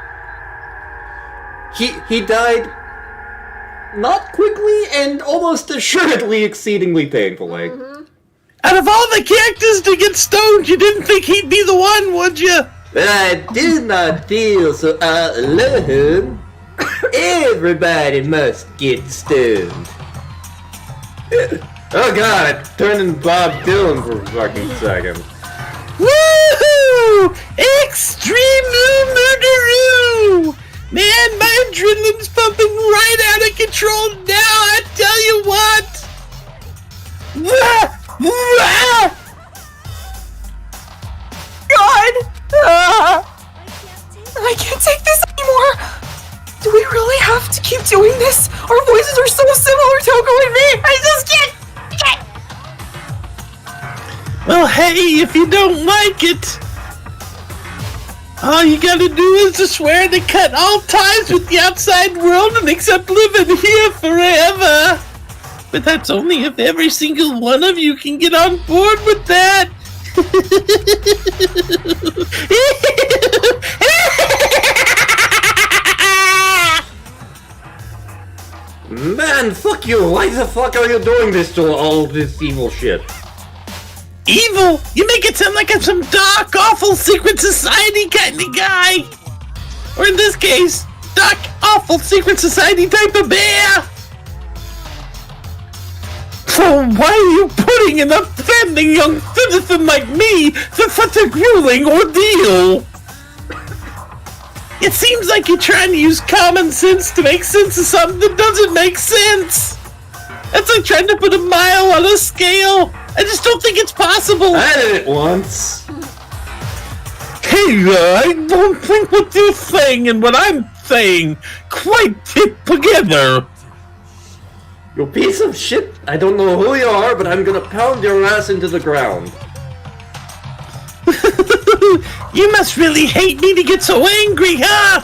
He died not quickly and almost assuredly exceedingly painfully. Out of all the characters to get stoned, you didn't think he'd be the one, would you? I did not feel so alone. Everybody must get stoned. Oh god, turning Bob Dylan for a fucking second. Woohoo! Extreme murderoo! Man, my adrenaline's pumping right out of control now, I tell you what! God! I can't take this anymore! Do we really have to keep doing this? Our voices are so similar, Toko and me! I just can't! Well, hey, if you don't like it, all you gotta do is to swear to cut all ties with the outside world and accept living here forever. But that's only if every single one of you can get on board with that. Man, fuck you! Why the fuck are you doing this to all this evil shit? Evil? You make it sound like I'm some dark, awful secret society kind of guy. Or in this case, dark, awful secret society type of bear. So why are you putting an offending young citizen like me through such a grueling ordeal? It seems like you're trying to use common sense to make sense of something that doesn't make sense. That's like trying to put a mile on a scale. I just don't think it's possible. I did it once. Hey, I don't think what you're saying and what I'm saying quite fit together. You piece of shit! I don't know who you are, but I'm gonna pound your ass into the ground. You must really hate me to get so angry, huh?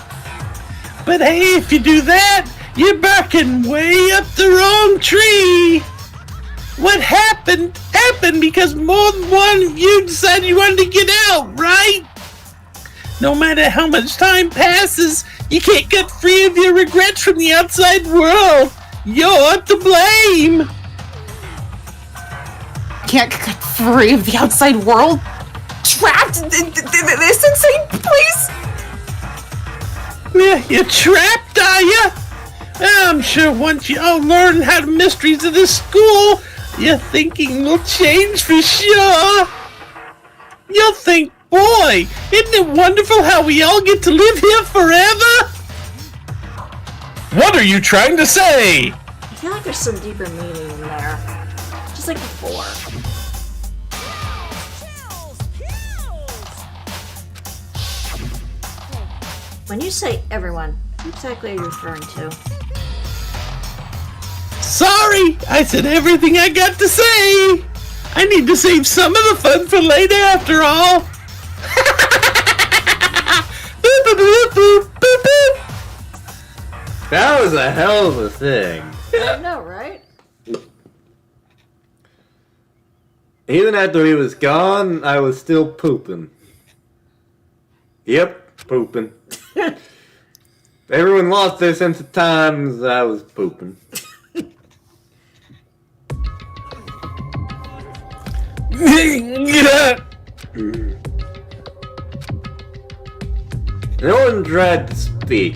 But hey, if you do that, you're barking way up the wrong tree. What happened because more than one of you decided you wanted to get out, right? No matter how much time passes, you can't get free of your regrets from the outside world. You're to blame. Can't get free of the outside world? Trapped in this insane place? Yeah, you're trapped, are you? I'm sure once you all learn how the mysteries of this school, your thinking will change for sure. You'll think, boy, isn't it wonderful how we all get to live here forever? What are you trying to say? I feel like there's some deeper meaning in there. Just like before. When you say everyone, who exactly are you referring to? Sorry, I said everything I got to say. I need to save some of the fun for later after all. That was a hell of a thing. I know, right? Even after he was gone, I was still pooping. Yep, pooping. Everyone lost their sense of time as I was pooping. No one tried to speak.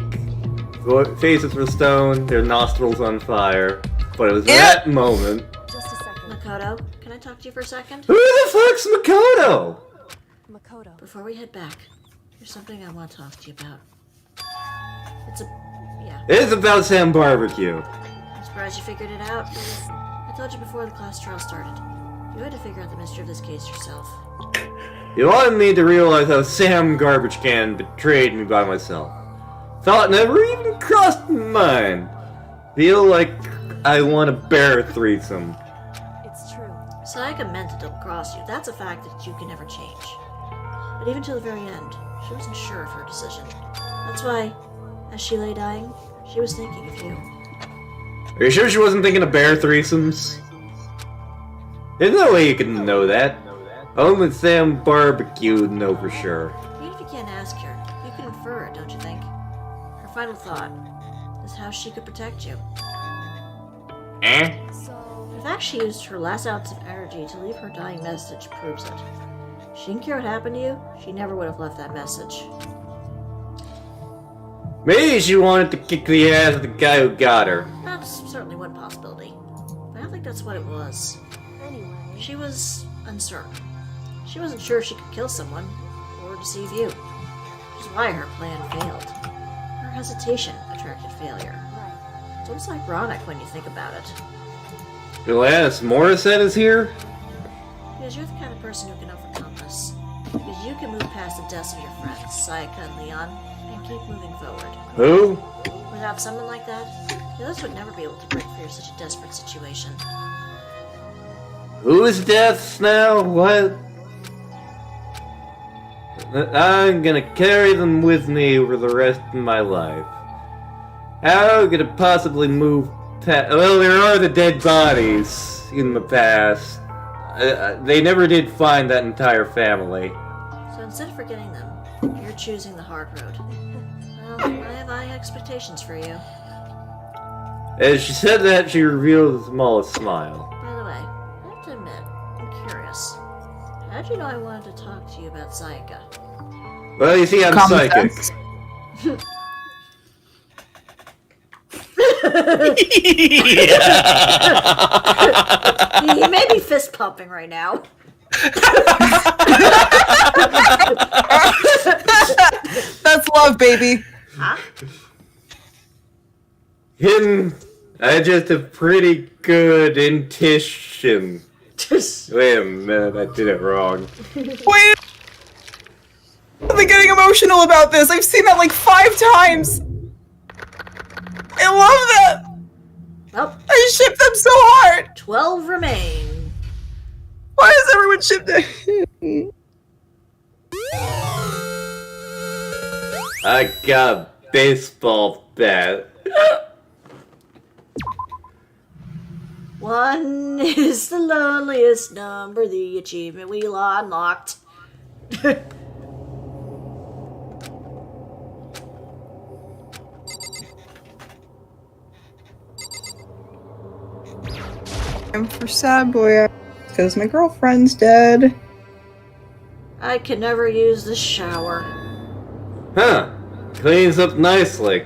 Faces were stone, their nostrils on fire. But it was that moment. Just a second. Makoto, can I talk to you for a second? Who the fuck's Makoto? Makoto. Before we head back, there's something I want to talk to you about. It's about Sam Barbecue. I'm surprised you figured it out. I told you before the class trial started. You had to figure out the mystery of this case yourself. You wanted me to realize how Sam Garbage Can betrayed me by myself. Thought never even crossed my mind. Feel like I want a bear threesome. It's true. Sayaka meant to double cross you. That's a fact that you can never change. But even till the very end, she wasn't sure of her decision. That's why, as she lay dying, she was thinking of you. Are you sure she wasn't thinking of bear threesomes? There's no way you can know that. Only Sam Barbecue would know for sure. Even if you can't ask her, you can infer it, don't you think? Her final thought is how she could protect you. The fact she used her last ounce of energy to leave her dying message proves it. She didn't care what happened to you, she never would have left that message. Maybe she wanted to kick the ass of the guy who got her. That's certainly one possibility. But I don't think that's what it was. Anyway. She was uncertain. She wasn't sure if she could kill someone or deceive you. Which is why her plan failed. Her hesitation attracted failure. Right. It's almost ironic when you think about it. Gladys Morissette is here? Because you're the kind of person who can overcome this. Because you can move past the deaths of your friends, Sayaka and Leon, and keep moving forward. Who? Without someone like that, the others would never be able to break through such a desperate situation. Whose deaths now? What? I'm gonna carry them with me for the rest of my life. How could it possibly move past? Well, there are the dead bodies in the past. They never did find that entire family. So instead of forgetting them, you're choosing the hard road. Well, I have high expectations for you. As she said that, she revealed the smallest smile. By the way, I have to admit, I'm curious. How'd you know I wanted to talk to you about Sayaka? Well, you see, I'm Common psychic. sense. He may be fist pumping right now. That's love, baby. Huh? I just have pretty good intuition. Wait a minute, I did it wrong. Wait. I'm getting emotional about this. I've seen that like 5 times. I love that. Well, I ship them so hard. 12 remain. Why does everyone ship them? I got a baseball bat. 1 is the loneliest number, the achievement wheel unlocked. I'm for sad boy because my girlfriend's dead. I can never use the shower. Huh. Cleans up nicely.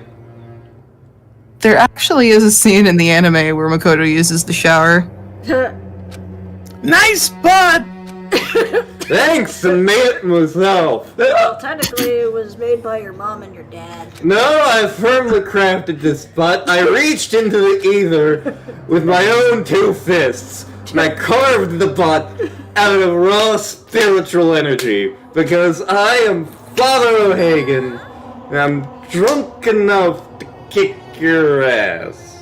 There actually is a scene in the anime where Makoto uses the shower. Nice spot! Thanks, I made it myself. Well, technically it was made by your mom and your dad. No, I firmly crafted this spot. I reached into the ether with my own 2 fists, and I carved the butt out of raw spiritual energy, because I am Father O'Hagan, and I'm drunk enough to kick your ass.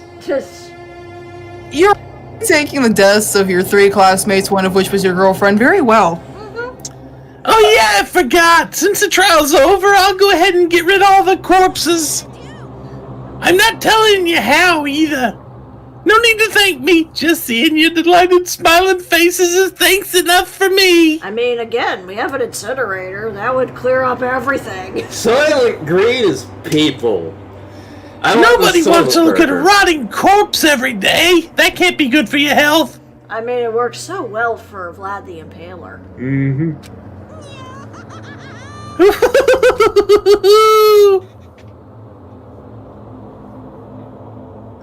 You're taking the deaths of your 3 classmates, one of which was your girlfriend, very well. Oh yeah, I forgot. Since the trial's over, I'll go ahead and get rid of all the corpses. I'm not telling you how either. No need to thank me. Just seeing your delighted smiling faces is thanks enough for me. I mean, again, we have an incinerator. That would clear up everything. Silent greed is people. Nobody wants to look at a rotting corpse every day. That can't be good for your health. I mean, it worked so well for Vlad the Impaler. Mm-hmm.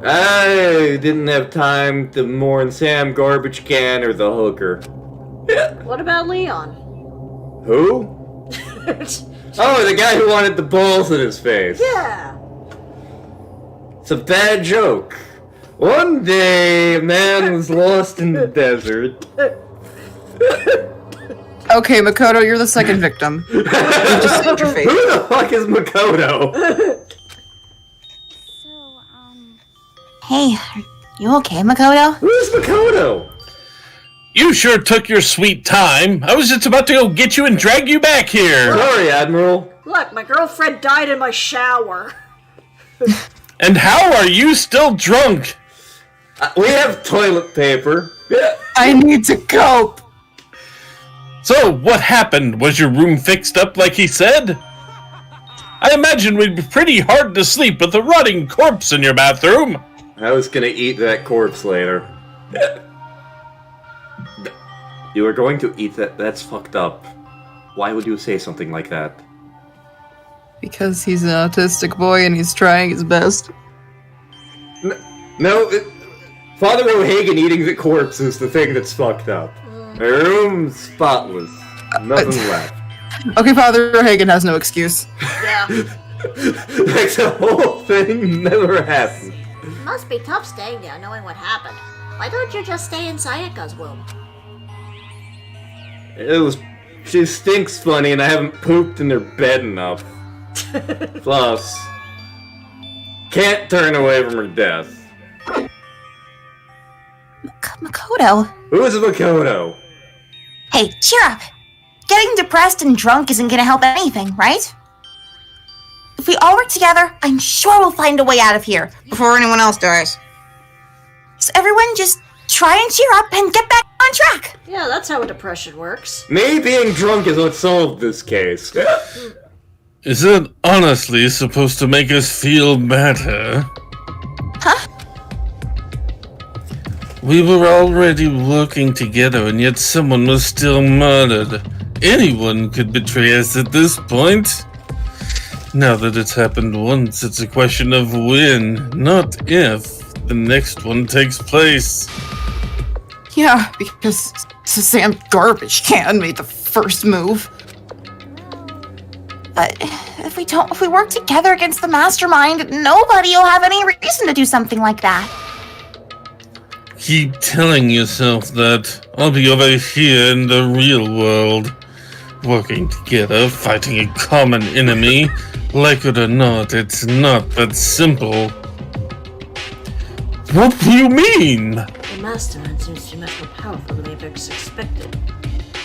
I didn't have time to mourn Sam Garbage Can or the hooker. What about Leon? Who? Oh, the guy who wanted the balls in his face. Yeah. It's a bad joke. One day, a man was lost in the desert. Okay, Makoto, you're the second victim. You just saved your face. Who the fuck is Makoto? Hey, are you okay, Makoto? Who's Makoto? You sure took your sweet time. I was just about to go get you and drag you back here. Sorry, Admiral. Look, my girlfriend died in my shower. And how are you still drunk? We have toilet paper. I need to cope. So, what happened? Was your room fixed up like he said? I imagine it would be pretty hard to sleep with a rotting corpse in your bathroom. I was gonna eat that corpse later. You were going to eat that? That's fucked up. Why would you say something like that? Because he's an autistic boy and he's trying his best. No, Father O'Hagan eating the corpse is the thing that's fucked up. My room's spotless. Nothing left. Okay, Father O'Hagan has no excuse. Yeah. Like the whole thing never happened. It must be tough staying there knowing what happened. Why don't you just stay in Sayaka's womb? She stinks funny and I haven't pooped in her bed enough. Plus, can't turn away from her death. Makoto. Who is Makoto? Hey, cheer up. Getting depressed and drunk isn't gonna help anything, right? If we all work together, I'm sure we'll find a way out of here. Before anyone else dies. So everyone just try and cheer up and get back on track. Yeah, that's how a depression works. Me being drunk is what solved this case. Is that honestly supposed to make us feel better? Huh? We were already working together and yet someone was still murdered. Anyone could betray us at this point. Now that it's happened once, it's a question of when, not if, the next one takes place. Yeah, because Sam Garbage Can made the first move. But if we work together against the mastermind, nobody will have any reason to do something like that. Keep telling yourself that. I'll be over here in the real world. Working together, fighting a common enemy. Like it or not, it's not that simple. What do you mean? The mastermind seems to be much more powerful than we ever expected.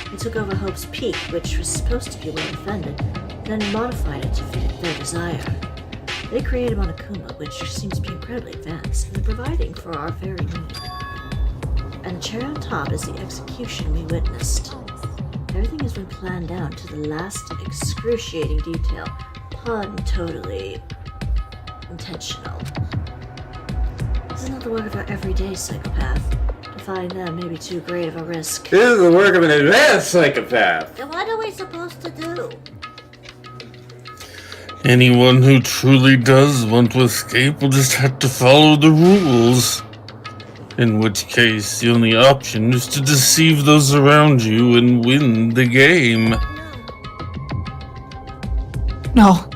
They took over Hope's Peak, which was supposed to be well defended, then modified it to fit their desire. They created Monokuma, which seems to be incredibly advanced, and they're providing for our very need. And the cherry on top is the execution we witnessed. Everything has been planned down to the last excruciating detail. Pun totally intentional. This is not the work of our everyday psychopath. Defying them may be too great of a risk. This is the work of an advanced psychopath. Then what are we supposed to do? Anyone who truly does want to escape will just have to follow the rules. In which case, the only option is to deceive those around you and win the game. No.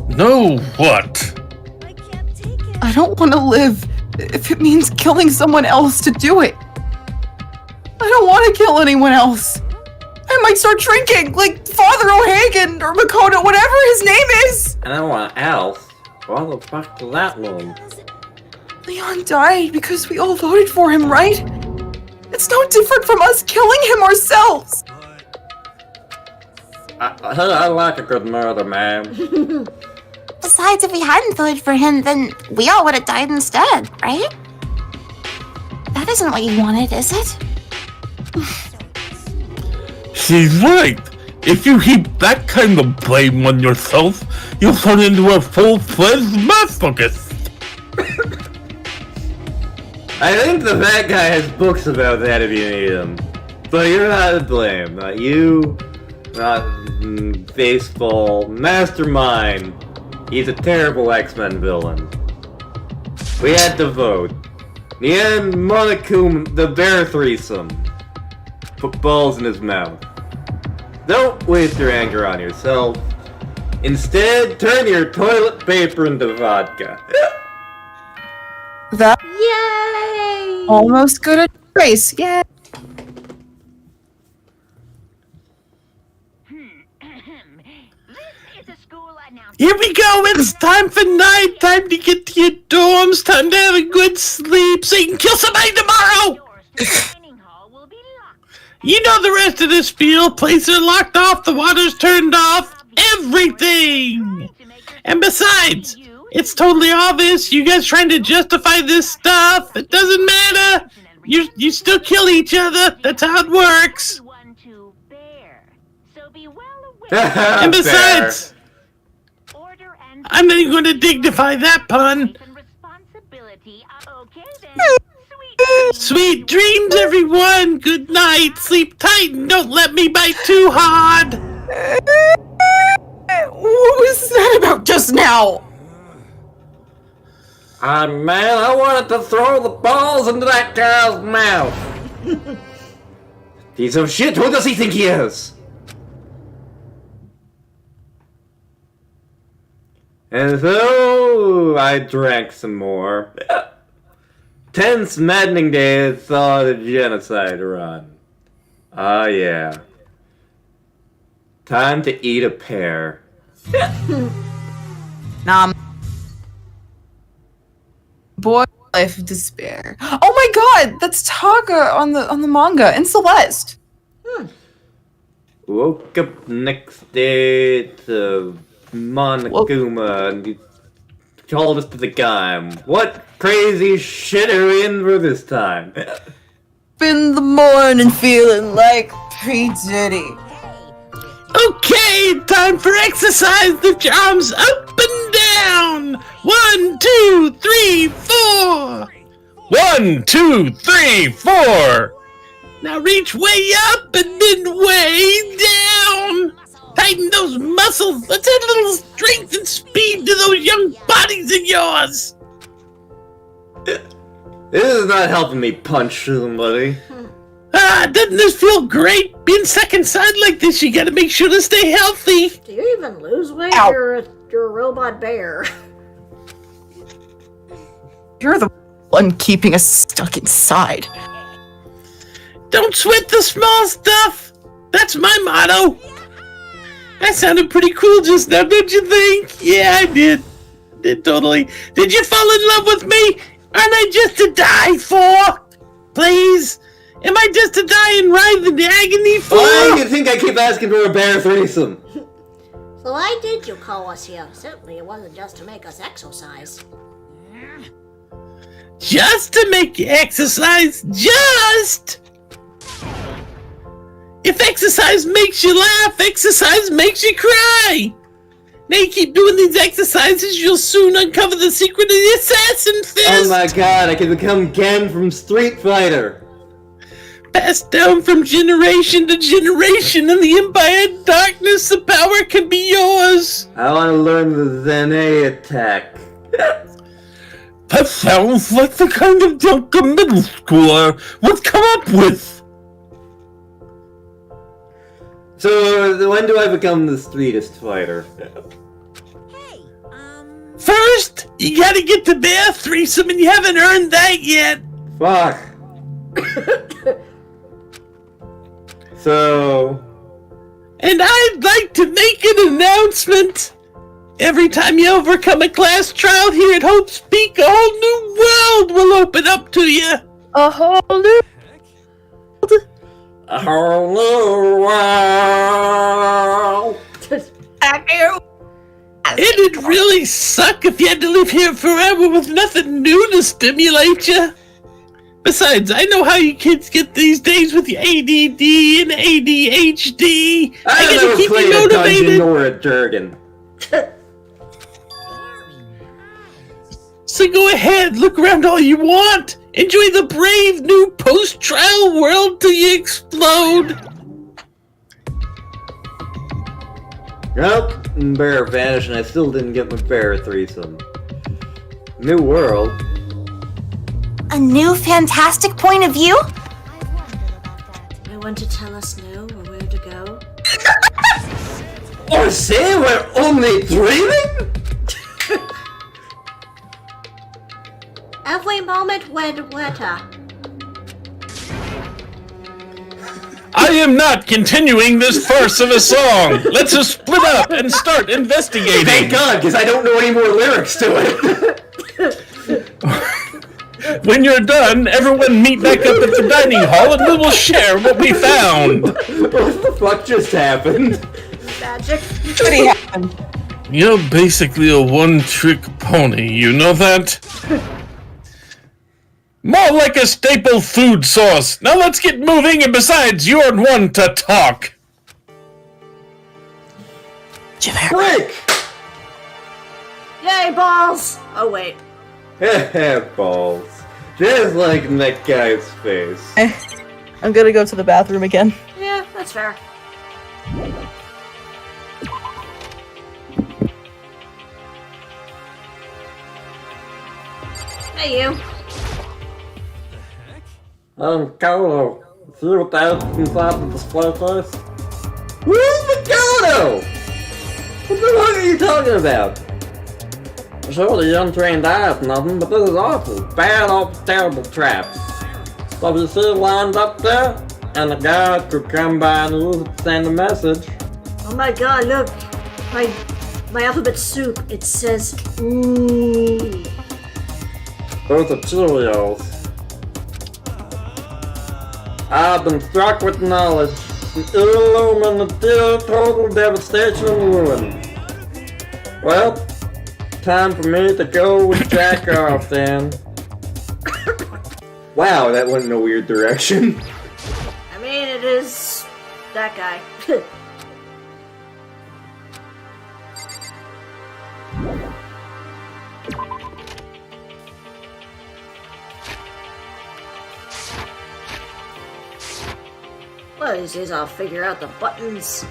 No what? I don't want to live if it means killing someone else to do it. I don't want to kill anyone else. I might start drinking, like Father O'Hagan or Makoto, whatever his name is. And I want else. Why the fuck does that mean? Leon died because we all voted for him, right? It's no different from us killing him ourselves. I like a good murder, man. Besides, if we hadn't voted for him, then we all would have died instead, right? That isn't what you wanted, is it? She's right. If you heap that kind of blame on yourself, you'll turn into a full-fledged masochist. I think the fat guy has books about that if you need them. But you're not to blame. Not you, not Baseball, Mastermind. He's a terrible X-Men villain. We had to vote. In the end, Monokuma, the bear threesome, put balls in his mouth. Don't waste your anger on yourself. Instead, turn your toilet paper into vodka. That Yay! almost good at race. Yeah. This is a school announcement. Here we go. It's time for night. Time to get to your dorms. Time to have a good sleep so you can kill somebody tomorrow. Doors to the dining hall will be locked. You know the rest of the spiel. Places are locked off. The water's turned off. Everything. And besides, it's totally obvious. You guys trying to justify this stuff. It doesn't matter. You still kill each other. That's how it works. One to bear. So be well aware. And besides, Order and I'm not even going to dignify that pun. and responsibility. Okay then. Sweet. Sweet dreams, everyone. Good night. Sleep tight and don't let me bite too hard. What was that about just now? Man, I wanted to throw the balls into that guy's mouth. Piece of shit, who does he think he is? And so, I drank some more. Tense, maddening days saw the genocide run. Ah, yeah. Time to eat a pear. Nah. Boy, life of despair. Oh my god, that's Taka on the manga and Celeste. Woke up next day to Monokuma and he told us to the game. What crazy shit are we in for this time? In the morning feeling like P. Diddy. Okay, time for exercise. Lift your arms up and down. 1, 2, 3, 4. 1, 2, 3, 4. Now reach way up and then way down. Tighten those muscles. Let's add a little strength and speed to those young bodies of yours. This is not helping me punch somebody. Doesn't this feel great? Being second side like this, you gotta make sure to stay healthy. Do you even lose weight? Ow. You're a robot bear. You're the one keeping us stuck inside. Don't sweat the small stuff. That's my motto. That sounded pretty cool just now, don't you think? Yeah, I did. Did totally. Did you fall in love with me? Aren't I just to die for? Please? Am I just to die and writhe in agony for? Why do you think I keep asking for a bear threesome? So why did you call us here? Certainly it wasn't just to make us exercise. Just to make you exercise? Just! If exercise makes you laugh, exercise makes you cry! Now you keep doing these exercises, you'll soon uncover the secret of the assassin fist! Oh my god, I can become Gen from Street Fighter! Passed down from generation to generation in the Empire of Darkness, the power can be yours! I want to learn the Zen attack. That sounds like the kind of joke a middle schooler would come up with. So, when do I become the streetest fighter? First, you gotta get the bear threesome and you haven't earned that yet! Fuck. So... And I'd like to make an announcement! Every time you overcome a class trial here at Hope's Peak, a whole new world will open up to you! A whole new. A whole new world! It'd really suck if you had to live here forever with nothing new to stimulate you. Besides, I know how you kids get these days with your ADD and ADHD. I I've gotta never keep played you a dungeon motivated. nor a Durgan. So go ahead, look around all you want. Enjoy the brave new post-trial world till you explode. Nope, bear vanished and I still didn't get my bear threesome. New world. A new fantastic point of view? No one to tell us no or where to go. Or say we're only dreaming? Every moment when wetter. I am not continuing this farce of a song. Let's just split up and start investigating. Thank God, because I don't know any more lyrics to it. When you're done, everyone meet back up at the dining hall and we will share what we found. What the fuck just happened? Magic. Pretty happened. You're basically a one-trick pony, you know that? More like a staple food source. Now let's get moving, and besides, you're one to talk. Quick! Yay, balls! Oh, wait. Balls. Just like that guy's face. I'm gonna go to the bathroom again. Yeah, that's fair. Hey, you. Carlo, see what that's inside the display case? Where's Mikado? What the fuck are you talking about? Sure, the untrained eye is nothing, but this is awful. Bad, awful, terrible traps. So if you see it lined up there, and the guy could come by and use it to send a message. Oh my god, look. My alphabet soup. It says ooh. Those are Cheerios. I've been struck with knowledge. An heirloom and the total devastation and ruin. Well, time for me to go with Jack off then. Wow, that went in a weird direction. I mean, it is that guy. One of these days I'll figure out the buttons.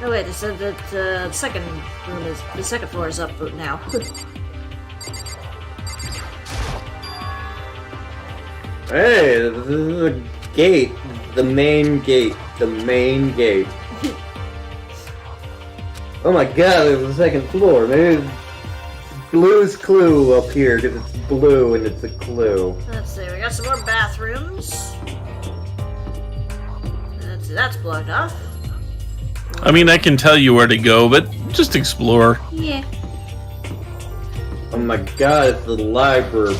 Oh wait, it said that the second floor is up now. Hey, this is a gate. The main gate. The main gate. Oh my god, there's a second floor. Maybe it's Blue's clue up here, because it's blue and it's a clue. Let's see, we got some more bathrooms. That's blocked off. I mean, I can tell you where to go, but just explore. Yeah. Oh my god, it's the library.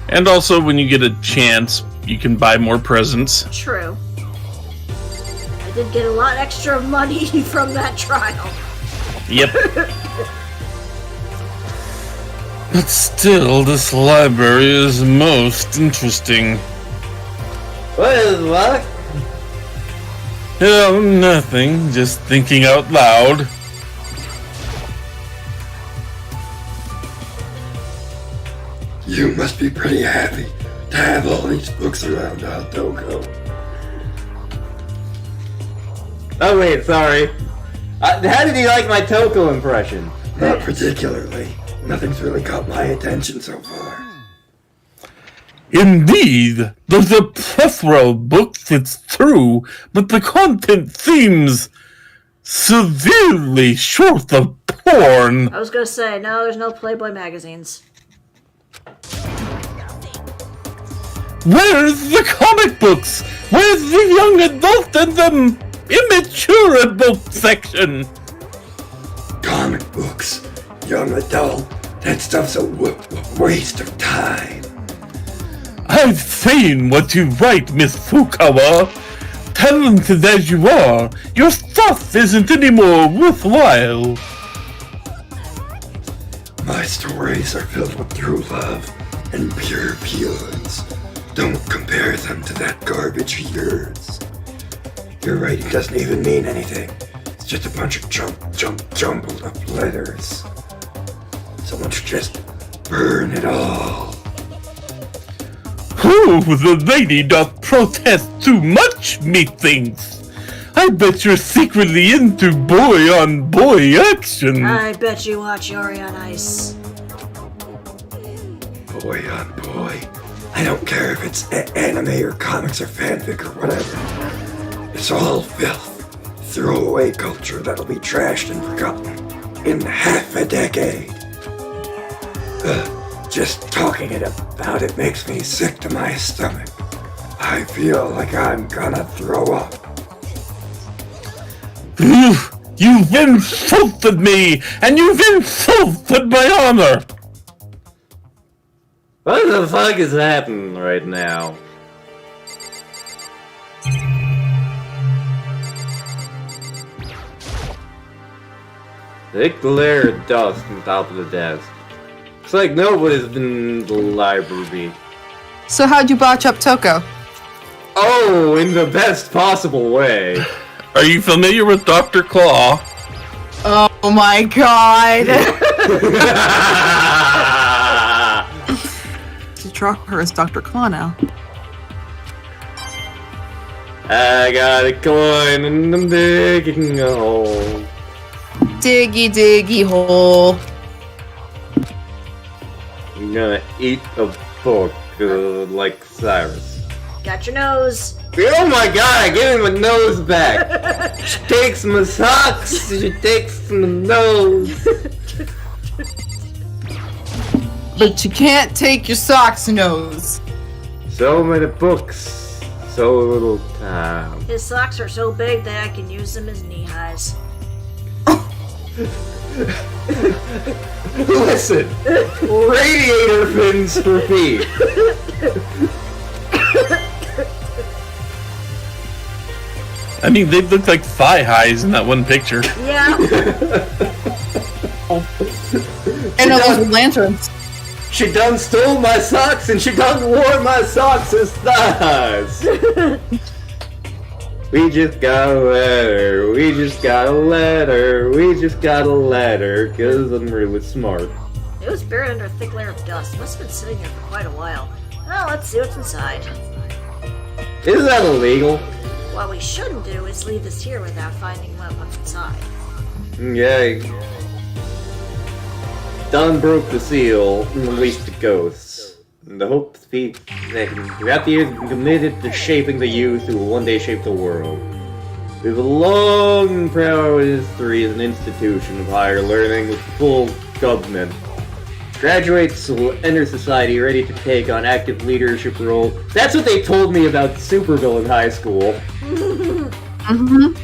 And also, when you get a chance, you can buy more presents. True. I did get a lot extra money from that trial. Yep. But still, this library is most interesting. What is what? Oh, nothing. Just thinking out loud. You must be pretty happy to have all these books around Toko. Oh wait, sorry. How did you like my Toko impression? Not particularly. Nothing's really caught my attention so far. Indeed, there's a plethora of books, it's true, but the content seems severely short of porn. I was gonna say, no, there's no Playboy magazines. Where's the comic books? Where's the young adult and the immature adult section? Comic books, young adult, that stuff's a waste of time. I've seen what you write, Miss Fukawa. Talented as you are, your stuff isn't any more worthwhile. my stories are filled with true love and pure feelings. Don't compare them to that garbage of yours. Your writing doesn't even mean anything. It's just a bunch of jumbled up letters. Someone should just burn it all. Who the lady doth protest too much, methinks. I bet you're secretly into boy-on-boy action. I bet you watch Yuri on Ice. Boy on boy. I don't care if it's anime or comics or fanfic or whatever. It's all filth. Throwaway culture that'll be trashed and forgotten in half a decade. Just talking about it makes me sick to my stomach. I feel like I'm gonna throw up. You've insulted me, and you've insulted my honor. What the fuck is happening right now? Thick layer of dust on top of the desk. Looks like nobody's been in the library. So how'd you botch up Toko? Oh, in the best possible way. Are you familiar with Dr. Claw? Oh my god! To draw her as Dr. Claw now. I got a coin and I'm digging a hole. Diggy diggy hole. I'm gonna eat a book like Cyrus. Got your nose. Oh my god, give him a nose back! She takes my socks, she takes my nose. But you can't take your socks nose. So many books, so little time. His socks are so big that I can use them as knee highs. Listen, radiator fins for feet. I mean, they look like thigh highs in that one picture. Yeah. And those lanterns. She done stole my socks and she done wore my socks as thighs. We just got a letter, we just got a letter, we just got a letter, cause I'm really smart. It was buried under a thick layer of dust. It must have been sitting here for quite a while. Well, let's see what's inside. Is that illegal? What we shouldn't do is leave this here without finding what's inside. Yeah. Done broke the seal and released the ghosts. In the hopes that throughout the years been committed to shaping the youth who will one day shape the world. We have a long and proud history as an institution of higher learning with full government. Graduates will enter society ready to take on active leadership roles. That's what they told me about Superville in high school.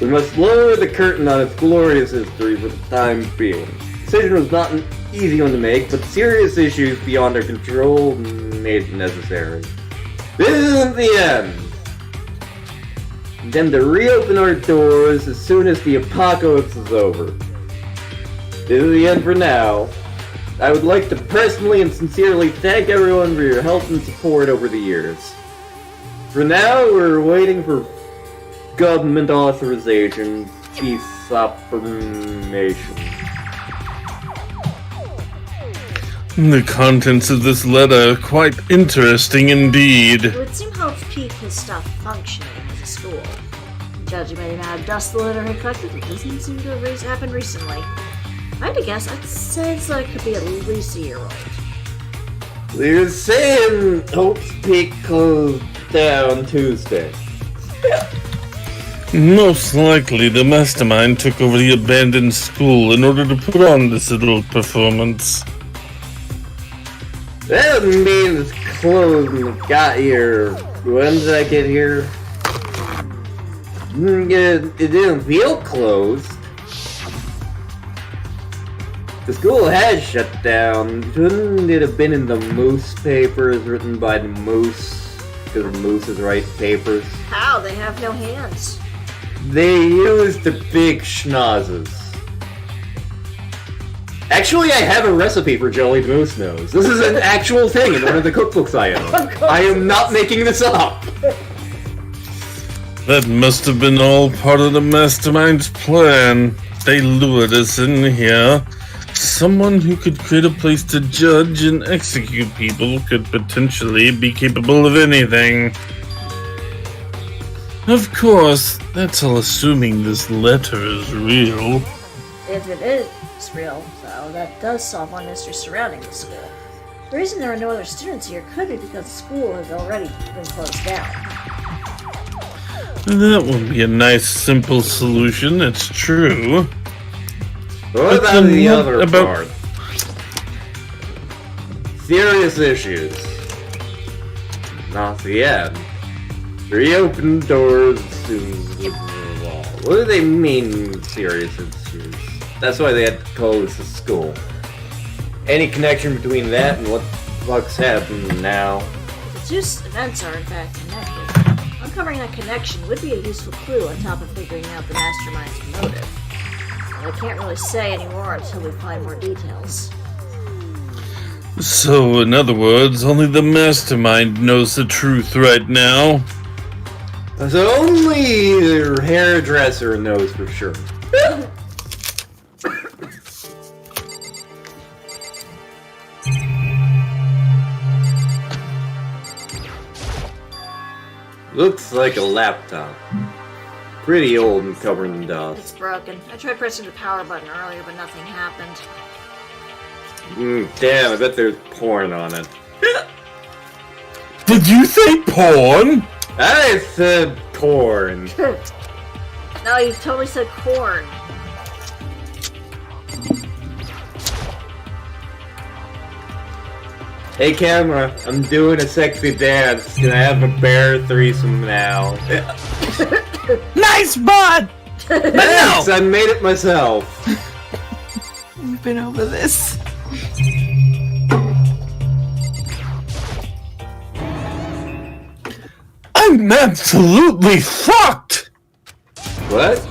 We must lower the curtain on its glorious history for the time being. The decision was not an easy one to make, but serious issues beyond our control made it necessary. This isn't the end. We intend to reopen our doors as soon as the apocalypse is over. This is the end for now. I would like to personally and sincerely thank everyone for your help and support over the years. For now, we're waiting for government authorization, peace affirmation. The contents of this letter are quite interesting indeed. It would seem helps keep his stuff functioning as a school. Judging by the amount of dust the litter had collected, it doesn't seem to have happened recently. If I had to guess, I'd say so it could be at least a year old. They're saying Hope's Peak closed down Tuesday. Most likely, the mastermind took over the abandoned school in order to put on this little performance. That doesn't mean it's closed and it got here. When did I get here? It didn't feel closed. The school has shut down. Shouldn't it have been in the Moose papers written by the Moose? Because the Mooses write papers. How? They have no hands. They use the big schnozzes. Actually, I have a recipe for jellied moose nose. This is an actual thing in one of the cookbooks I own. I am not making this up. That must have been all part of the mastermind's plan. They lured us in here. Someone who could create a place to judge and execute people could potentially be capable of anything. Of course, that's all assuming this letter is real. If it is real, though, that does solve one mystery surrounding the school. The reason there are no other students here could be because the school has already been closed down. That would be a nice, simple solution, it's true. What about the other part? Serious issues. Not the end. Reopen doors soon with the wall. What do they mean, serious issues? That's why they had to close the school. Any connection between that and what the fuck's happening now? If the two events are in fact connected, uncovering that connection would be a useful clue on top of figuring out the mastermind's motive. I can't really say any more until we find more details. So, in other words, only the mastermind knows the truth right now. So only the hairdresser knows for sure. Looks like a laptop. Pretty old and covered in dust. It's broken. I tried pressing the power button earlier, but nothing happened. Damn, I bet there's porn on it. Did you say porn? I said porn. No, you totally said corn. Hey camera, I'm doing a sexy dance. Can I have a bear threesome now? Nice, bud! Thanks, I made it myself. We've been over this. I'm absolutely fucked! What?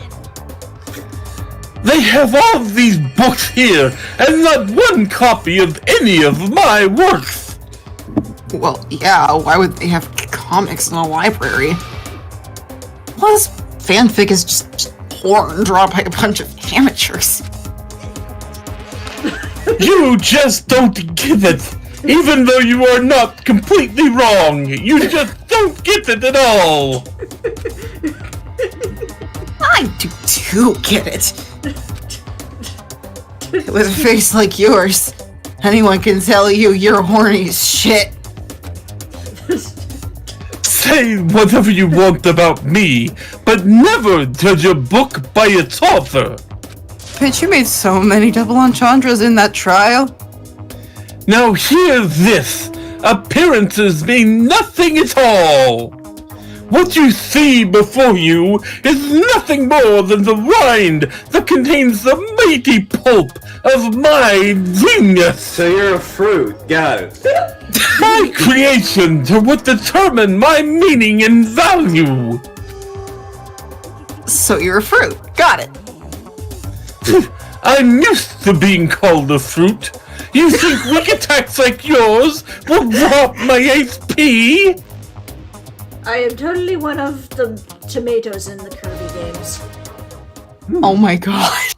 They have all of these books here, and not one copy of any of my works! Well, yeah, why would they have comics in a library? Plus, fanfic is just porn drawn by a bunch of amateurs. You just don't get it! Even though you are not completely wrong, you just don't get it at all! I do get it. With a face like yours, anyone can tell you're horny as shit. Say whatever you want about me, but never judge a book by its author! Bitch, you made so many double entendres in that trial. Now hear this! Appearances mean nothing at all! What you see before you is nothing more than the rind that contains the mighty pulp of my genius! So you're a fruit, got it. My creations are what determine my meaning and value! So you're a fruit. Got it. I'm used to being called a fruit. You think weak attacks like yours will drop my HP? I am totally one of the tomatoes in the Kirby games. Oh my god.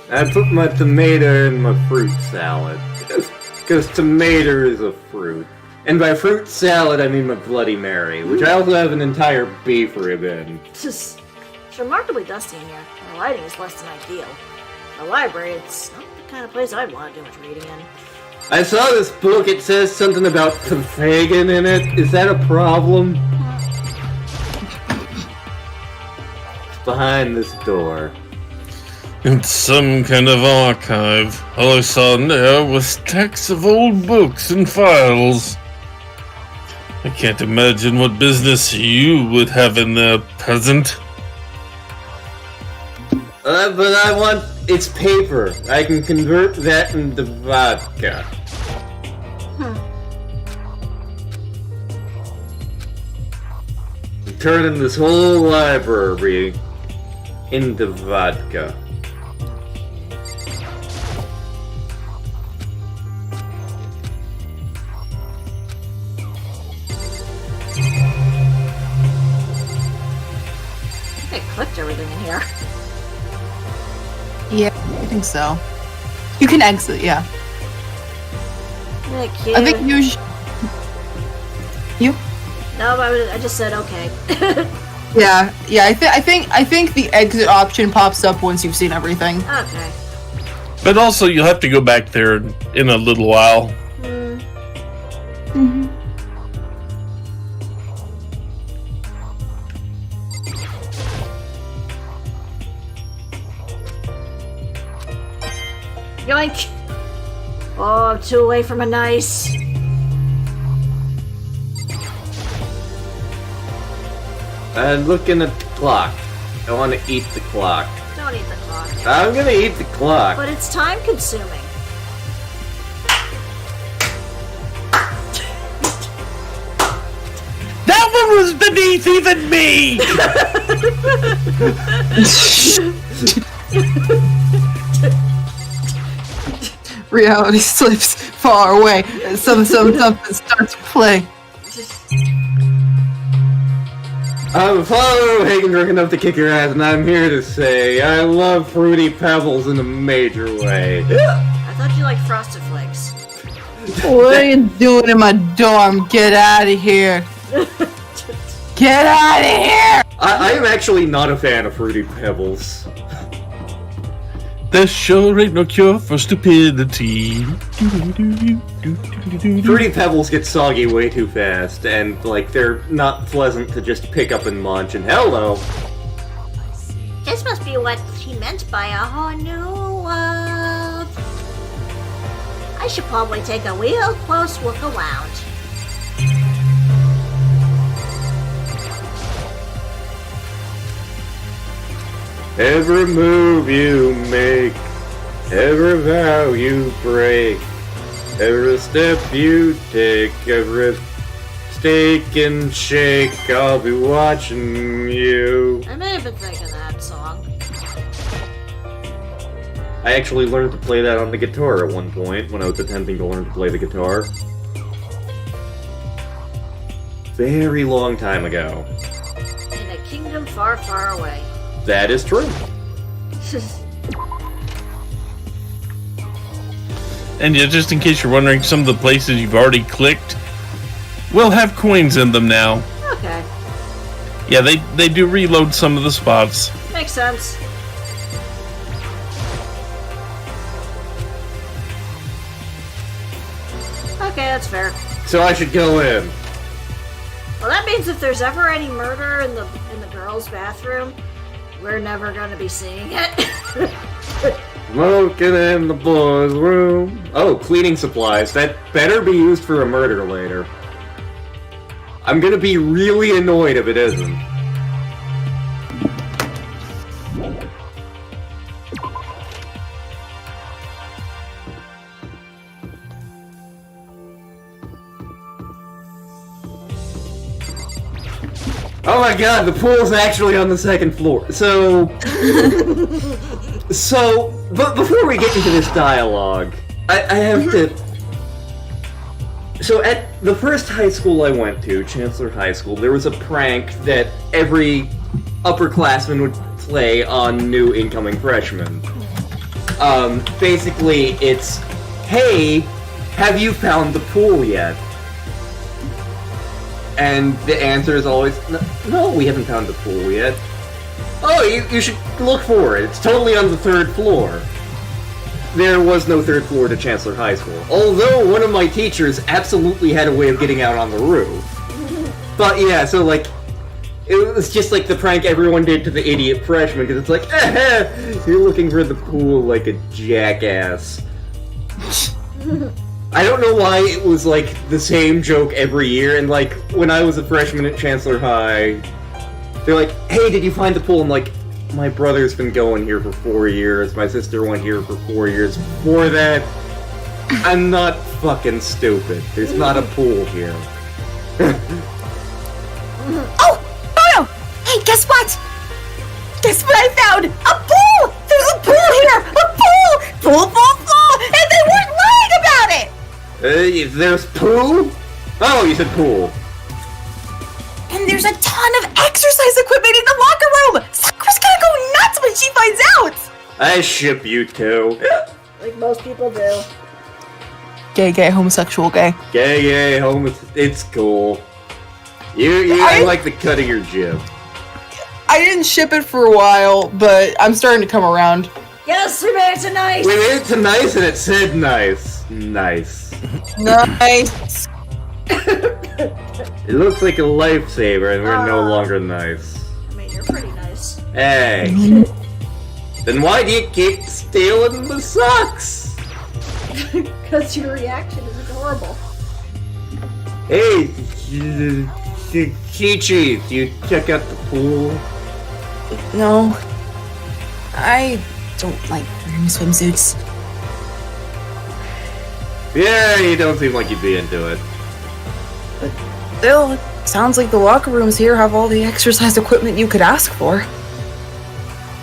I put my tomato in my fruit salad. Because tomato is a fruit. And by fruit salad, I mean my Bloody Mary, which I also have an entire beef rib in. It's remarkably dusty in here. The lighting is less than ideal. The library, it's not the kind of place I'd want to do much reading in. I saw this book, it says something about Pagan in it. Is that a problem? It's behind this door. It's some kind of archive. All I saw in there was stacks of old books and files. I can't imagine what business you would have in there, peasant. But I want... It's paper. I can convert that into vodka. I'm turning this whole library in the vodka. I think I clicked everything in here. Yeah, I think so. You can exit, yeah. Thank you. I think you You? No, I just said okay. Yeah. I think the exit option pops up once you've seen everything. Okay. But also, you'll have to go back there in a little while. Mm-hmm. Yoink! Oh, I'm too away from a nice. I'm looking at the clock. I want to eat the clock. Don't eat the clock. I'm gonna eat the clock. But it's time consuming. That one was beneath even me! Reality slips far away, and something starts to play. I'm Follow Hagen drunk enough to kick your ass, and I'm here to say I love Fruity Pebbles in a major way. I thought you liked Frosted Flakes. What are you doing in my dorm? Get out of here! Get out of here! I am actually not a fan of Fruity Pebbles. There sure ain't no cure for stupidity. Fruity Pebbles get soggy way too fast, and like they're not pleasant to just pick up and munch. And hello. This must be what he meant by a whole new world. I should probably take a real close look around. Every move you make, every vow you break, every step you take, every steak and shake, I'll be watching you. I may have been thinking that song. I actually learned to play that on the guitar at one point when I was attempting to learn to play the guitar. Very long time ago. In a kingdom far, far away. That is true. And yeah, just in case you're wondering, some of the places you've already clicked will have coins in them now. Okay. Yeah, they do reload some of the spots. Makes sense. Okay, that's fair. So I should go in. Well, that means if there's ever any murder in the girls' bathroom, we're never gonna be seeing it. Smoking in the boys' room. Oh, cleaning supplies. That better be used for a murder later. I'm gonna be really annoyed if it isn't. Oh my god, the pool's actually on the second floor. So, but before we get into this dialogue, I have to... So at the first high school I went to, Chancellor High School, there was a prank that every upperclassman would play on new incoming freshmen. Basically it's, hey, have you found the pool yet? And the answer is always, no, we haven't found the pool yet. Oh, you should look for it. It's totally on the third floor. There was no third floor to Chancellor High School. Although one of my teachers absolutely had a way of getting out on the roof. But yeah, so like, it was just like the prank everyone did to the idiot freshman, because it's like, you're looking for the pool like a jackass. I don't know why it was like the same joke every year, and like when I was a freshman at Chancellor High, they're like, hey, did you find the pool? I'm like, my brother's been going here for 4 years, my sister went here for 4 years. Before that, I'm not fucking stupid. There's not a pool here. Oh! Oh no! Hey, guess what? Guess what? what I found! A pool! There's a pool here! A pool! Pool! And they weren't lying about it! There's poo? Oh, you said pool. And there's a ton of exercise equipment in the locker room! Sakura's gonna go nuts when she finds out! I ship you two. Like most people do. Gay, homosexual, gay. Gay, home. It's cool. I like the cut of your jib. I didn't ship it for a while, but I'm starting to come around. Yes, we made it to nice! We made it to nice and it said nice. Nice. Nice. It looks like a lifesaver and we're no longer nice. I mean, you're pretty nice. Hey. Then why do you keep stealing the socks? Because your reaction is adorable. Hey, Chi-Chi, do you check out the pool? No. I don't like wearing swimsuits. Yeah, you don't seem like you'd be into it. Still, it sounds like the locker rooms here have all the exercise equipment you could ask for.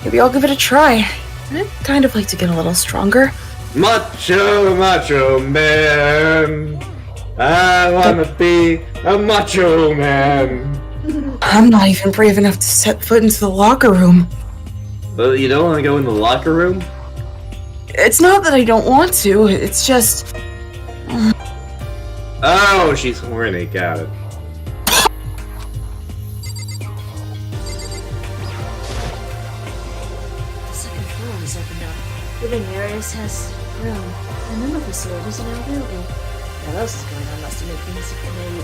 Maybe I'll give it a try. I'd kind of like to get a little stronger. Macho man. I wanna be a macho man. I'm not even brave enough to set foot into the locker room. Well, you don't want to go in the locker room? It's not that I don't want to, it's just... Oh, she's horny, got it. The second floor is opened up. Living areas has room, and then the facilities are now available. What else is going on must have made things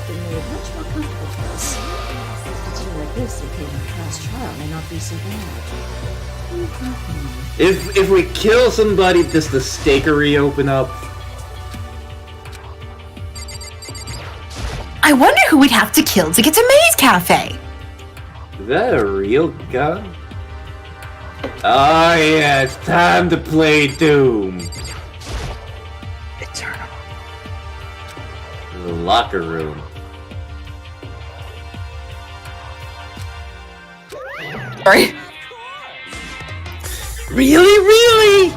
been made much more comfortable for us. Continue like this, the occasional class trial may not be so bad. If we kill somebody, does the stakery open up? I wonder who we'd have to kill to get to May's Cafe. Is that a real gun? Oh yeah, it's time to play Doom. Eternal. The locker room. Sorry. Really?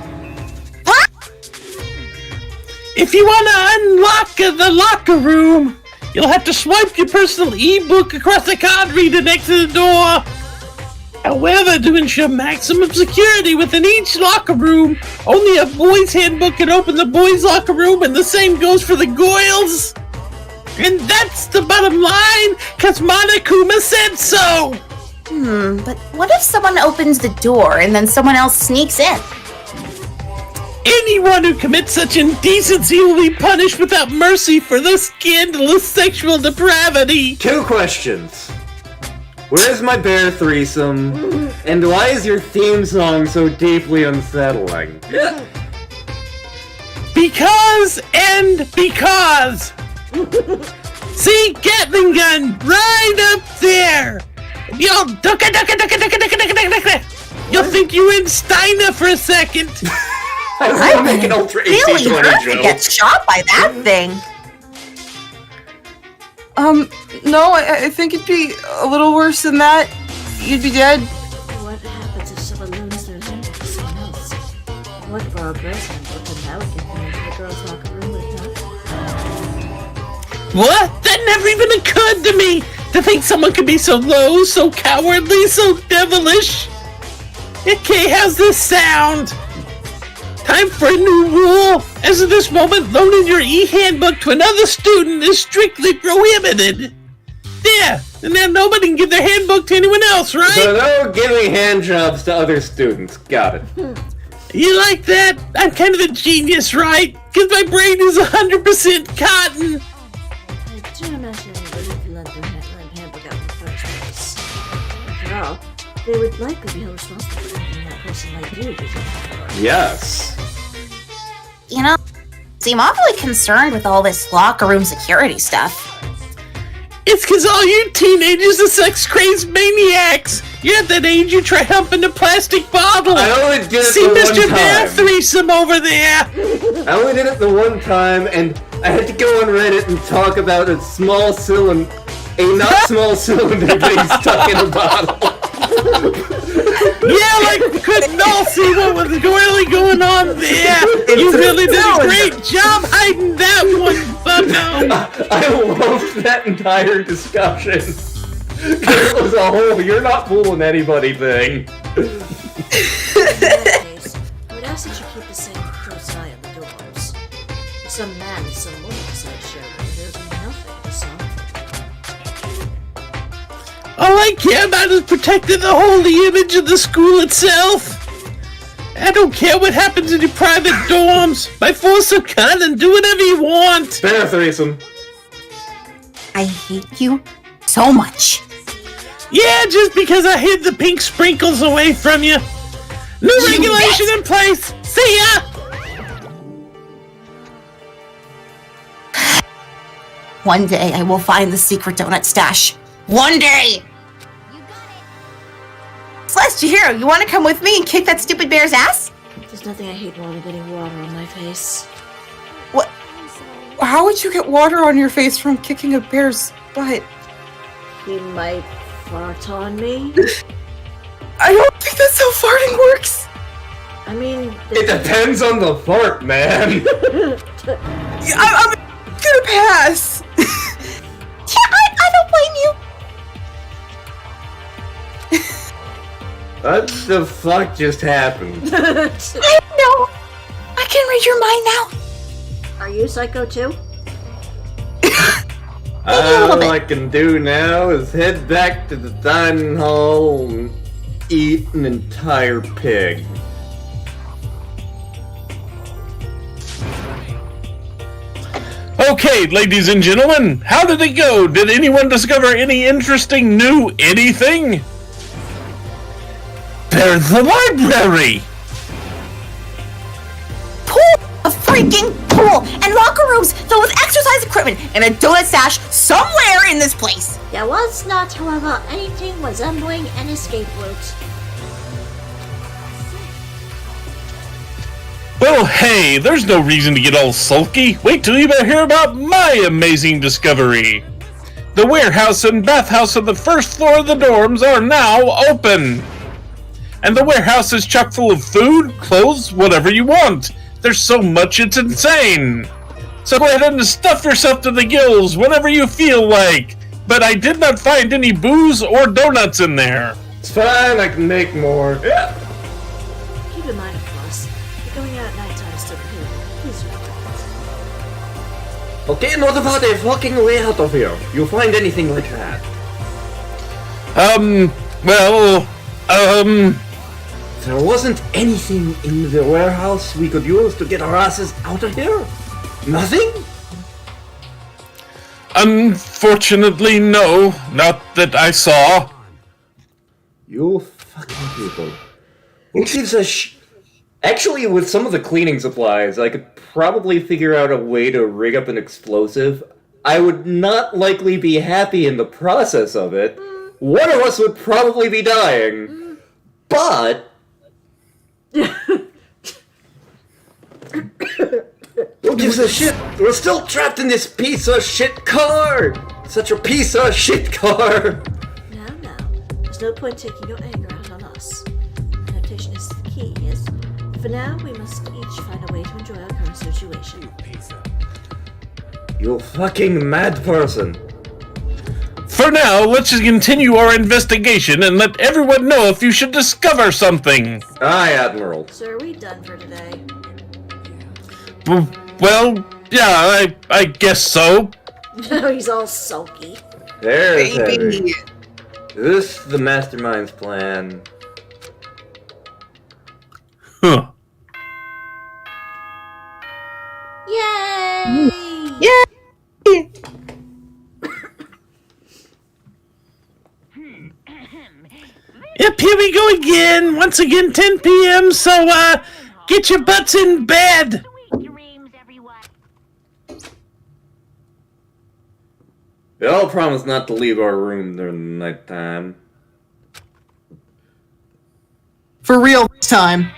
If you want to unlock the locker room, you'll have to swipe your personal e-book across the card reader next to the door. However, to ensure maximum security within each locker room, only a boys' handbook can open the boys' locker room, and the same goes for the girls. And that's the bottom line, cause Monokuma said so! But what if someone opens the door and then someone else sneaks in? Anyone who commits such indecency will be punished without mercy for their scandalous sexual depravity. 2 questions. Where's my bear threesome? And why is your theme song so deeply unsettling? Because. See, Gatling gun, right up there! Yo, ducka. You'll think you in Steiner for a second. I was gonna make an Ultra Really AC20 hurt to joke. get shot by that thing. No, I think it'd be a little worse than that. You'd be dead. What happens if someone learns their name to someone else? What if our girls handbook and now we can come into the girls' locker room with her? What? That never even occurred to me! To think someone could be so low, so cowardly, so devilish! Okay, how's this sound? Time for a new rule! As of this moment, loaning your e-handbook to another student is strictly prohibited! There! And now nobody can give their handbook to anyone else, right? So no giving hand jobs to other students. Got it. You like that? I'm kind of a genius, right? Because my brain is 100% cotton! I do imagine anybody would let their handbook out in the first place. After all, they would likely be held responsible for having that person like you use it. Yes. You know, seem awfully concerned with all this locker room security stuff. It's cause all you teenagers are sex-crazed maniacs! You're at that age you try humping a plastic bottle! I only did it See the Mr. one Bear time. threesome over there! I only did it the one time, and I had to go on Reddit and talk about a small cylinder, a not small cylinder getting stuck in a bottle. Yeah, like we couldn't all see what was really going on there. You really did a great job hiding that one, Bucko. I loved that entire discussion. Because it was a whole "you're not fooling anybody" thing. In that case, I would ask that you keep the same close eye on the doors. If some man and some woman decide to share them, there's nothing to stop them. All I care about is protecting the holy image of the school itself. I don't care what happens in your private dorms. By force of cut and do whatever you want. Fair threesome. I hate you so much. Yeah, just because I hid the pink sprinkles away from you. New regulation in place. See ya! One day I will find the secret donut stash. One day! Celeste, you hear? You want to come with me and kick that stupid bear's ass? There's nothing I hate more than getting water on my face. What? How would you get water on your face from kicking a bear's butt? He might fart on me. I don't think that's how farting works. I mean, It depends on the fart, man. Yeah, I'm gonna pass. Yeah, I don't blame you. What the fuck just happened? I know. I can read your mind now. Are you psycho too? All I can do now is head back to the dining hall and eat an entire pig. Okay, ladies and gentlemen, how did it go? Did anyone discover any interesting new anything? There's the library! Pool! A freaking pool! And locker rooms filled with exercise equipment and a donut stash somewhere in this place! There was not, however, anything resembling an escape route. Well, hey, there's no reason to get all sulky. Wait till you hear about my amazing discovery. The warehouse and bathhouse on the first floor of the dorms are now open. And the warehouse is chock full of food, clothes, whatever you want. There's so much it's insane. So go ahead and stuff yourself to the gills whenever you feel like. But I did not find any booze or donuts in there. It's fine, I can make more. Yeah. Keep in mind, of course, you're going out at nighttime still here. Please do not. Okay, not about a fucking way out of here. You'll find anything like that. There wasn't anything in the warehouse we could use to get our asses out of here? Nothing? Unfortunately, no. Not that I saw. You fucking people. Who gives a Actually, with some of the cleaning supplies, I could probably figure out a way to rig up an explosive. I would not likely be happy in the process of it. One of us would probably be dying. But... who gives a shit? We're still trapped in this piece of shit car! Such a piece of shit car! Now, there's no point taking your anger out on us. Adaptation is the key, yes? For now, we must each find a way to enjoy our current situation. You fucking mad person. For now, let's just continue our investigation and let everyone know if you should discover something. Aye, Admiral. So are we done for today? Well, yeah, I guess so. He's all sulky. There's Henry. Baby. This is the mastermind's plan. Huh. Yay! Yeah. Yep, here we go again. Once again, 10 p.m. So, get your butts in bed. Sweet dreams, everyone. We all promise not to leave our room during the nighttime. For real this time.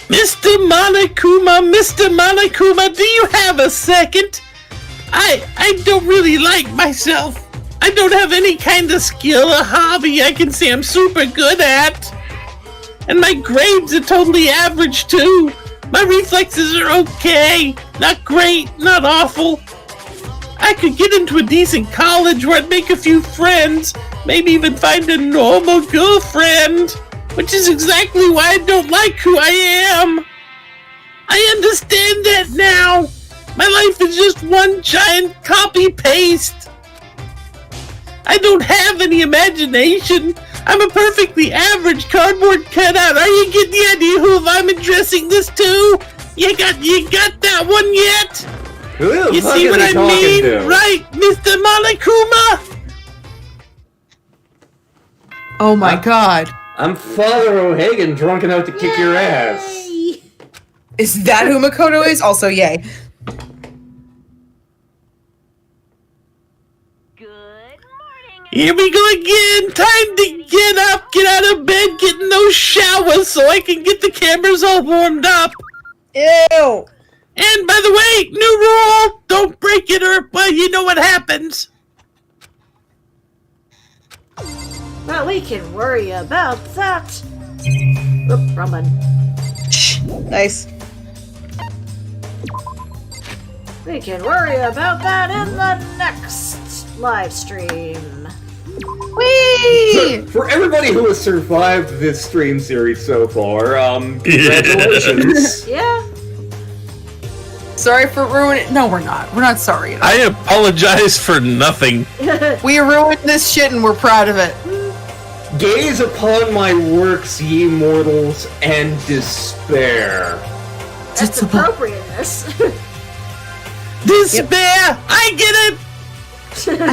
Mr. Monokuma, do you have a second? I don't really like myself. I don't have any kind of skill or hobby I can say I'm super good at. And my grades are totally average too. My reflexes are okay. Not great, not awful. I could get into a decent college where I'd make a few friends, maybe even find a normal girlfriend, which is exactly why I don't like who I am. I understand that now. My life is just one giant copy-paste. I don't have any imagination. I'm a perfectly average cardboard cutout. Are you getting the idea who I'm addressing this to? You got that one yet? Who the You fuck see is what he I talking mean, to? right, Mr. Monokuma? Oh my god. I'm Father O'Hagan, drunk enough to kick your ass. Yay! Is that who Makoto is? Also, yay. Good morning. Here we go again. Time to get up, get out of bed, get in those showers so I can get the cameras all warmed up. Ew. And by the way, new rule, don't break it or, well, you know what happens. Well, we can worry about that. Oop, wrong button. Nice. We can worry about that in the next live stream. Whee! For everybody who has survived this stream series so far, congratulations. Yeah? Sorry for ruining. No, we're not. We're not sorry at all. I apologize for nothing. We ruined this shit and we're proud of it. Gaze upon my works, ye mortals, and despair. That's appropriateness. Despair! I get it!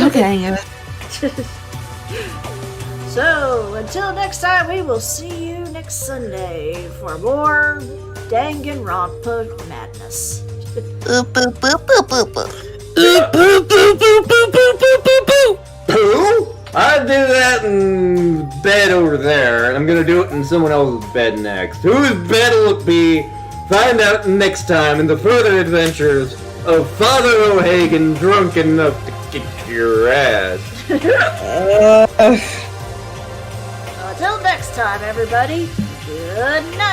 Okay. So, until next time, we will see you next Sunday for more Danganronpa madness. Boop, boop, boop, boop, boop, boop. Boop, boop, boop, boop, boop, boop, boop, boop, boop. Who? I'd do that in bed over there, and I'm gonna do it in someone else's bed next. Whose bed will it be? Find out next time in the further adventures of Father O'Hagan, drunk enough to kick your ass. Until next time, everybody, good night.